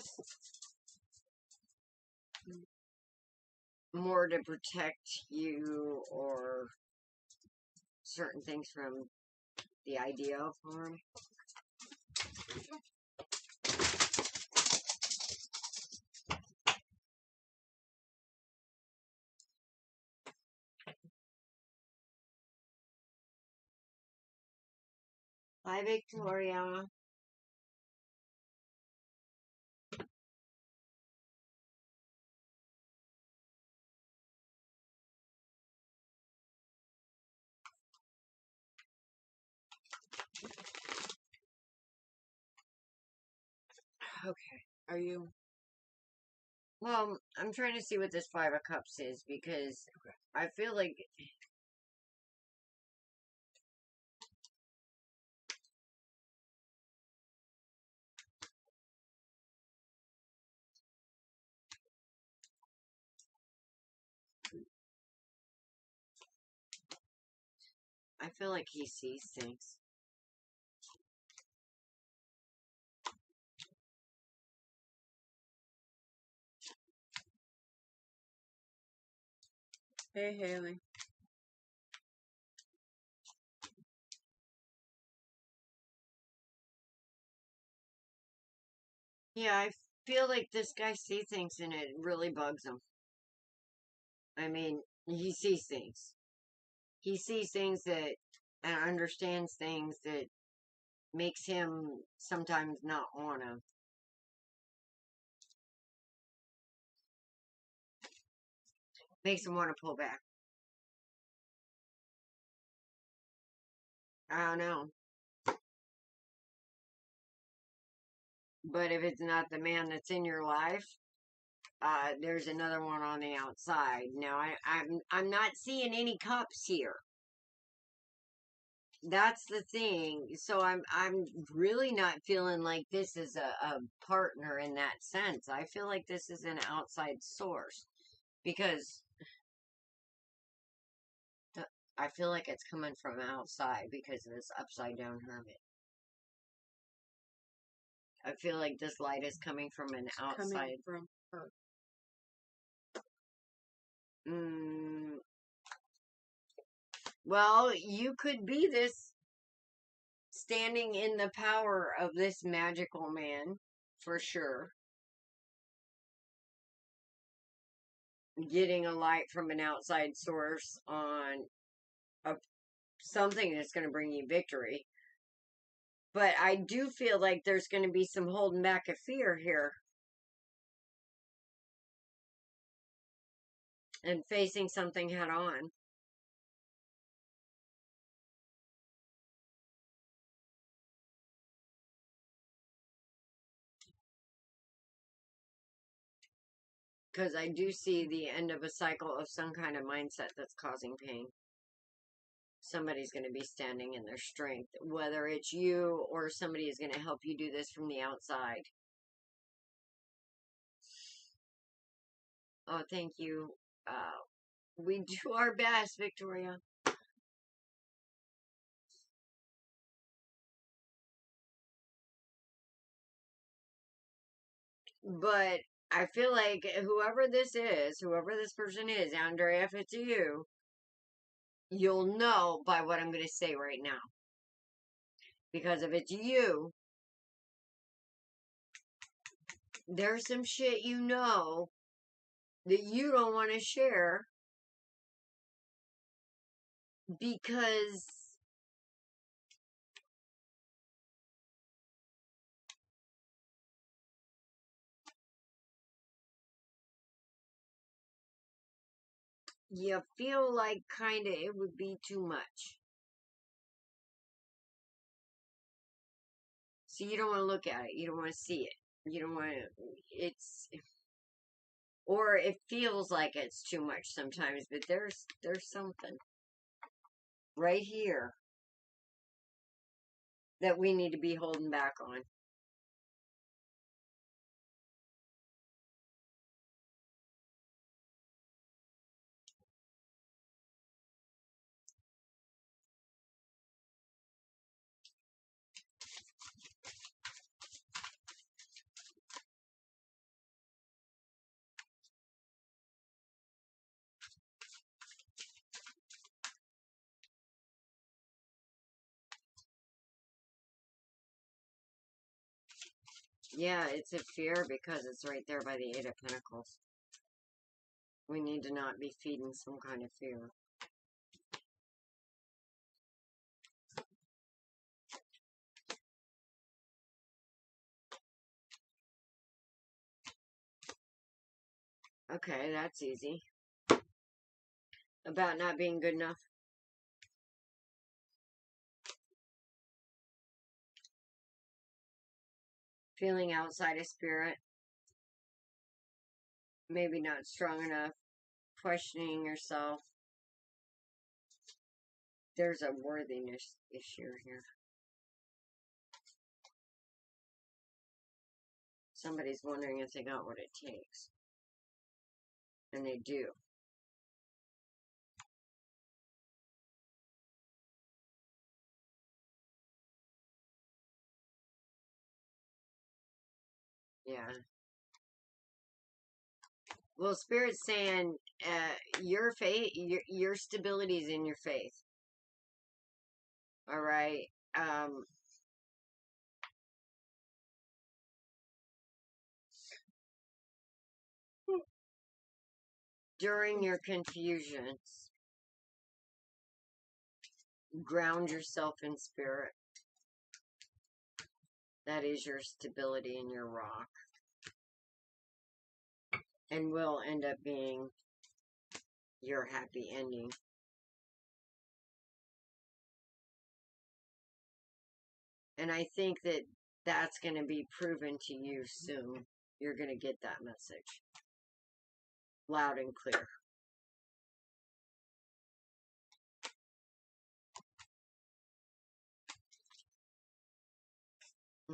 more to protect you or certain things from the idea of harm. Hi, Victoria. Okay. Are you? Well, I'm trying to see what this Five of Cups is because I feel like he sees things. Hey, Haley. Yeah, I feel like this guy sees things and it really bugs him. I mean, he sees things. He sees things that and understands things that makes him sometimes not wanna. Makes him want to pull back. I don't know. But if it's not the man that's in your life, there's another one on the outside. Now, I'm not seeing any cups here. That's the thing. So I'm really not feeling like this is a partner in that sense. I feel like this is an outside source because I feel like it's coming from outside because of this upside down hermit. I feel like this light is coming from an outside. Coming from her. Well, you could be this standing in the power of this magical man, for sure. Getting a light from an outside source on something that's going to bring you victory. But I do feel like there's going to be some holding back of fear here. And facing something head on. Because I do see the end of a cycle of some kind of mindset that's causing pain. Somebody's going to be standing in their strength. Whether it's you or somebody is going to help you do this from the outside. Oh, thank you. We do our best, Victoria. But I feel like whoever this person is, Andrea, if it's you, you'll know by what I'm going to say right now. Because if it's you, there's some shit you know that you don't want to share because you feel like kind of it would be too much. So you don't want to look at it. You don't want to see it. You don't want to, or it feels like it's too much sometimes, but there's something right here that we need to be holding back on. Yeah, it's a fear because it's right there by the Eight of Pentacles. We need to not be feeding some kind of fear. Okay, that's easy. About not being good enough. Feeling outside of spirit. Maybe not strong enough. Questioning yourself. There's a worthiness issue here. Somebody's wondering if they got what it takes. And they do. Yeah. Well, Spirit's saying your faith, your stability is in your faith. All right. During your confusions, ground yourself in spirit. That is your stability in your rock. And will end up being your happy ending. And I think that that's going to be proven to you soon. You're going to get that message. Loud and clear.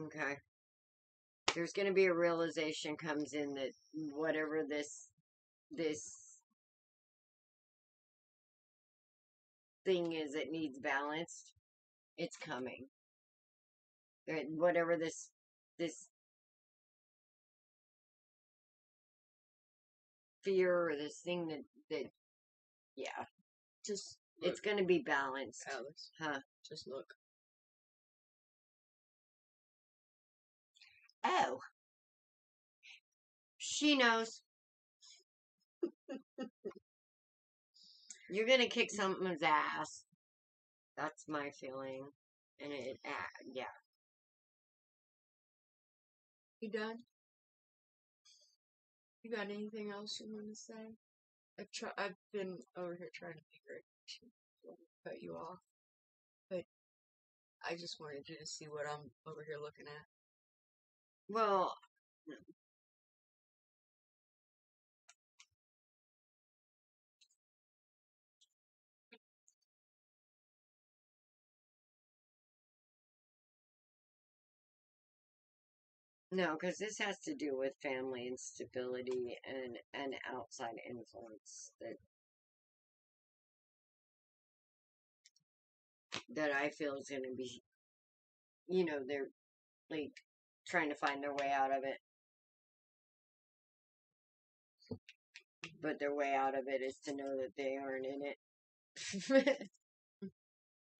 Okay. There's going to be a realization comes in that whatever this thing is that needs balanced, it's coming. Whatever this fear or this thing that yeah, Just it's going to be balanced. Alice, Huh? just look. Oh. She knows. You're going to kick something's ass. That's my feeling. And yeah. You done? You got anything else you want to say? I've been over here trying to be very patient. Don't cut you off. But I just wanted you to see what I'm over here looking at. Well, no, because this has to do with family and stability and an outside influence that I feel is going to be, they're like trying to find their way out of it. But their way out of it is to know that they aren't in it.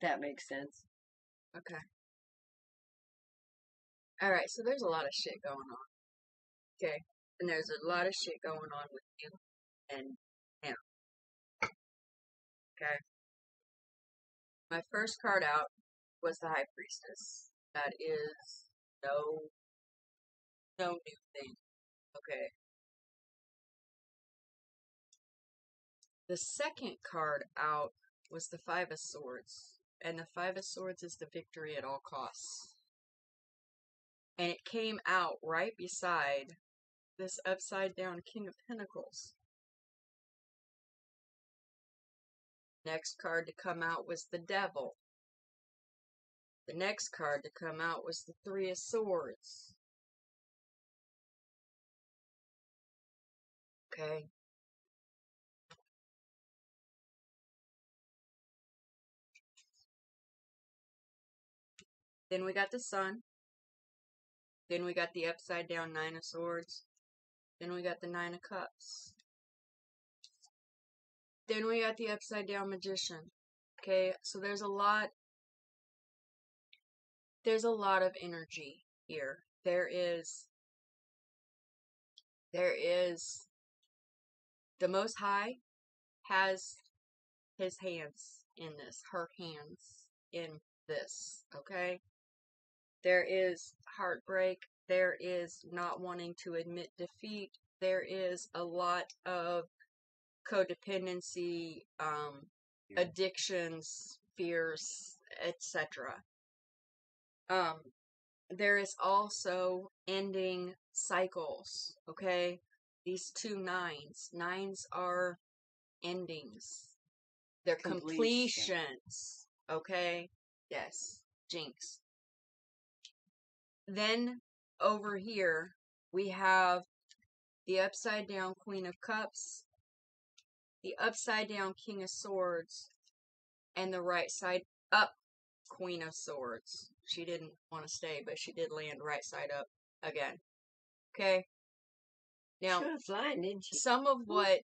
That makes sense. Okay. Alright, so there's a lot of shit going on. Okay? And there's a lot of shit going on with you and him. Okay? My first card out was the High Priestess. That is no new thing. Okay? The second card out was the Five of Swords. And the Five of Swords is the victory at all costs. And it came out right beside this upside down King of Pentacles. Next card to come out was the Devil. The next card to come out was the Three of Swords. Okay. Then we got the Sun. Then we got the upside down Nine of Swords. Then we got the Nine of Cups. Then we got the upside down Magician. Okay, so there's a lot of energy here. There is the Most High has his hands in this, her hands in this, okay? There is heartbreak. There is not wanting to admit defeat. There is a lot of codependency, addictions, fears, etc. There is also ending cycles, okay? These two nines. Nines are endings. They're completions, okay? Yes, Jinx. Then, over here, we have the upside down Queen of Cups, the upside down King of Swords, and the right side up Queen of Swords. She didn't want to stay, but she did land right side up again. Okay? Now, She was flying, didn't she? some of what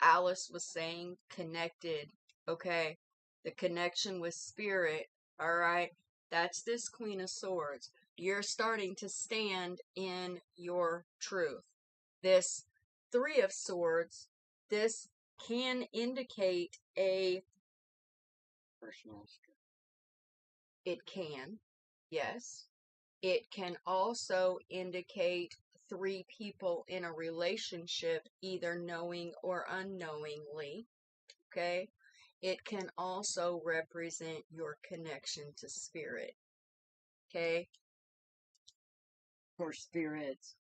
Alice was saying connected, okay? The connection with spirit, alright? That's this Queen of Swords. You're starting to stand in your truth. This Three of Swords, this can indicate a Personal strength. It can, yes. It can also indicate three people in a relationship, either knowing or unknowingly, okay? It can also represent your connection to spirit, okay? For spirits.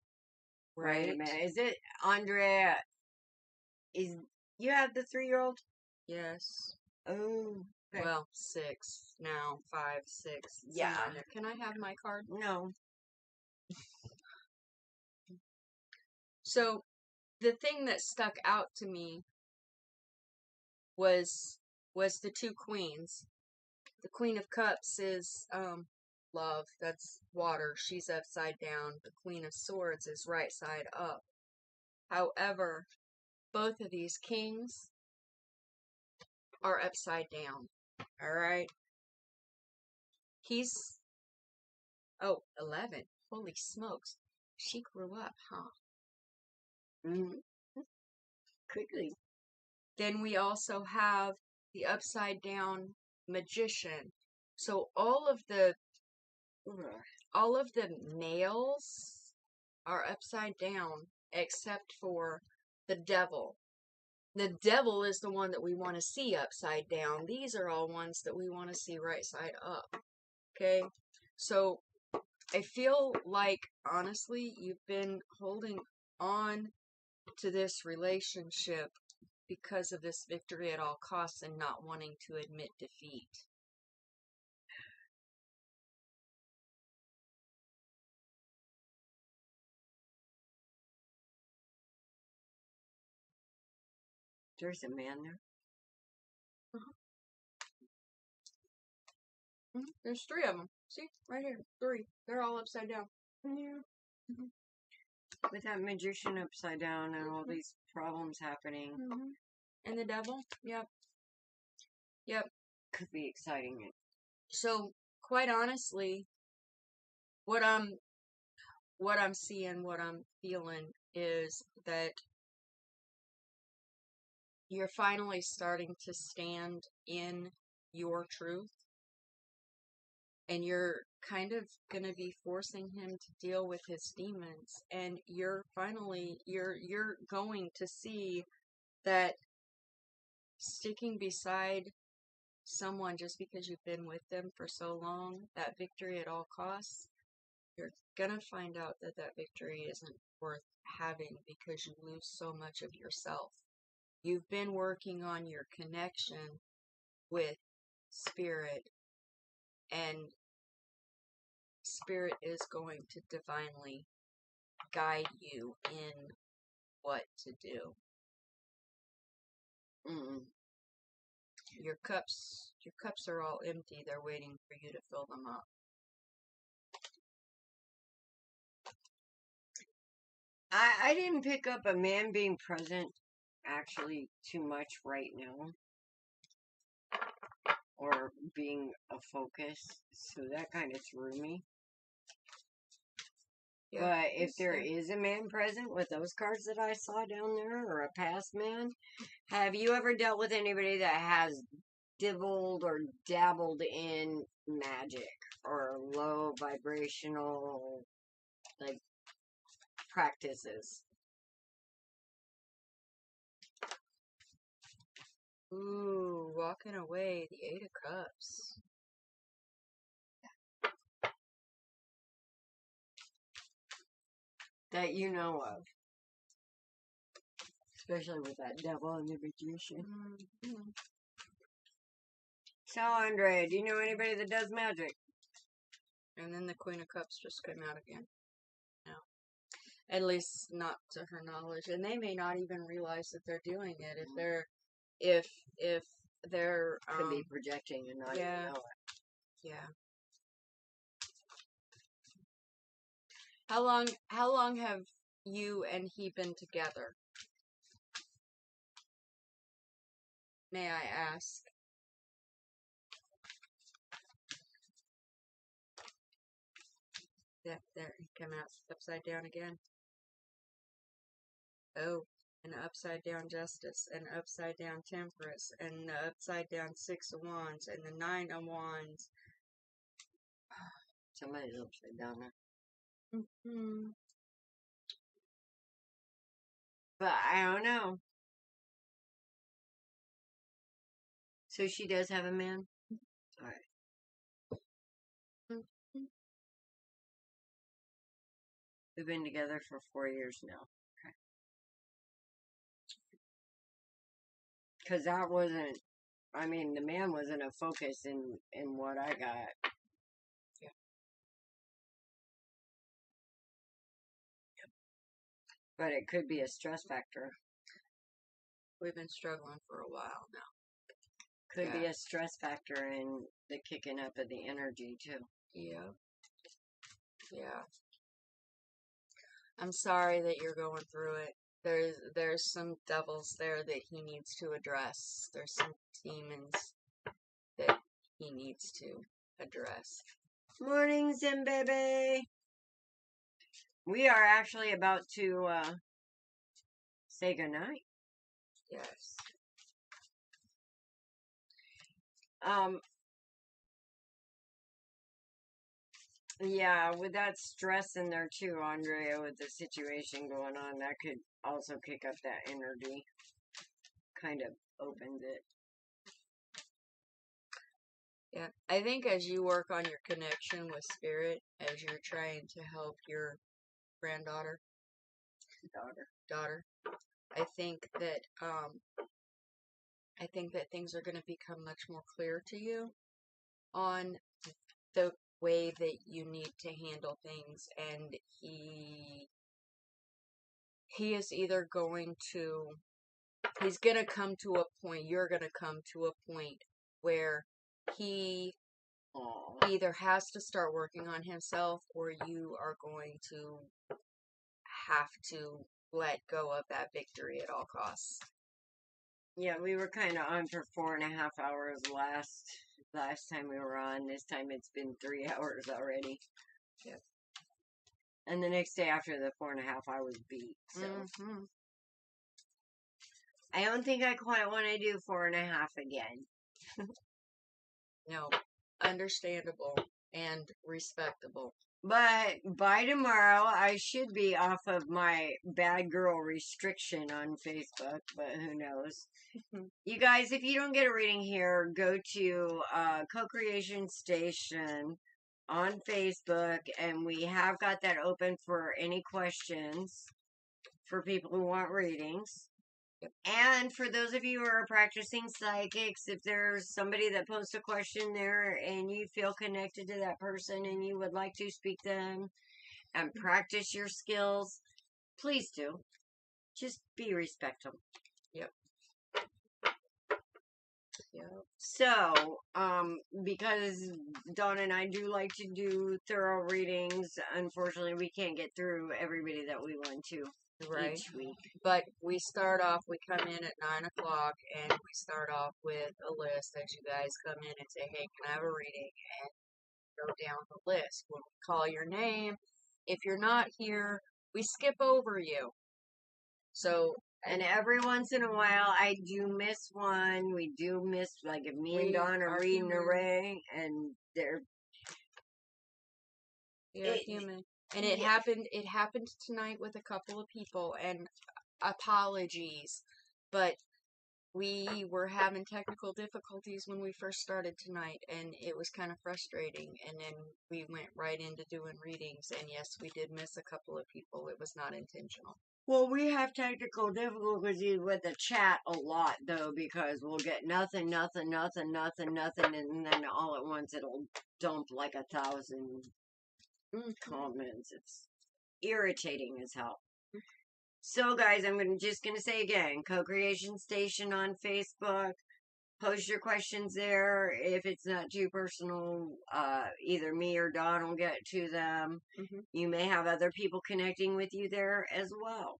Right? Wait a minute. Is it Andrea? Is you have the 3-year-old? Yes. Oh. Okay. Well, 6 now, 5, 6. Yeah. somewhere in there. Can I have my card? No. So, the thing that stuck out to me was the two queens. The Queen of Cups is love. That's water. She's upside down. The Queen of Swords is right side up. However, both of these kings are upside down. Alright? He's 11. Holy smokes. She grew up, huh? Mm-hmm. Quickly. Then we also have the upside down Magician. So all of the males are upside down except for the Devil. The Devil is the one that we want to see upside down. These are all ones that we want to see right side up. Okay? So I feel like, honestly, you've been holding on to this relationship because of this victory at all costs and not wanting to admit defeat. There's a man there. There's 3 of them. See? Right here. 3. They're all upside down. Yeah. With that Magician upside down and all these problems happening. And the Devil? Yep. Yep. Could be exciting. So, quite honestly, what I'm seeing, what I'm feeling is that you're finally starting to stand in your truth. And you're kind of going to be forcing him to deal with his demons. And you're finally, you're going to see that sticking beside someone just because you've been with them for so long, that victory at all costs, you're gonna find out that that victory isn't worth having because you lose so much of yourself. You've been working on your connection with spirit, and spirit is going to divinely guide you in what to do. Your cups are all empty. They're waiting for you to fill them up. I didn't pick up a man being present actually too much right now, or being a focus, so that kind of threw me. Yeah, But if there yeah. is a man present with those cards that I saw down there, or a past man, have you ever dealt with anybody that has dibbled or dabbled in magic or low vibrational, like, practices? Ooh, walking away, the 8 of Cups. That you know of. Especially with that devil and the magician. Mm-hmm. So, Andre, do you know anybody that does magic? And then the Queen of Cups just came out again. No. At least not to her knowledge. And they may not even realize that they're doing it. If they're Could be projecting and not even know it. Yeah. How long have you and he been together? May I ask? Yeah, there, he came out upside down again. Oh, an upside down Justice, an upside down Temperance, and the upside down 6 of Wands, and the 9 of Wands. Somebody's upside down there. Mm-hmm. But I don't know. So she does have a man? Alright. Mm-hmm. We've been together for 4 years now. Okay. Because that wasn't, I mean, the man wasn't a focus in what I got. Yeah. But it could be a stress factor. We've been struggling for a while now. Could be a stress factor in the kicking up of the energy, too. Yeah. Yeah. I'm sorry that you're going through it. There's some devils there that he needs to address. There's some demons that he needs to address. Morning, Zim baby. We are actually about to say goodnight. Yes. Yeah, with that stress in there too, Andrea, with the situation going on, that could also kick up that energy. Kind of opens it. Yeah. I think as you work on your connection with spirit, as you're trying to help your granddaughter, daughter, I think that things are going to become much more clear to you on the way that you need to handle things, and he is either he's gonna come to a point, you're gonna come to a point where he either has to start working on himself, or you are going to have to let go of that victory at all costs. Yeah, we were kind of on for 4.5 hours last time we were on. This time it's been 3 hours already. Yep. And the next day after the 4.5, I was beat. So I don't think I quite want to do 4.5 again. No, understandable and respectable. But by tomorrow, I should be off of my bad girl restriction on Facebook, but who knows? You guys, if you don't get a reading here, go to Co-Creation Station on Facebook, and we have got that open for any questions for people who want readings. And for those of you who are practicing psychics, if there's somebody that posts a question there and you feel connected to that person and you would like to speak to them and practice your skills, please do. Just be respectful. Yep. So, because Dawn and I do like to do thorough readings, unfortunately we can't get through everybody that we want to each week. But we start off, we come in at 9 o'clock, and we start off with a list as you guys come in and say, hey, can I have a reading? And go down the list. When we call your name, if you're not here, we skip over you. So, and every once in a while, I do miss one. We do miss, like, if me and Dawn are reading a ring, and they're human. And it happened tonight with a couple of people, and apologies, but we were having technical difficulties when we first started tonight, and it was kind of frustrating, and then we went right into doing readings, and yes, we did miss a couple of people. It was not intentional. Well, we have technical difficulties with the chat a lot, though, because we'll get nothing, and then all at once it'll dump like 1,000 comments. It's irritating as hell. So, guys, I'm just going to say again, Co-Creation Station on Facebook. Post your questions there. If it's not too personal, either me or Dawn will get to them. You may have other people connecting with you there as well.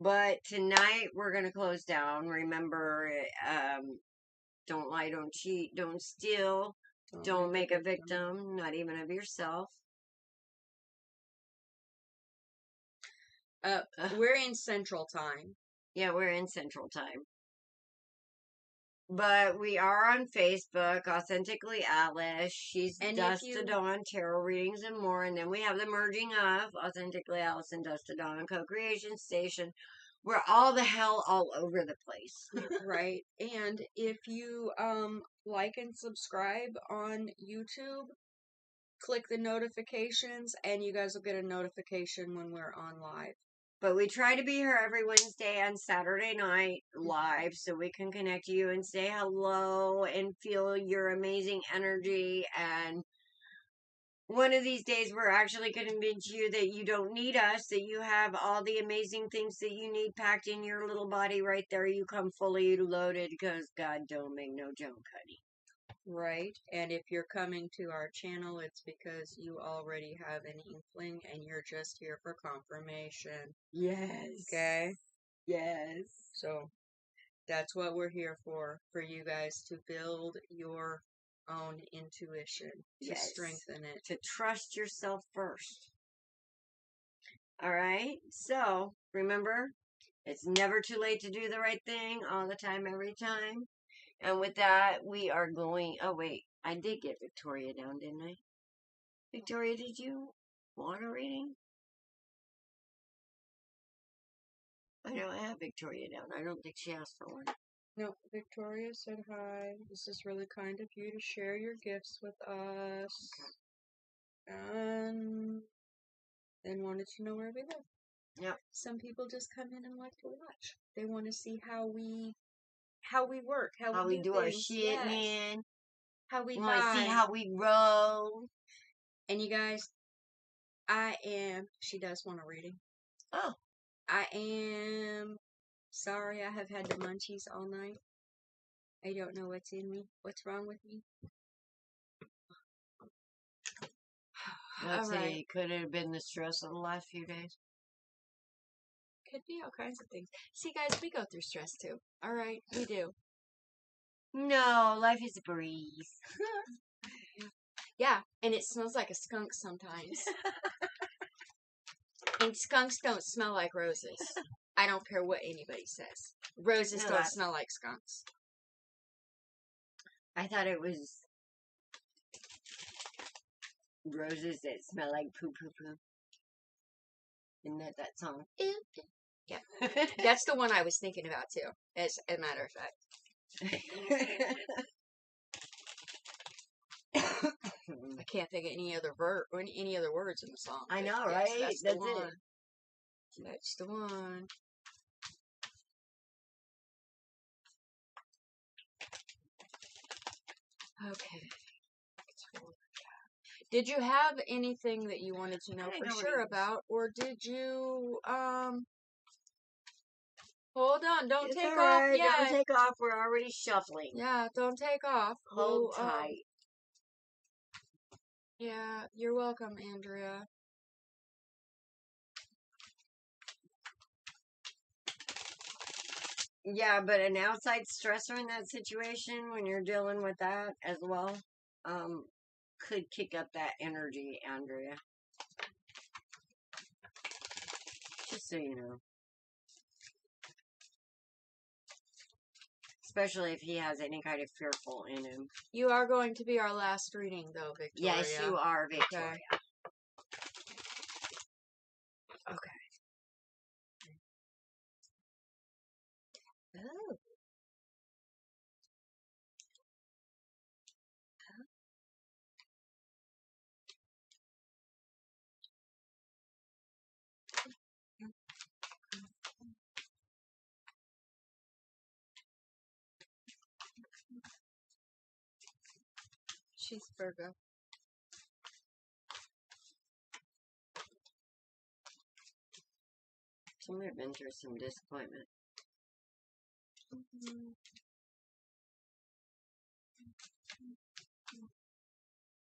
But tonight we're going to close down. Remember, don't lie, don't cheat, don't steal, don't make a victim, not even of yourself. We're in Central Time. Yeah, we're in Central Time. But we are on Facebook, Authentically Alice. She's Dust to Dawn, Tarot Readings, and more. And then we have the merging of Authentically Alice and Dust to Dawn, Co-Creation Station. We're all the hell all over the place. Right. And if you like and subscribe on YouTube, click the notifications, and you guys will get a notification when we're on live. But we try to be here every Wednesday and Saturday night live so we can connect to you and say hello and feel your amazing energy. And one of these days we're actually going to convince you that you don't need us, that you have all the amazing things that you need packed in your little body right there. You come fully loaded because God don't make no junk, honey. Right. And if you're coming to our channel, it's because you already have an inkling and you're just here for confirmation. Yes. Okay? Yes. So that's what we're here for you guys to build your own intuition, to strengthen it. To trust yourself first. All right? So, remember, it's never too late to do the right thing all the time, every time. And with that, we are going... Oh, wait. I did get Victoria down, didn't I? Victoria, did you want a reading? I know I have Victoria down. I don't think she asked for one. No, Victoria said hi. This is really kind of you to share your gifts with us. Okay. And then wanted to know where we live. Yep. Some people just come in and like to watch. They want to see how we work, how we do our shit, man. How we want to see how we roll. And you guys, she does want a reading. Oh. I am sorry I have had the munchies all night. I don't know what's in me. What's wrong with me? Let's see. Could it have been the stress of the last few days? Could be all kinds of things. See, guys, we go through stress too. All right, we do. No, life is a breeze. Yeah, and it smells like a skunk sometimes. And skunks don't smell like roses. I don't care what anybody says. Roses don't smell like skunks. I thought it was Roses that smell like poo poo poo. Isn't that song? Yeah, that's the one I was thinking about too. As a matter of fact. I can't think of any other any other words in the song. I know, Yes, right? That's That's the one. it. That's the one. Okay. Did you have anything that you wanted to know for sure about, or did you hold on, don't It's take all off right. yet. Don't take off. We're already shuffling. Yeah, don't take off. Hold tight. Yeah, you're welcome, Andrea. Yeah, but an outside stressor in that situation, when you're dealing with that as well, could kick up that energy, Andrea. Just so you know. Especially if he has any kind of fearful in him. You are going to be our last reading, though, Victoria. Yes, you are, Victoria. Okay. Oh. She's Virgo. She might have been through some disappointment.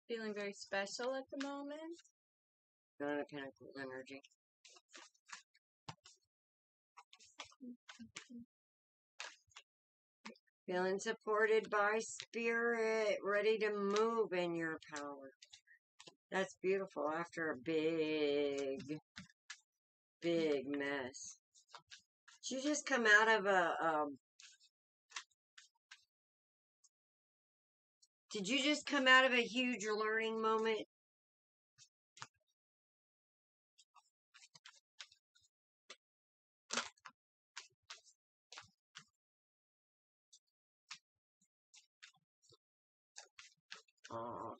Feeling very special at the moment. Nine of Pentacles energy. Feeling supported by spirit, ready to move in your power. That's beautiful after a big mess. Did you just come out of did you just come out of a huge learning moment? Oh.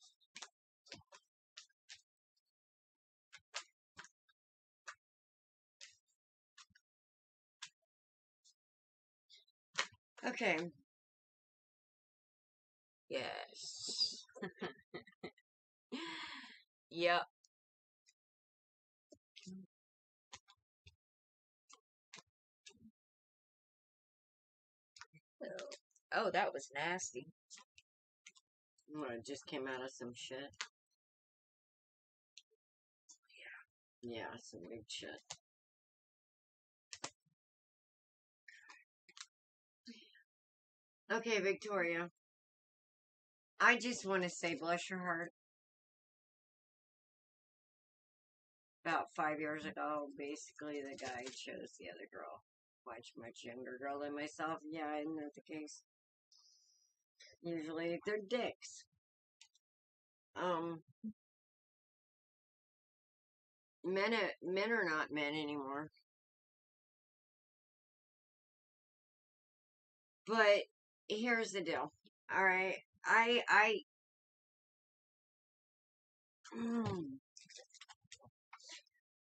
Okay. Yes. Yep. Oh, that was nasty. Well, it just came out of some shit. Yeah, some big shit. Okay, Victoria. I just want to say, bless your heart. About 5 years ago, basically, the guy chose the other girl. Much younger girl than myself. Yeah, isn't that the case? Usually, they're dicks. Men are not men anymore. But here's the deal. All right,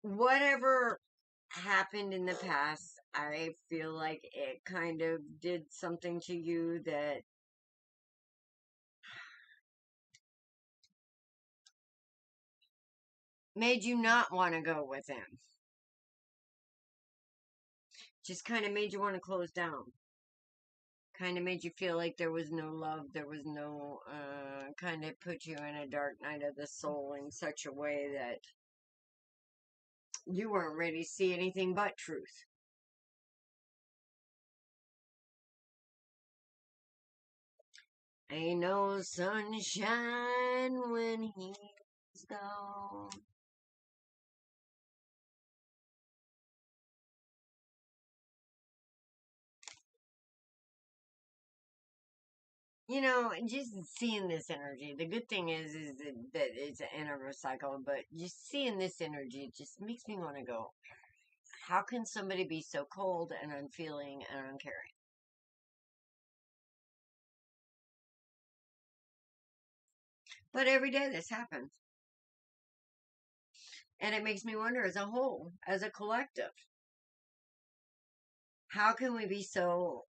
whatever happened in the past, I feel like it kind of did something to you that made you not want to go with him. Just kind of made you want to close down. Kind of made you feel like there was no love, there was no, kind of put you in a dark night of the soul in such a way that you weren't ready to see anything but truth. Ain't no sunshine when he's gone. You know, just seeing this energy. The good thing is that it's an end of a cycle, but just seeing this energy just makes me want to go, how can somebody be so cold and unfeeling and uncaring? But every day this happens. And it makes me wonder, as a whole, as a collective, how can we be so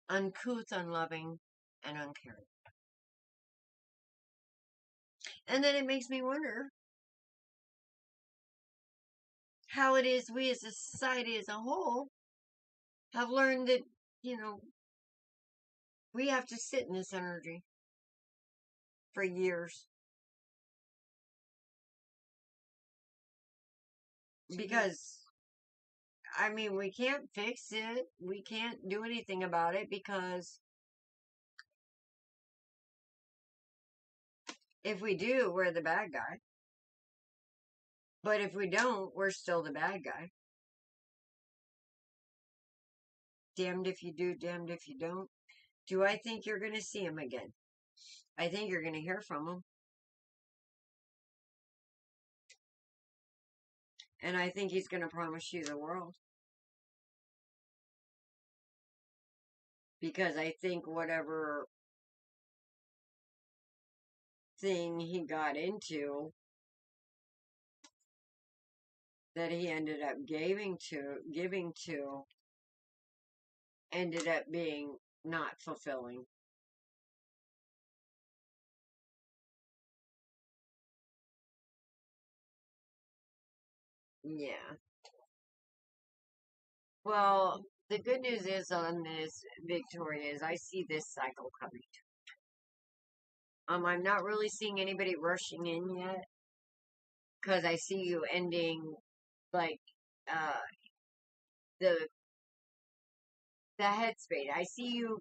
uncouth, unloving, and uncaring? And then it makes me wonder how it is we as a society as a whole have learned that, you know, we have to sit in this energy for years. Because, I mean, we can't fix it. We can't do anything about it because if we do, we're the bad guy. But if we don't, we're still the bad guy. Damned if you do, damned if you don't. Do I think you're going to see him again? I think you're going to hear from him. And I think he's going to promise you the world. Because I think whatever thing he got into that he ended up giving to ended up being not fulfilling. Yeah. Well, the good news is on this, Victoria, is I see this cycle coming. I'm not really seeing anybody rushing in yet, because I see you ending, like, the headspace. I see you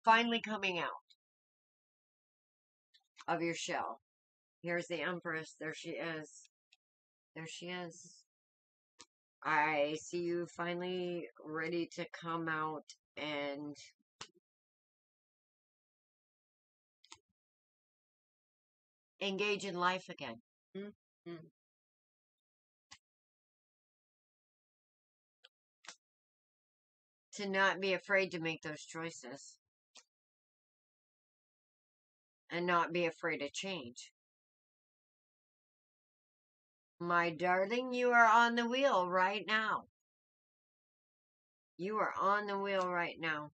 finally coming out of your shell. Here's the Empress. There she is. There she is. I see you finally ready to come out and engage in life again. Mm-hmm. To not be afraid to make those choices. And not be afraid of change. My darling, you are on the wheel right now. You are on the wheel right now.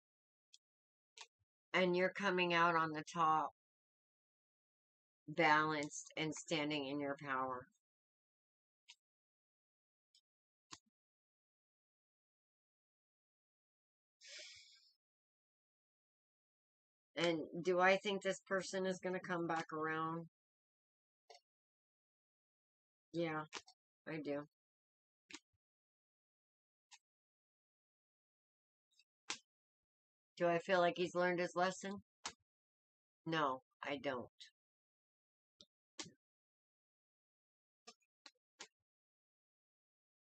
And you're coming out on the top, balanced and standing in your power. And do I think this person is going to come back around? Yeah, I do. Do I feel like he's learned his lesson? No, I don't.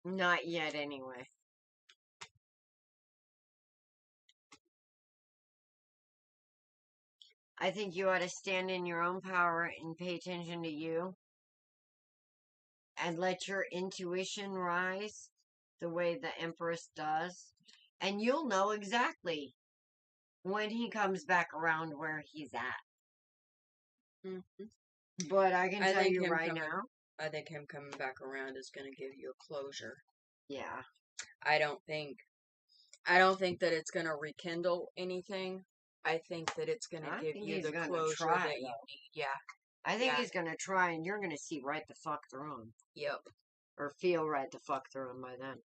Not yet, anyway. I think you ought to stand in your own power and pay attention to you. And let your intuition rise the way the Empress does. And you'll know exactly when he comes back around where he's at. Mm-hmm. But I can tell you right now. I think him coming back around is going to give you a closure. Yeah. I don't think that it's going to rekindle anything. I think that it's going to give you the closure that you need. Yeah. I think he's going to try, and you're going to see right the fuck through him. Yep. Or feel right the fuck through him by then.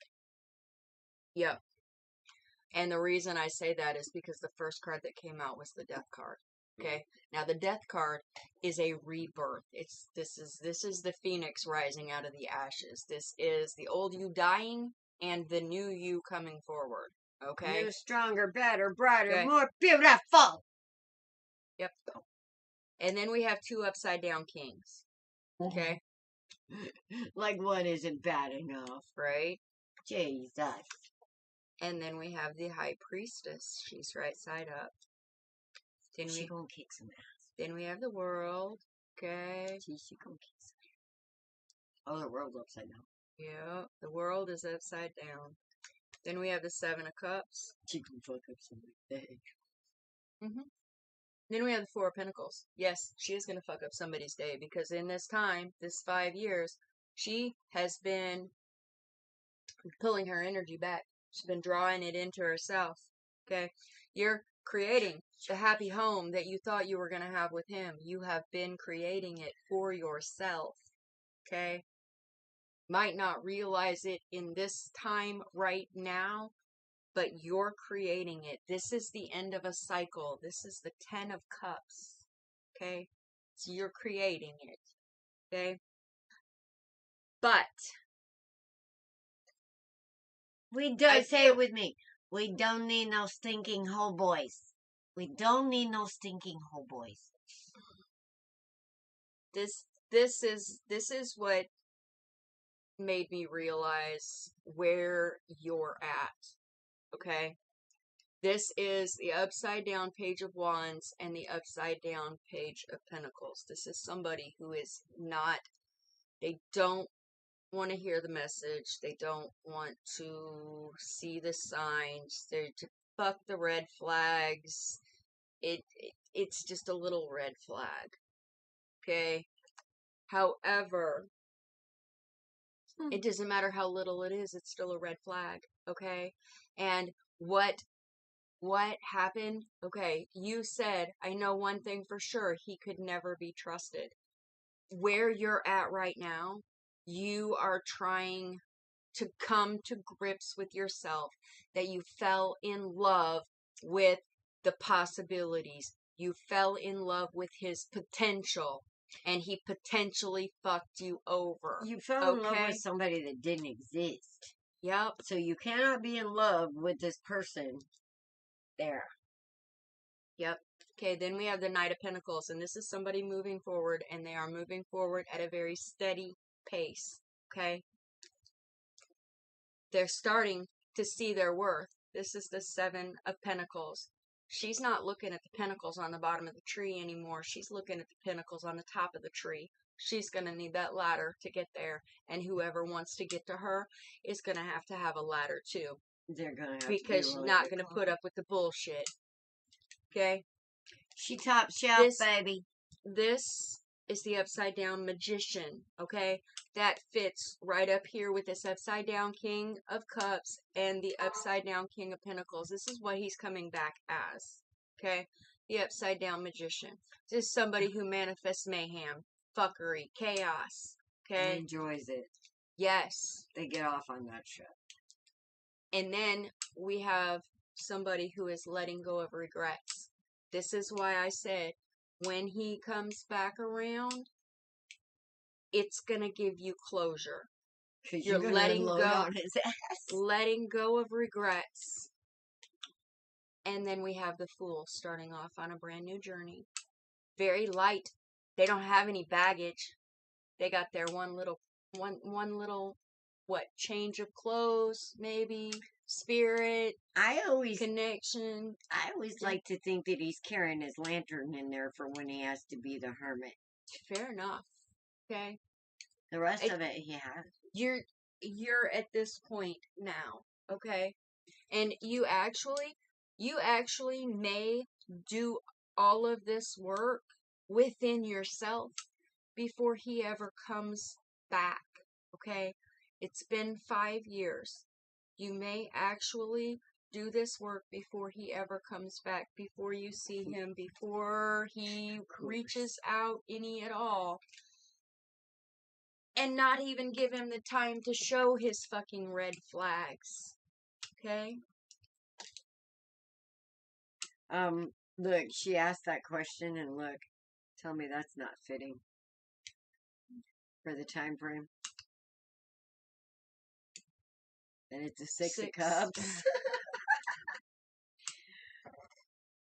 Yep. And the reason I say that is because the first card that came out was the Death card. Okay. Now the Death card is a rebirth. This is the phoenix rising out of the ashes. This is the old you dying and the new you coming forward. Okay. New, stronger, better, brighter, more beautiful. Yep. And then we have two upside down kings. Okay. Like one isn't bad enough, right? Jesus. And then we have the High Priestess. She's right side up. Then She we gonna kick some ass. then we have the world. Okay. She gonna kick some ass. Oh, the world's upside down. Yeah, the world is upside down. Then we have the Seven of Cups. She can fuck up somebody's day. Then we have the Four of Pentacles. Yes, she is going to fuck up somebody's day because in this time, this 5 years, she has been pulling her energy back. She's been drawing it into herself. Okay? You're creating the happy home that you thought you were going to have with him. You have been creating it for yourself. Okay? Might not realize it in this time right now, but you're creating it. This is the end of a cycle. This is the 10 of Cups. Okay? So you're creating it. Okay? But We don't say it with me. We don't need no stinking hoe boys. We don't need no stinking hoe boys. this is what made me realize where you're at. Okay? This is the upside down Page of Wands and the upside down Page of Pentacles. This is somebody who is not, they don't want to hear the message. They don't want to see the signs. They're to fuck the red flags. It's just a little red flag. Okay? However, it doesn't matter how little it is, it's still a red flag. Okay? And what happened? Okay, you said, I know one thing for sure, he could never be trusted. Where you're at right now, you are trying to come to grips with yourself that you fell in love with the possibilities. You fell in love with his potential, and he potentially fucked you over. You fell in love with somebody that didn't exist. Yep. So you cannot be in love with this person there. Yep. Okay, then we have the Knight of Pentacles, and this is somebody moving forward, and they are moving forward at a very steady pace. Okay? They're starting to see their worth. This is the Seven of Pentacles. She's not looking at the pentacles on the bottom of the tree anymore. She's looking at the pentacles on the top of the tree. She's going to need that ladder to get there, and whoever wants to get to her is going to have a ladder too. They're going to because she's not going to put up with the bullshit. Okay? She top shelf, baby. This is the upside down Magician. Okay? That fits right up here with this upside down King of Cups and the upside down King of Pentacles. This is what he's coming back as. Okay? The upside down Magician. This is somebody who manifests mayhem, fuckery, chaos. Okay? And enjoys it. Yes. They get off on that shit. And then we have somebody who is letting go of regrets. This is why I said, when he comes back around, it's going to give you closure. You're letting go on his ass. Letting go of regrets. And then we have the Fool starting off on a brand new journey. Very light. They don't have any baggage. They got their one little change of clothes, maybe, spirit, connection. I always like to think that he's carrying his lantern in there for when he has to be the hermit. Fair enough. Okay. The rest of it he has. You're at this point now, okay? And you actually may do all of this work within yourself before he ever comes back, okay? It's been 5 years. You may actually do this work before he ever comes back, before you see him, before he reaches out any at all. And not even give him the time to show his fucking red flags. Okay? Look, she asked that question, and look, tell me that's not fitting for the time frame. And it's a Six of Cups.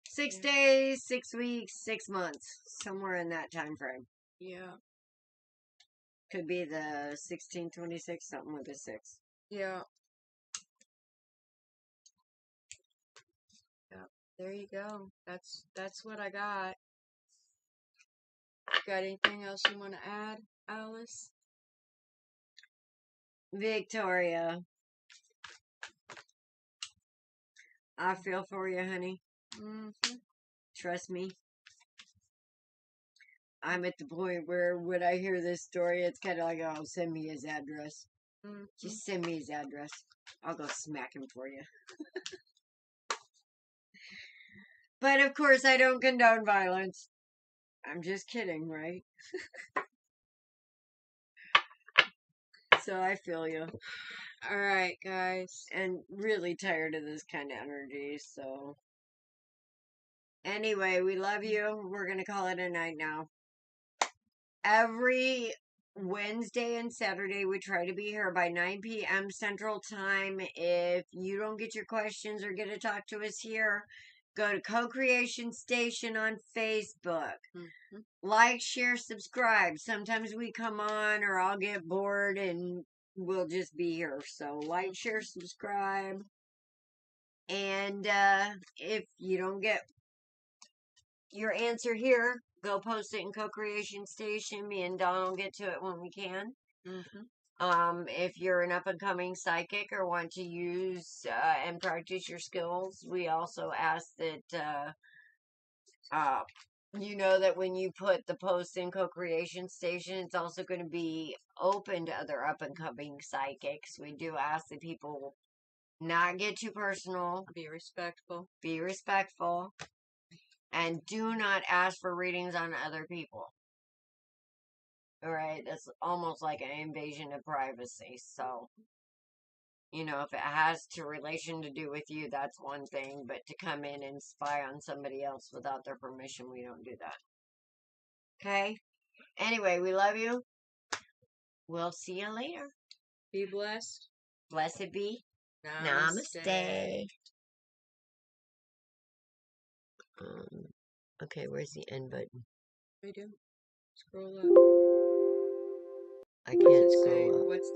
6 days, 6 weeks, 6 months. Somewhere in that time frame. Yeah. Could be the 1626, something with a 6. Yeah. There you go. That's what I got. Got anything else you want to add, Alice? Victoria, I feel for you, honey. Mm-hmm. Trust me. I'm at the point where when I hear this story, it's kind of like, oh, send me his address. Mm-hmm. Just send me his address. I'll go smack him for you. But of course, I don't condone violence. I'm just kidding, right? So I feel you. All right, guys. And really tired of this kind of energy, so. Anyway, we love you. We're going to call it a night now. Every Wednesday and Saturday, we try to be here by 9 p.m. Central Time. If you don't get your questions or get to talk to us here, go to Co-Creation Station on Facebook. Mm-hmm. Like, share, subscribe. Sometimes we come on or I'll get bored and we'll just be here. So like, share, subscribe. And if you don't get your answer here, go post it in Co-Creation Station. Me and Dawn will get to it when we can. Mm-hmm. If you're an up-and-coming psychic or want to use and practice your skills, we also ask that you know that when you put the post in Co-Creation Station, it's also going to be open to other up-and-coming psychics. We do ask that people not get too personal. Be respectful. Be respectful. And do not ask for readings on other people. Alright, that's almost like an invasion of privacy. So, you know, if it has to relation to do with you, that's one thing. But to come in and spy on somebody else without their permission, we don't do that. Okay? Anyway, we love you. We'll see you later. Be blessed. Blessed be. Namaste. Namaste. Okay, where's the end button? I do. Scroll up. I What's can't it scroll say? up. What's the